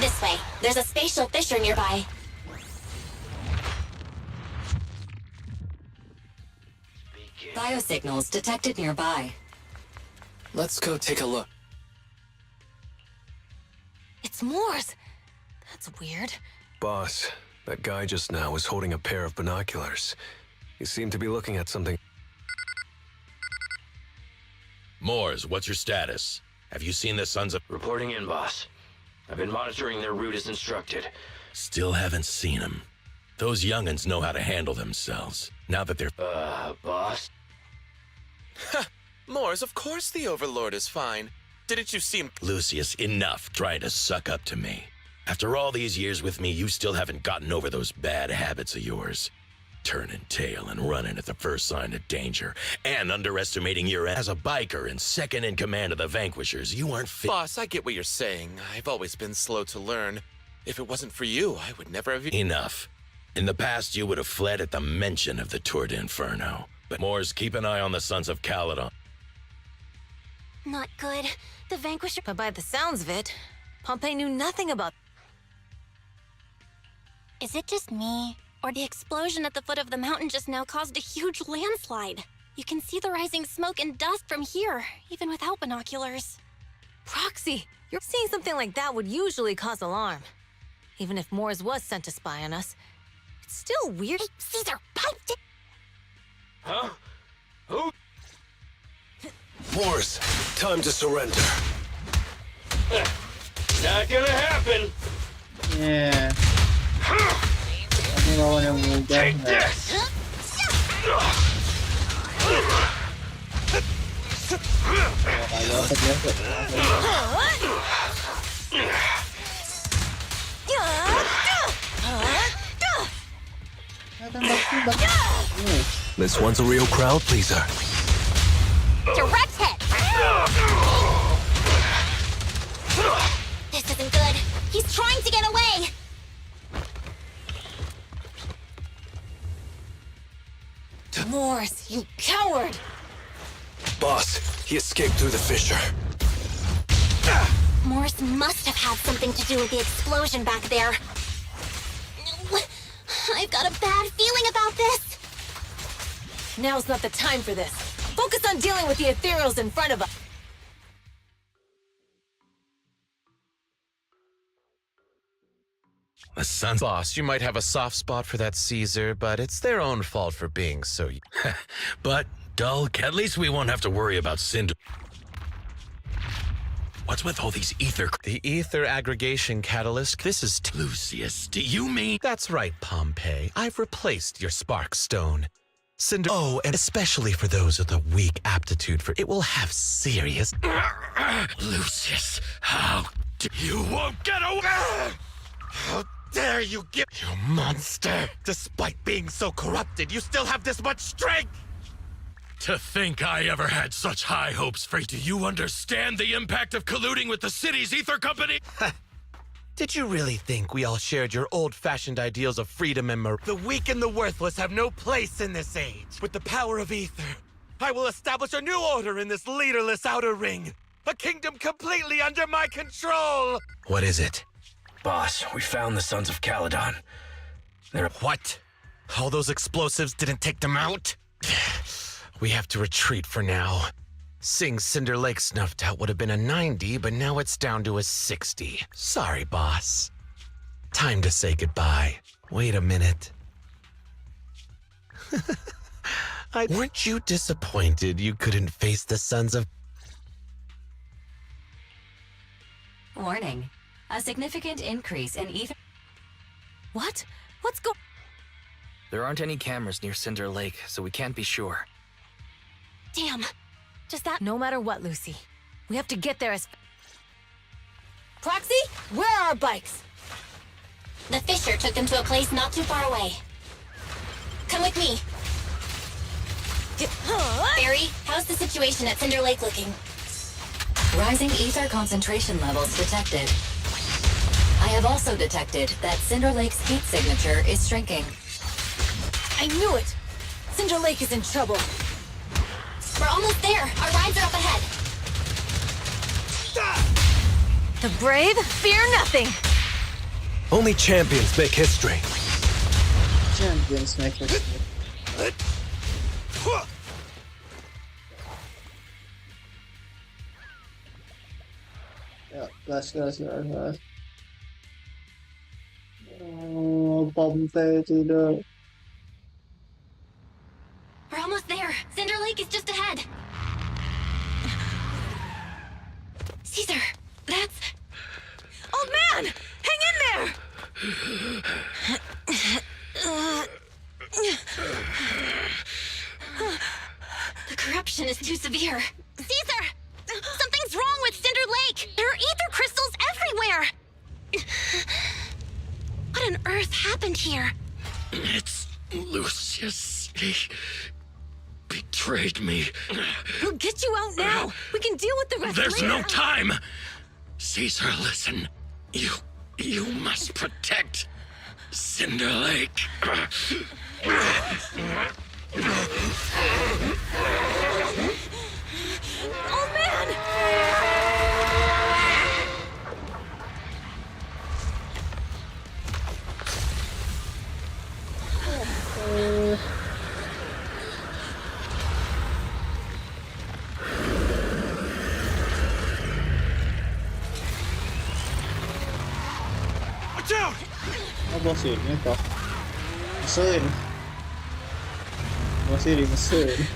This way. There's a spatial fissure nearby. Biosignals detected nearby. Let's go take a look. It's Moors. That's weird. Boss, that guy just now was holding a pair of binoculars. He seemed to be looking at something. Moors, what's your status? Have you seen the Sons of... Reporting in, boss. I've been monitoring their route as instructed. Still haven't seen them. Those young'uns know how to handle themselves. Now that they're... Boss? Moors, of course the Overlord is fine. Didn't you see him? Lucius, enough trying to suck up to me. After all these years with me, you still haven't gotten over those bad habits of yours. Turning tail and running at the first sign of danger. And underestimating your... As a biker and second in command of the Vanquishers, you aren't fit... Boss, I get what you're saying. I've always been slow to learn. If it wasn't for you, I would never have... Enough. In the past, you would have fled at the mention of the Tour d'Inferno. But Moors, keep an eye on the Sons of Caledon. Not good. The Vanquisher... But by the sounds of it, Pompey knew nothing about... Is it just me? Or the explosion at the foot of the mountain just now caused a huge landslide? You can see the rising smoke and dust from here, even without binoculars. Proxy, you're seeing something like that would usually cause alarm. Even if Moors was sent to spy on us. It's still weird. Hey, Caesar, pipe it! Huh? Morris, time to surrender. Not gonna happen. Yeah. Ano lawan yang mudah. Take this. This one's a real crowd pleaser. Direct hit! This isn't good. He's trying to get away! Morris, you coward! Boss, he escaped through the fissure. Morris must have had something to do with the explosion back there. I've got a bad feeling about this. Now's not the time for this. Focus on dealing with the ethereals in front of us. The sun. Boss, you might have a soft spot for that Caesar, but it's their own fault for being so. But, Dulk, at least we won't have to worry about Cinder. What's with all these ether? The ether aggregation catalyst. This is Lucius, do you mean? That's right, Pompey. I've replaced your spark stone. Cinder. Oh, and especially for those with a weak aptitude for it will have serious. Lucius, how you won't get away! How dare you give. You monster! Despite being so corrupted, you still have this much strength! To think I ever had such high hopes for you. Do you understand the impact of colluding with the city's ether company? Did you really think we all shared your old-fashioned ideals of freedom and The weak and the worthless have no place in this age. With the power of ether, I will establish a new order in this leaderless outer ring. A kingdom completely under my control! What is it? Boss, we found the Sons of Caledon. They're... What? All those explosives didn't take them out? We have to retreat for now. Seeing Cinder Lake snuffed out would have been a 90, but now it's down to a 60. Sorry, boss. Time to say goodbye. Wait a minute. Weren't you disappointed you couldn't face the Sons of... Warning. A significant increase in ether... What? What's go... There aren't any cameras near Cinder Lake, so we can't be sure. Damn. Does that... No matter what, Lucy. We have to get there as... Proxy, where are our bikes? The fissure took them to a place not too far away. Come with me. Barry, how's the situation at Cinder Lake looking? Rising ether concentration levels detected. I have also detected that Cinder Lake's heat signature is shrinking. I knew it! Cinder Lake is in trouble. We're almost there. Our rides are up ahead. The brave fear nothing. Only champions make history. Champions make history. Yeah, gas. Oh, Pompey tidak. We're almost there. Cinder Lake is just ahead. Caesar, that's... Old man! Hang in there! The corruption is too severe. Caesar! Something's wrong with Cinder Lake! There are ether crystals everywhere! What on earth happened here? It's Lucius. He betrayed me. We'll get you out now. We can deal with the rest There's later. no time. Caesar, listen. You must protect Cinder Lake. Old man! Watch out! Mesin mesin.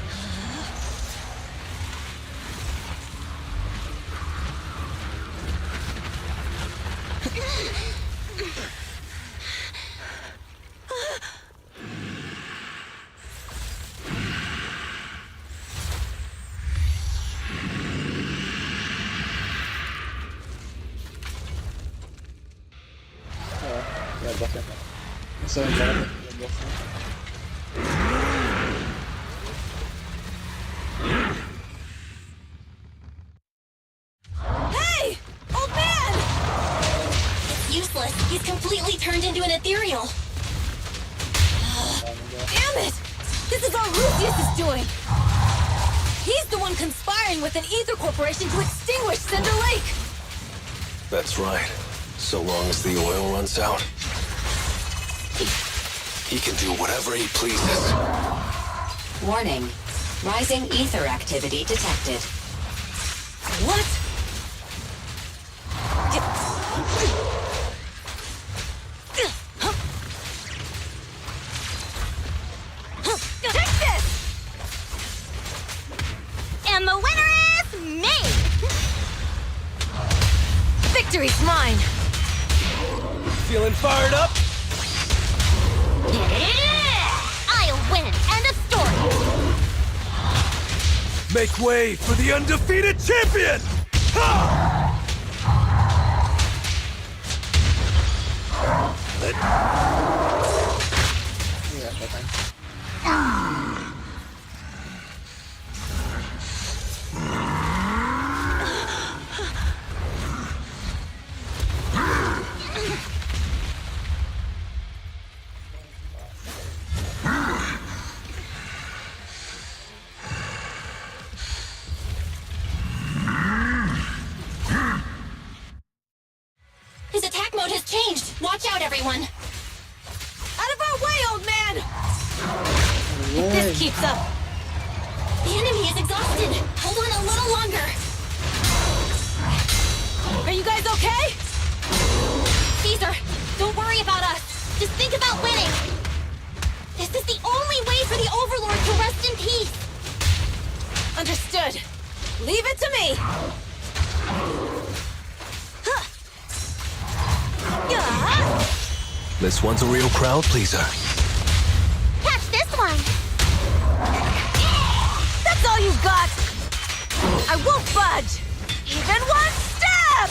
Ya bakın. Mesela bana bakın. Hey! Old man! It's useless. He's completely turned into an ethereal. Damn it! This is all Lucius is doing! He's the one conspiring with an ether corporation to extinguish Cinder Lake! That's right. So long as the oil runs out, he can do whatever he pleases. Warning. Rising ether activity detected. What? Take this! And the winner is me! Victory's mine! Feeling fired up? I'll win! End of story! Make way for the undefeated champion! Ha! His attack mode has changed. Watch out, everyone. Out of our way, old man! If this keeps up... The enemy is exhausted. Hold on a little longer. Are you guys okay? Caesar, don't worry about us. Just think about winning. This is the only way for the Overlord to rest in peace. Understood. Leave it to me. This one's a real crowd pleaser. Catch this one! That's all you got! I won't budge! Even one step!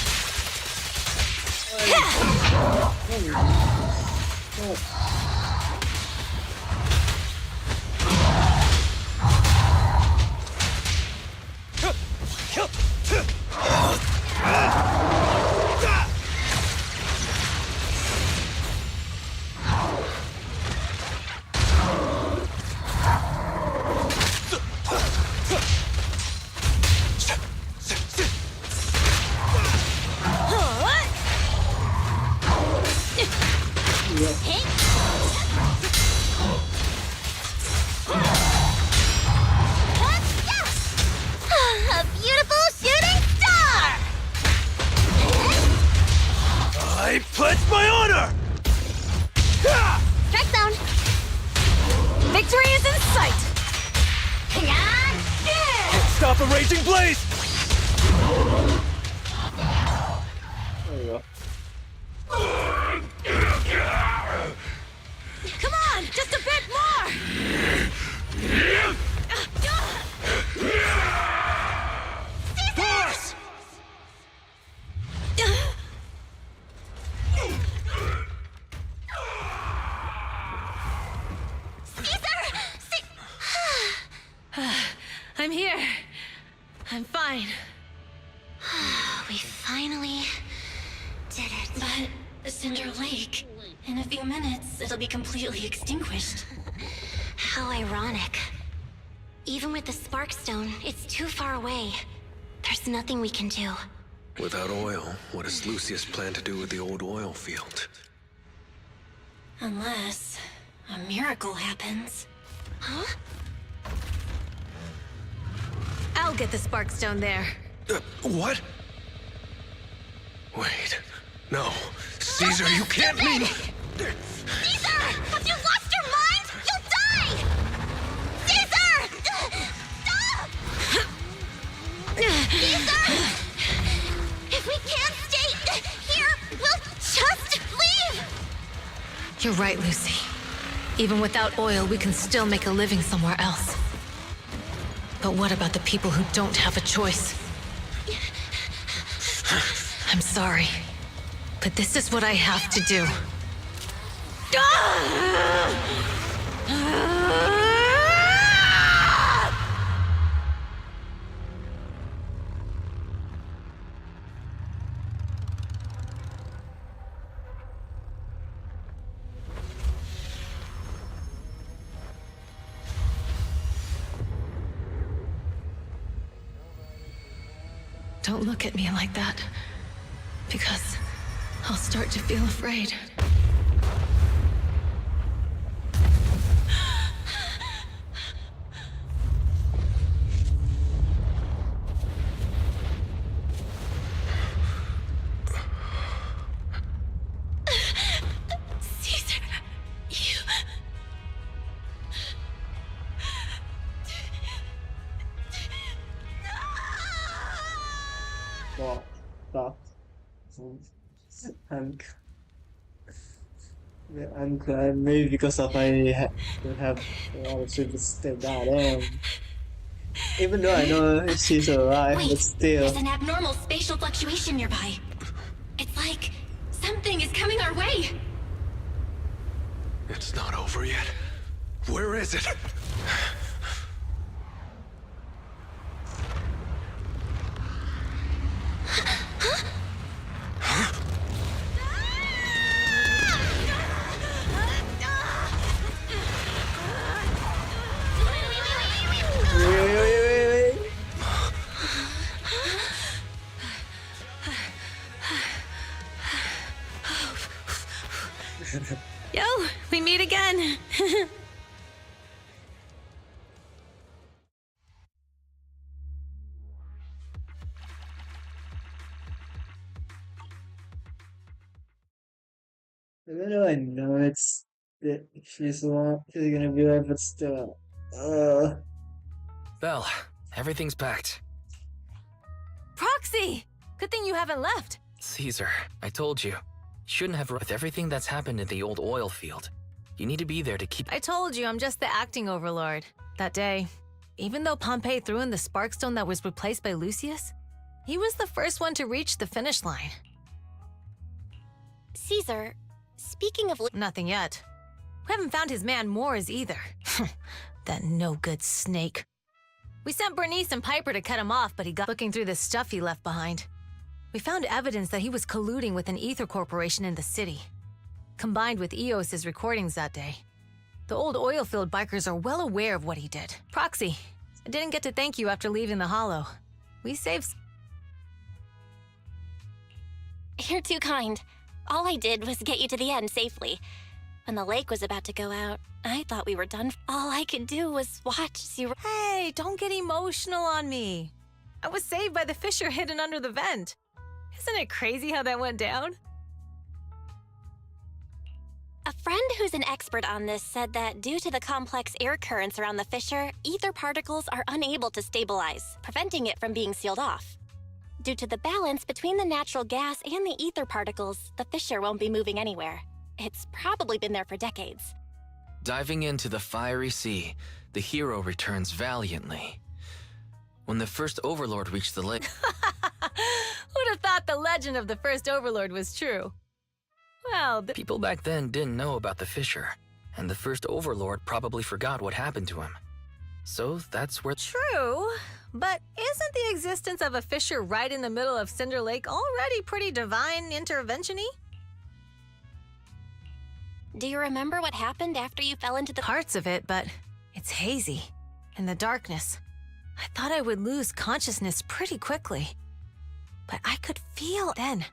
A beautiful shooting star! I pledge my honor! Strike zone! Victory is in sight! Can't stop a raging blaze! There you go. Come on! Just a bit more! Boss! I'm here. I'm fine. We finally did it. But Cinder Lake, in a few minutes, it'll be completely extinguished. How ironic. Even with the Sparkstone, it's too far away. There's nothing we can do. Without oil, what does Lucius plan to do with the old oil field? Unless a miracle happens. Huh? I'll get the Sparkstone there. What? Wait. No. Caesar, you can't mean... Caesar! Have you lost your mind? You'll die! Caesar! Stop! Caesar! If we can't stay here, we'll You're right, Lucy. Even without oil, we can still make a living somewhere else. But what about the people who don't have a choice? I'm sorry, but this is what I have to do. Don't look at me like that, because I'll start to feel afraid. Caesar, you... Well, stop. I'm, I'm glad, maybe because of don't have a lot of super step that even though I know she's alive, but Wait, still. there's an abnormal spatial fluctuation nearby. It's like something is coming our way. It's not over yet. Where is it? Wait. Yo, we meet again. Even though I know she's gonna be there, but still. Belle, everything's packed. Proxy! Good thing you haven't left. Caesar, I told you. You shouldn't have with everything that's happened in the old oil field. You need to be there to keep. I told you I'm just the acting overlord. That day, even though Pompey threw in the Sparkstone that was replaced by Lucius, he was the first one to reach the finish line. Caesar, speaking of... Nothing yet. We haven't found his man Moores either. That no-good snake. We sent Bernice and Piper to cut him off, but he got looking through the stuff he left behind. We found evidence that he was colluding with an ether corporation in the city, combined with Eos's recordings that day. The old oil field bikers are well aware of what he did. Proxy, I didn't get to thank you after leaving the Hollow. We saved... You're too kind. All I did was get you to the end safely. When the lake was about to go out, I thought we were done. All I could do was watch as you... Hey, don't get emotional on me. I was saved by the fissure hidden under the vent. Isn't it crazy how that went down? A friend who's an expert on this said that due to the complex air currents around the fissure, ether particles are unable to stabilize, preventing it from being sealed off. Due to the balance between the natural gas and the ether particles, the fissure won't be moving anywhere. It's probably been there for decades. Diving into the fiery sea, the hero returns valiantly. When the first Overlord reached the lake... Who'd have thought the legend of the first Overlord was true? Well, people back then didn't know about the fissure, and the first Overlord probably forgot what happened to him. So that's where... True, but isn't the existence of a fissure right in the middle of Cinder Lake already pretty divine intervention-y? Do you remember what happened after you fell into the... Parts of it, but it's hazy. In the darkness. I thought I would lose consciousness pretty quickly. But I could feel then.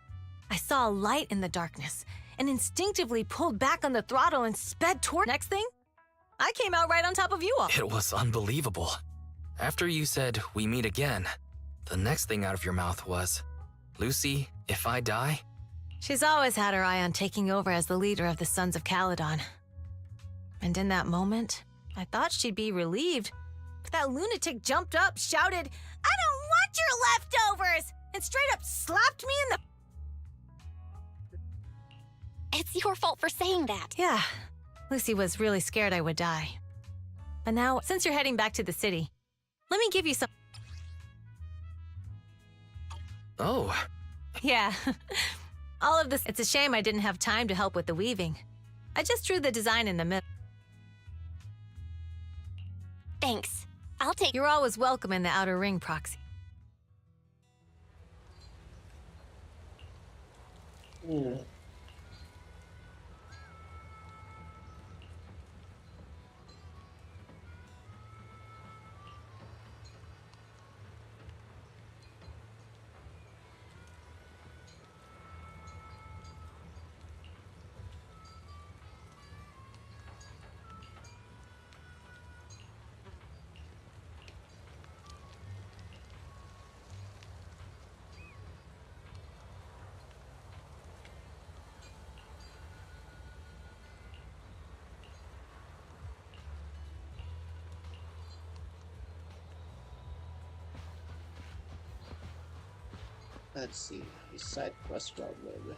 I saw a light in the darkness and instinctively pulled back on the throttle and sped toward... Next thing, I came out right on top of you all. It was unbelievable. After you said, "We meet again," the next thing out of your mouth was, "Lucy, if I die..." She's always had her eye on taking over as the leader of the Sons of Caledon. And in that moment, I thought she'd be relieved. But that lunatic jumped up, shouted, "I don't want your leftovers!" and straight up slapped me in the... It's your fault for saying that. Yeah, Lucy was really scared I would die. But now, since you're heading back to the city, let me give you some... Oh. Yeah. All of this, it's a shame I didn't have time to help with the weaving. I just drew the design in the middle. Thanks. I'll take... You're always welcome in the outer ring, Proxy. Yeah. Let's see, side quest probably.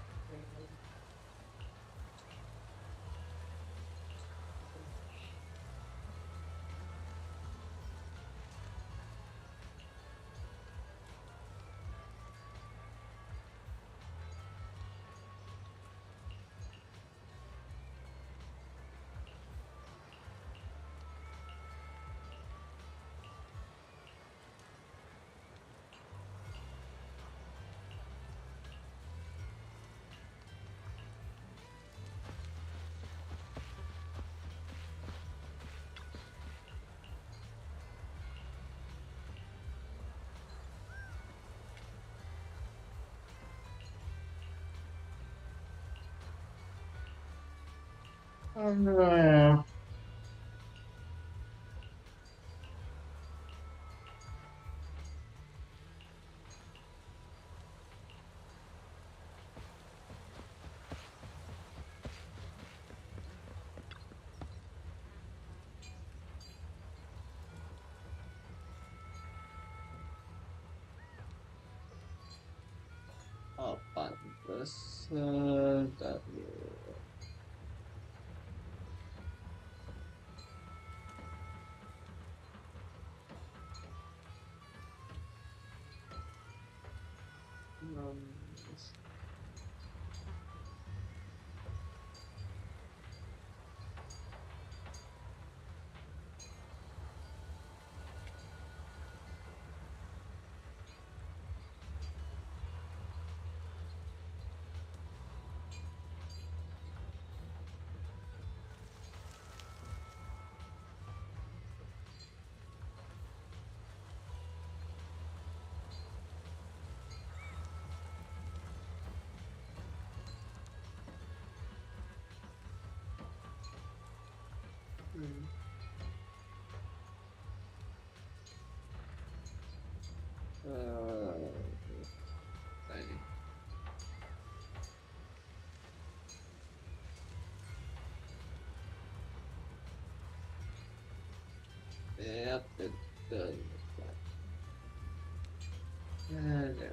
Oh no. Oh, fun. This, that. Tiny. Yep, it does. And there.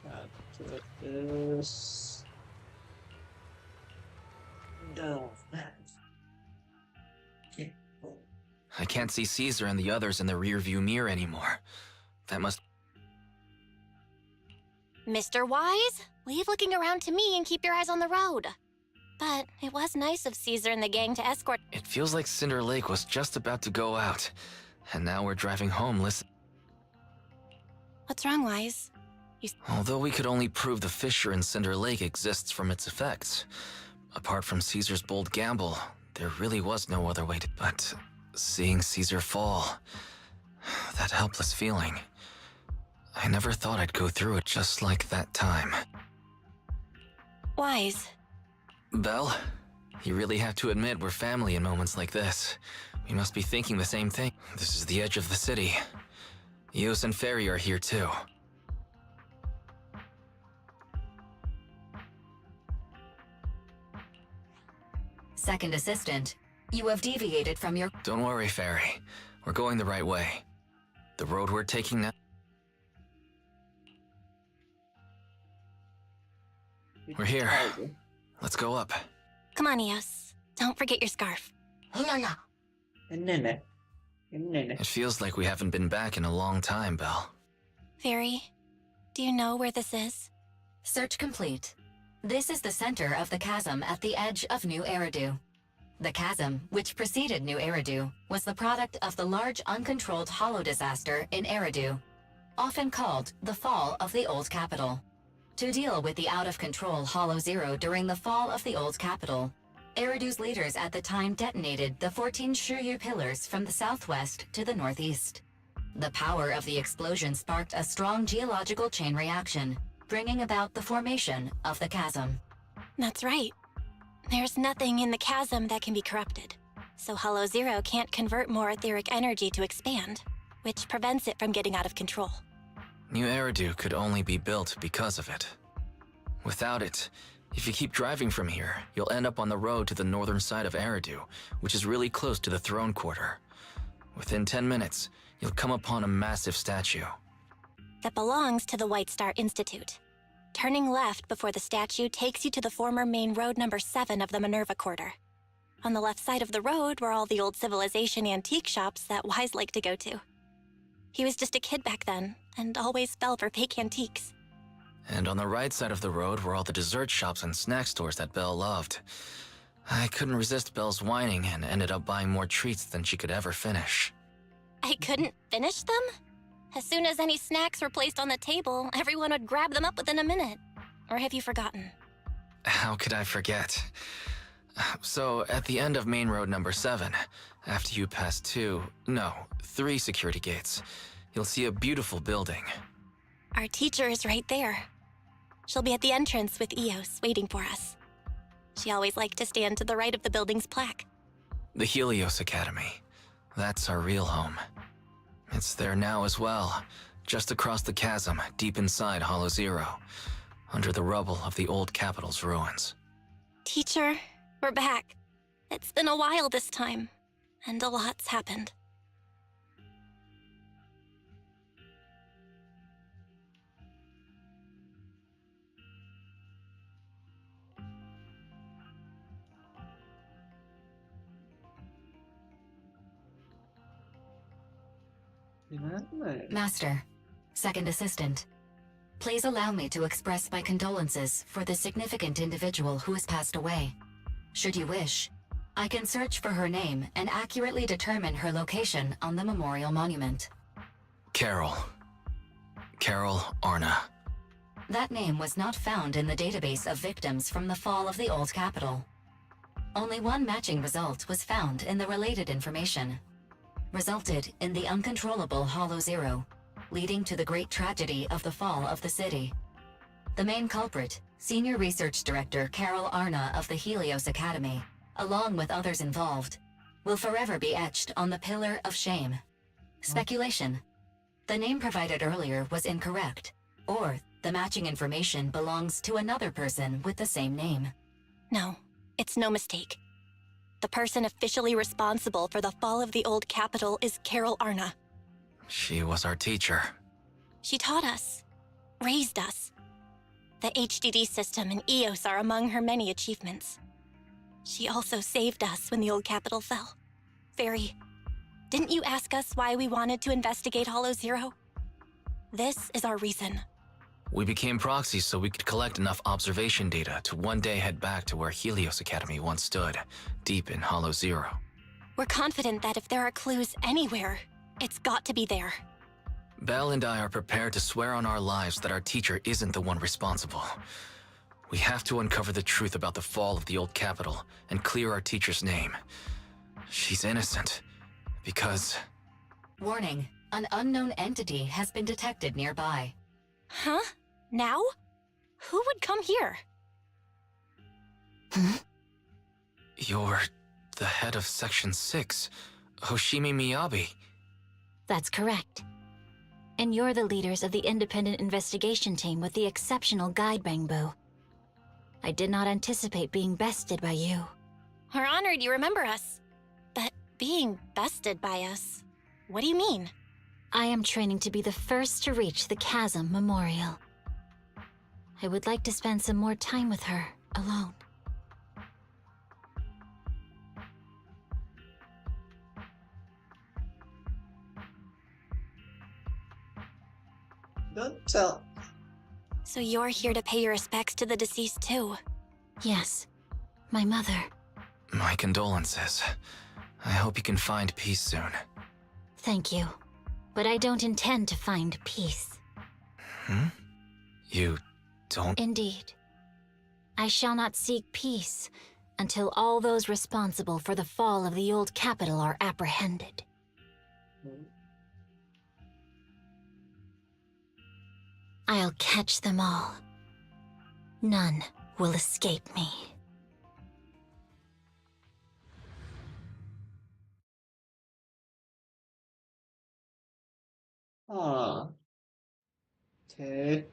Chat this down. I can't see Caesar and the others in the rearview mirror anymore. That must... Mr. Wise, leave looking around to me and keep your eyes on the road. But it was nice of Caesar and the gang to escort... It feels like Cinder Lake was just about to go out. And now we're driving home, listen... What's wrong, Wise? Although we could only prove the fissure in Cinder Lake exists from its effects, apart from Caesar's bold gamble, there really was no other way to... But Seeing Caesar fall. That helpless feeling. I never thought I'd go through it just like that time. Wise. Belle, you really have to admit we're family in moments like this. We must be thinking the same thing. This is the edge of the city. Eos and Ferry are here too. Second assistant, you have deviated from your... Don't worry, Ferry. We're going the right way. The road we're taking now... We're here. Let's go up. Come on, Eos. Don't forget your scarf. It feels like we haven't been back in a long time, Belle. Fairy, do you know where this is? Search complete. This is the center of the chasm at the edge of New Eridu. The chasm, which preceded New Eridu, was the product of the large uncontrolled hollow disaster in Eridu, often called the fall of the Old Capital. To deal with the out-of-control Hollow Zero during the fall of the Old Capital, Eridu's leaders at the time detonated the 14 Shiryu pillars from the southwest to the northeast. The power of the explosion sparked a strong geological chain reaction, bringing about the formation of the chasm. That's right. There's nothing in the chasm that can be corrupted, so Hollow Zero can't convert more etheric energy to expand, which prevents it from getting out of control. New Eridu could only be built because of it. Without it, if you keep driving from here, you'll end up on the road to the northern side of Eridu, which is really close to the throne quarter. Within 10 minutes, you'll come upon a massive statue. That belongs to the White Star Institute. Turning left before the statue takes you to the former main road number 7 of the Minerva Quarter. On the left side of the road were all the old civilization antique shops that Wise liked to go to. He was just a kid back then, and always fell for fake antiques. And on the right side of the road were all the dessert shops and snack stores that Belle loved. I couldn't resist Belle's whining and ended up buying more treats than she could ever finish. I couldn't finish them? As soon as any snacks were placed on the table, everyone would grab them up within a minute. Or have you forgotten? How could I forget? So, at the end of main road number 7, after you pass 3 security gates, you'll see a beautiful building. Our teacher is right there. She'll be at the entrance with Eos, waiting for us. She always liked to stand to the right of the building's plaque. The Helios Academy. That's our real home. It's there now as well, just across the chasm, deep inside Hollow Zero, under the rubble of the old capital's ruins. Teacher, we're back. It's been a while this time, and a lot's happened. Master, second assistant, please allow me to express my condolences for the significant individual who has passed away. Should you wish, I can search for her name and accurately determine her location on the memorial monument. Carol Arna. That name was not found in the database of victims from the fall of the Old Capital. Only one matching result was found in the related information. Resulted in the uncontrollable Hollow Zero, leading to the great tragedy of the fall of the city. The main culprit, Senior Research Director Carol Arna of the Helios Academy, along with others involved, will forever be etched on the Pillar of Shame. Speculation. The name provided earlier was incorrect, or the matching information belongs to another person with the same name. No, it's no mistake. The person officially responsible for the fall of the Old Capital is Carol Arna. She was our teacher. She taught us, raised us. The HDD system and EOS are among her many achievements. She also saved us when the Old Capital fell. Fairy, didn't you ask us why we wanted to investigate Hollow Zero? This is our reason. We became proxies so we could collect enough observation data to one day head back to where Helios Academy once stood, deep in Hollow Zero. We're confident that if there are clues anywhere, it's got to be there. Belle and I are prepared to swear on our lives that our teacher isn't the one responsible. We have to uncover the truth about the fall of the Old Capital and clear our teacher's name. She's innocent, Because... Warning, an unknown entity has been detected nearby. Huh? Now? Who would come here? You're the head of Section 6, Hoshimi Miyabi. That's correct. And you're the leaders of the independent investigation team with the exceptional guide Bangbu. I did not anticipate being bested by you. We're honored you remember us. But being bested by us, what do you mean? I am training to be the first to reach the Chasm Memorial. I would like to spend some more time with her, alone. Don't tell. So you're here to pay your respects to the deceased too? Yes, my mother. My condolences. I hope you can find peace soon. Thank you. But I don't intend to find peace. You don't? Indeed. I shall not seek peace until all those responsible for the fall of the old capital are apprehended. I'll catch them all. None will escape me. Ah. Okay.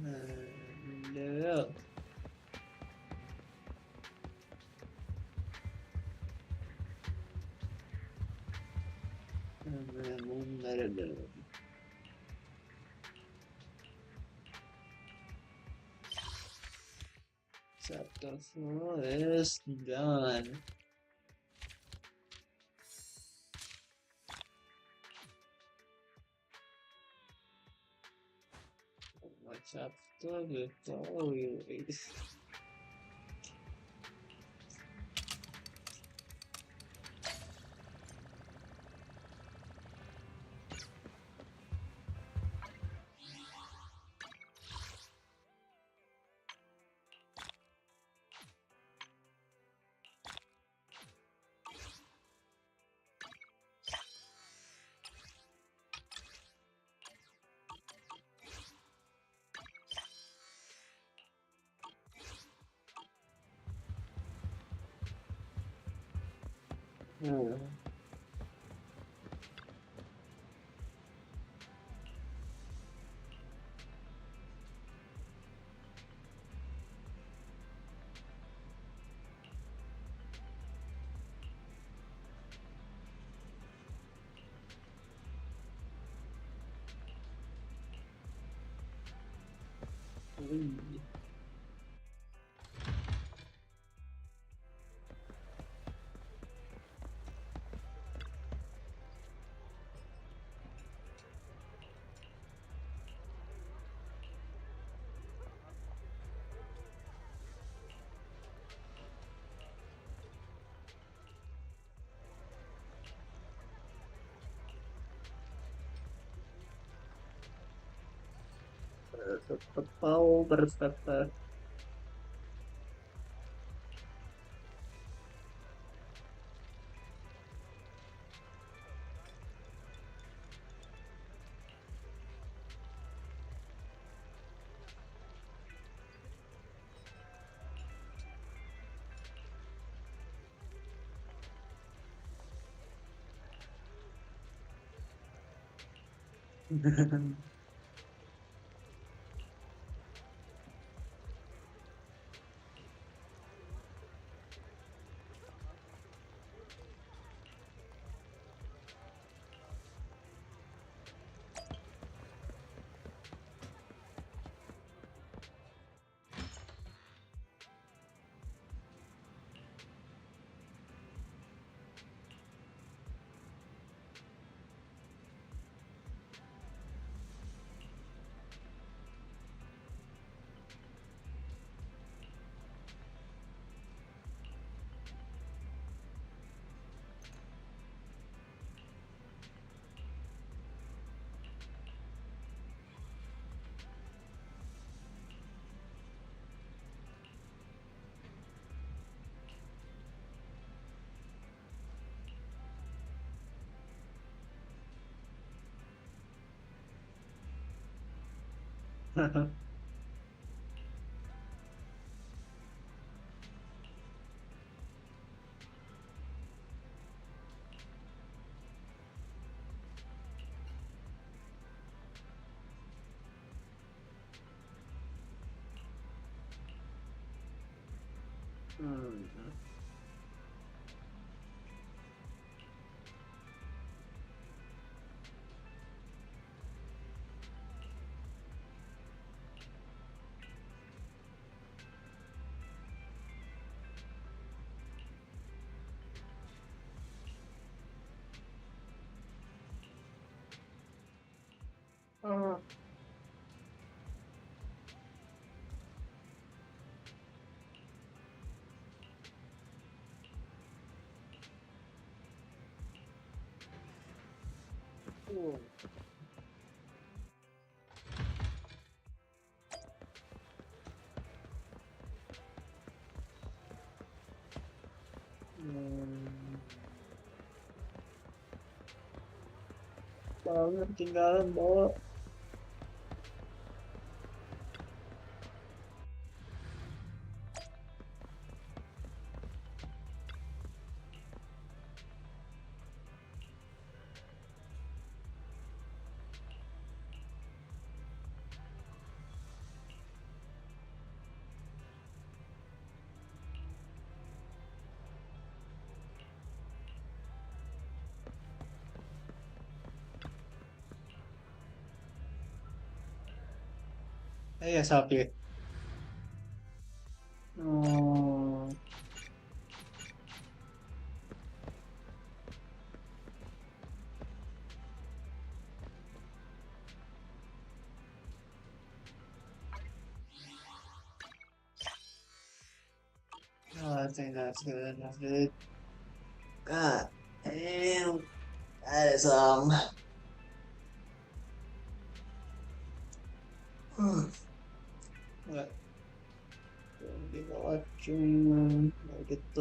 No. Chapter 4 is done. Chapter with always. Mau bertata. Banget ketinggalan, Bo. Iya, sapi. Oh. Oh, I think that's good. That's good. God damn. That is What? Hindi ko watching. Gitu,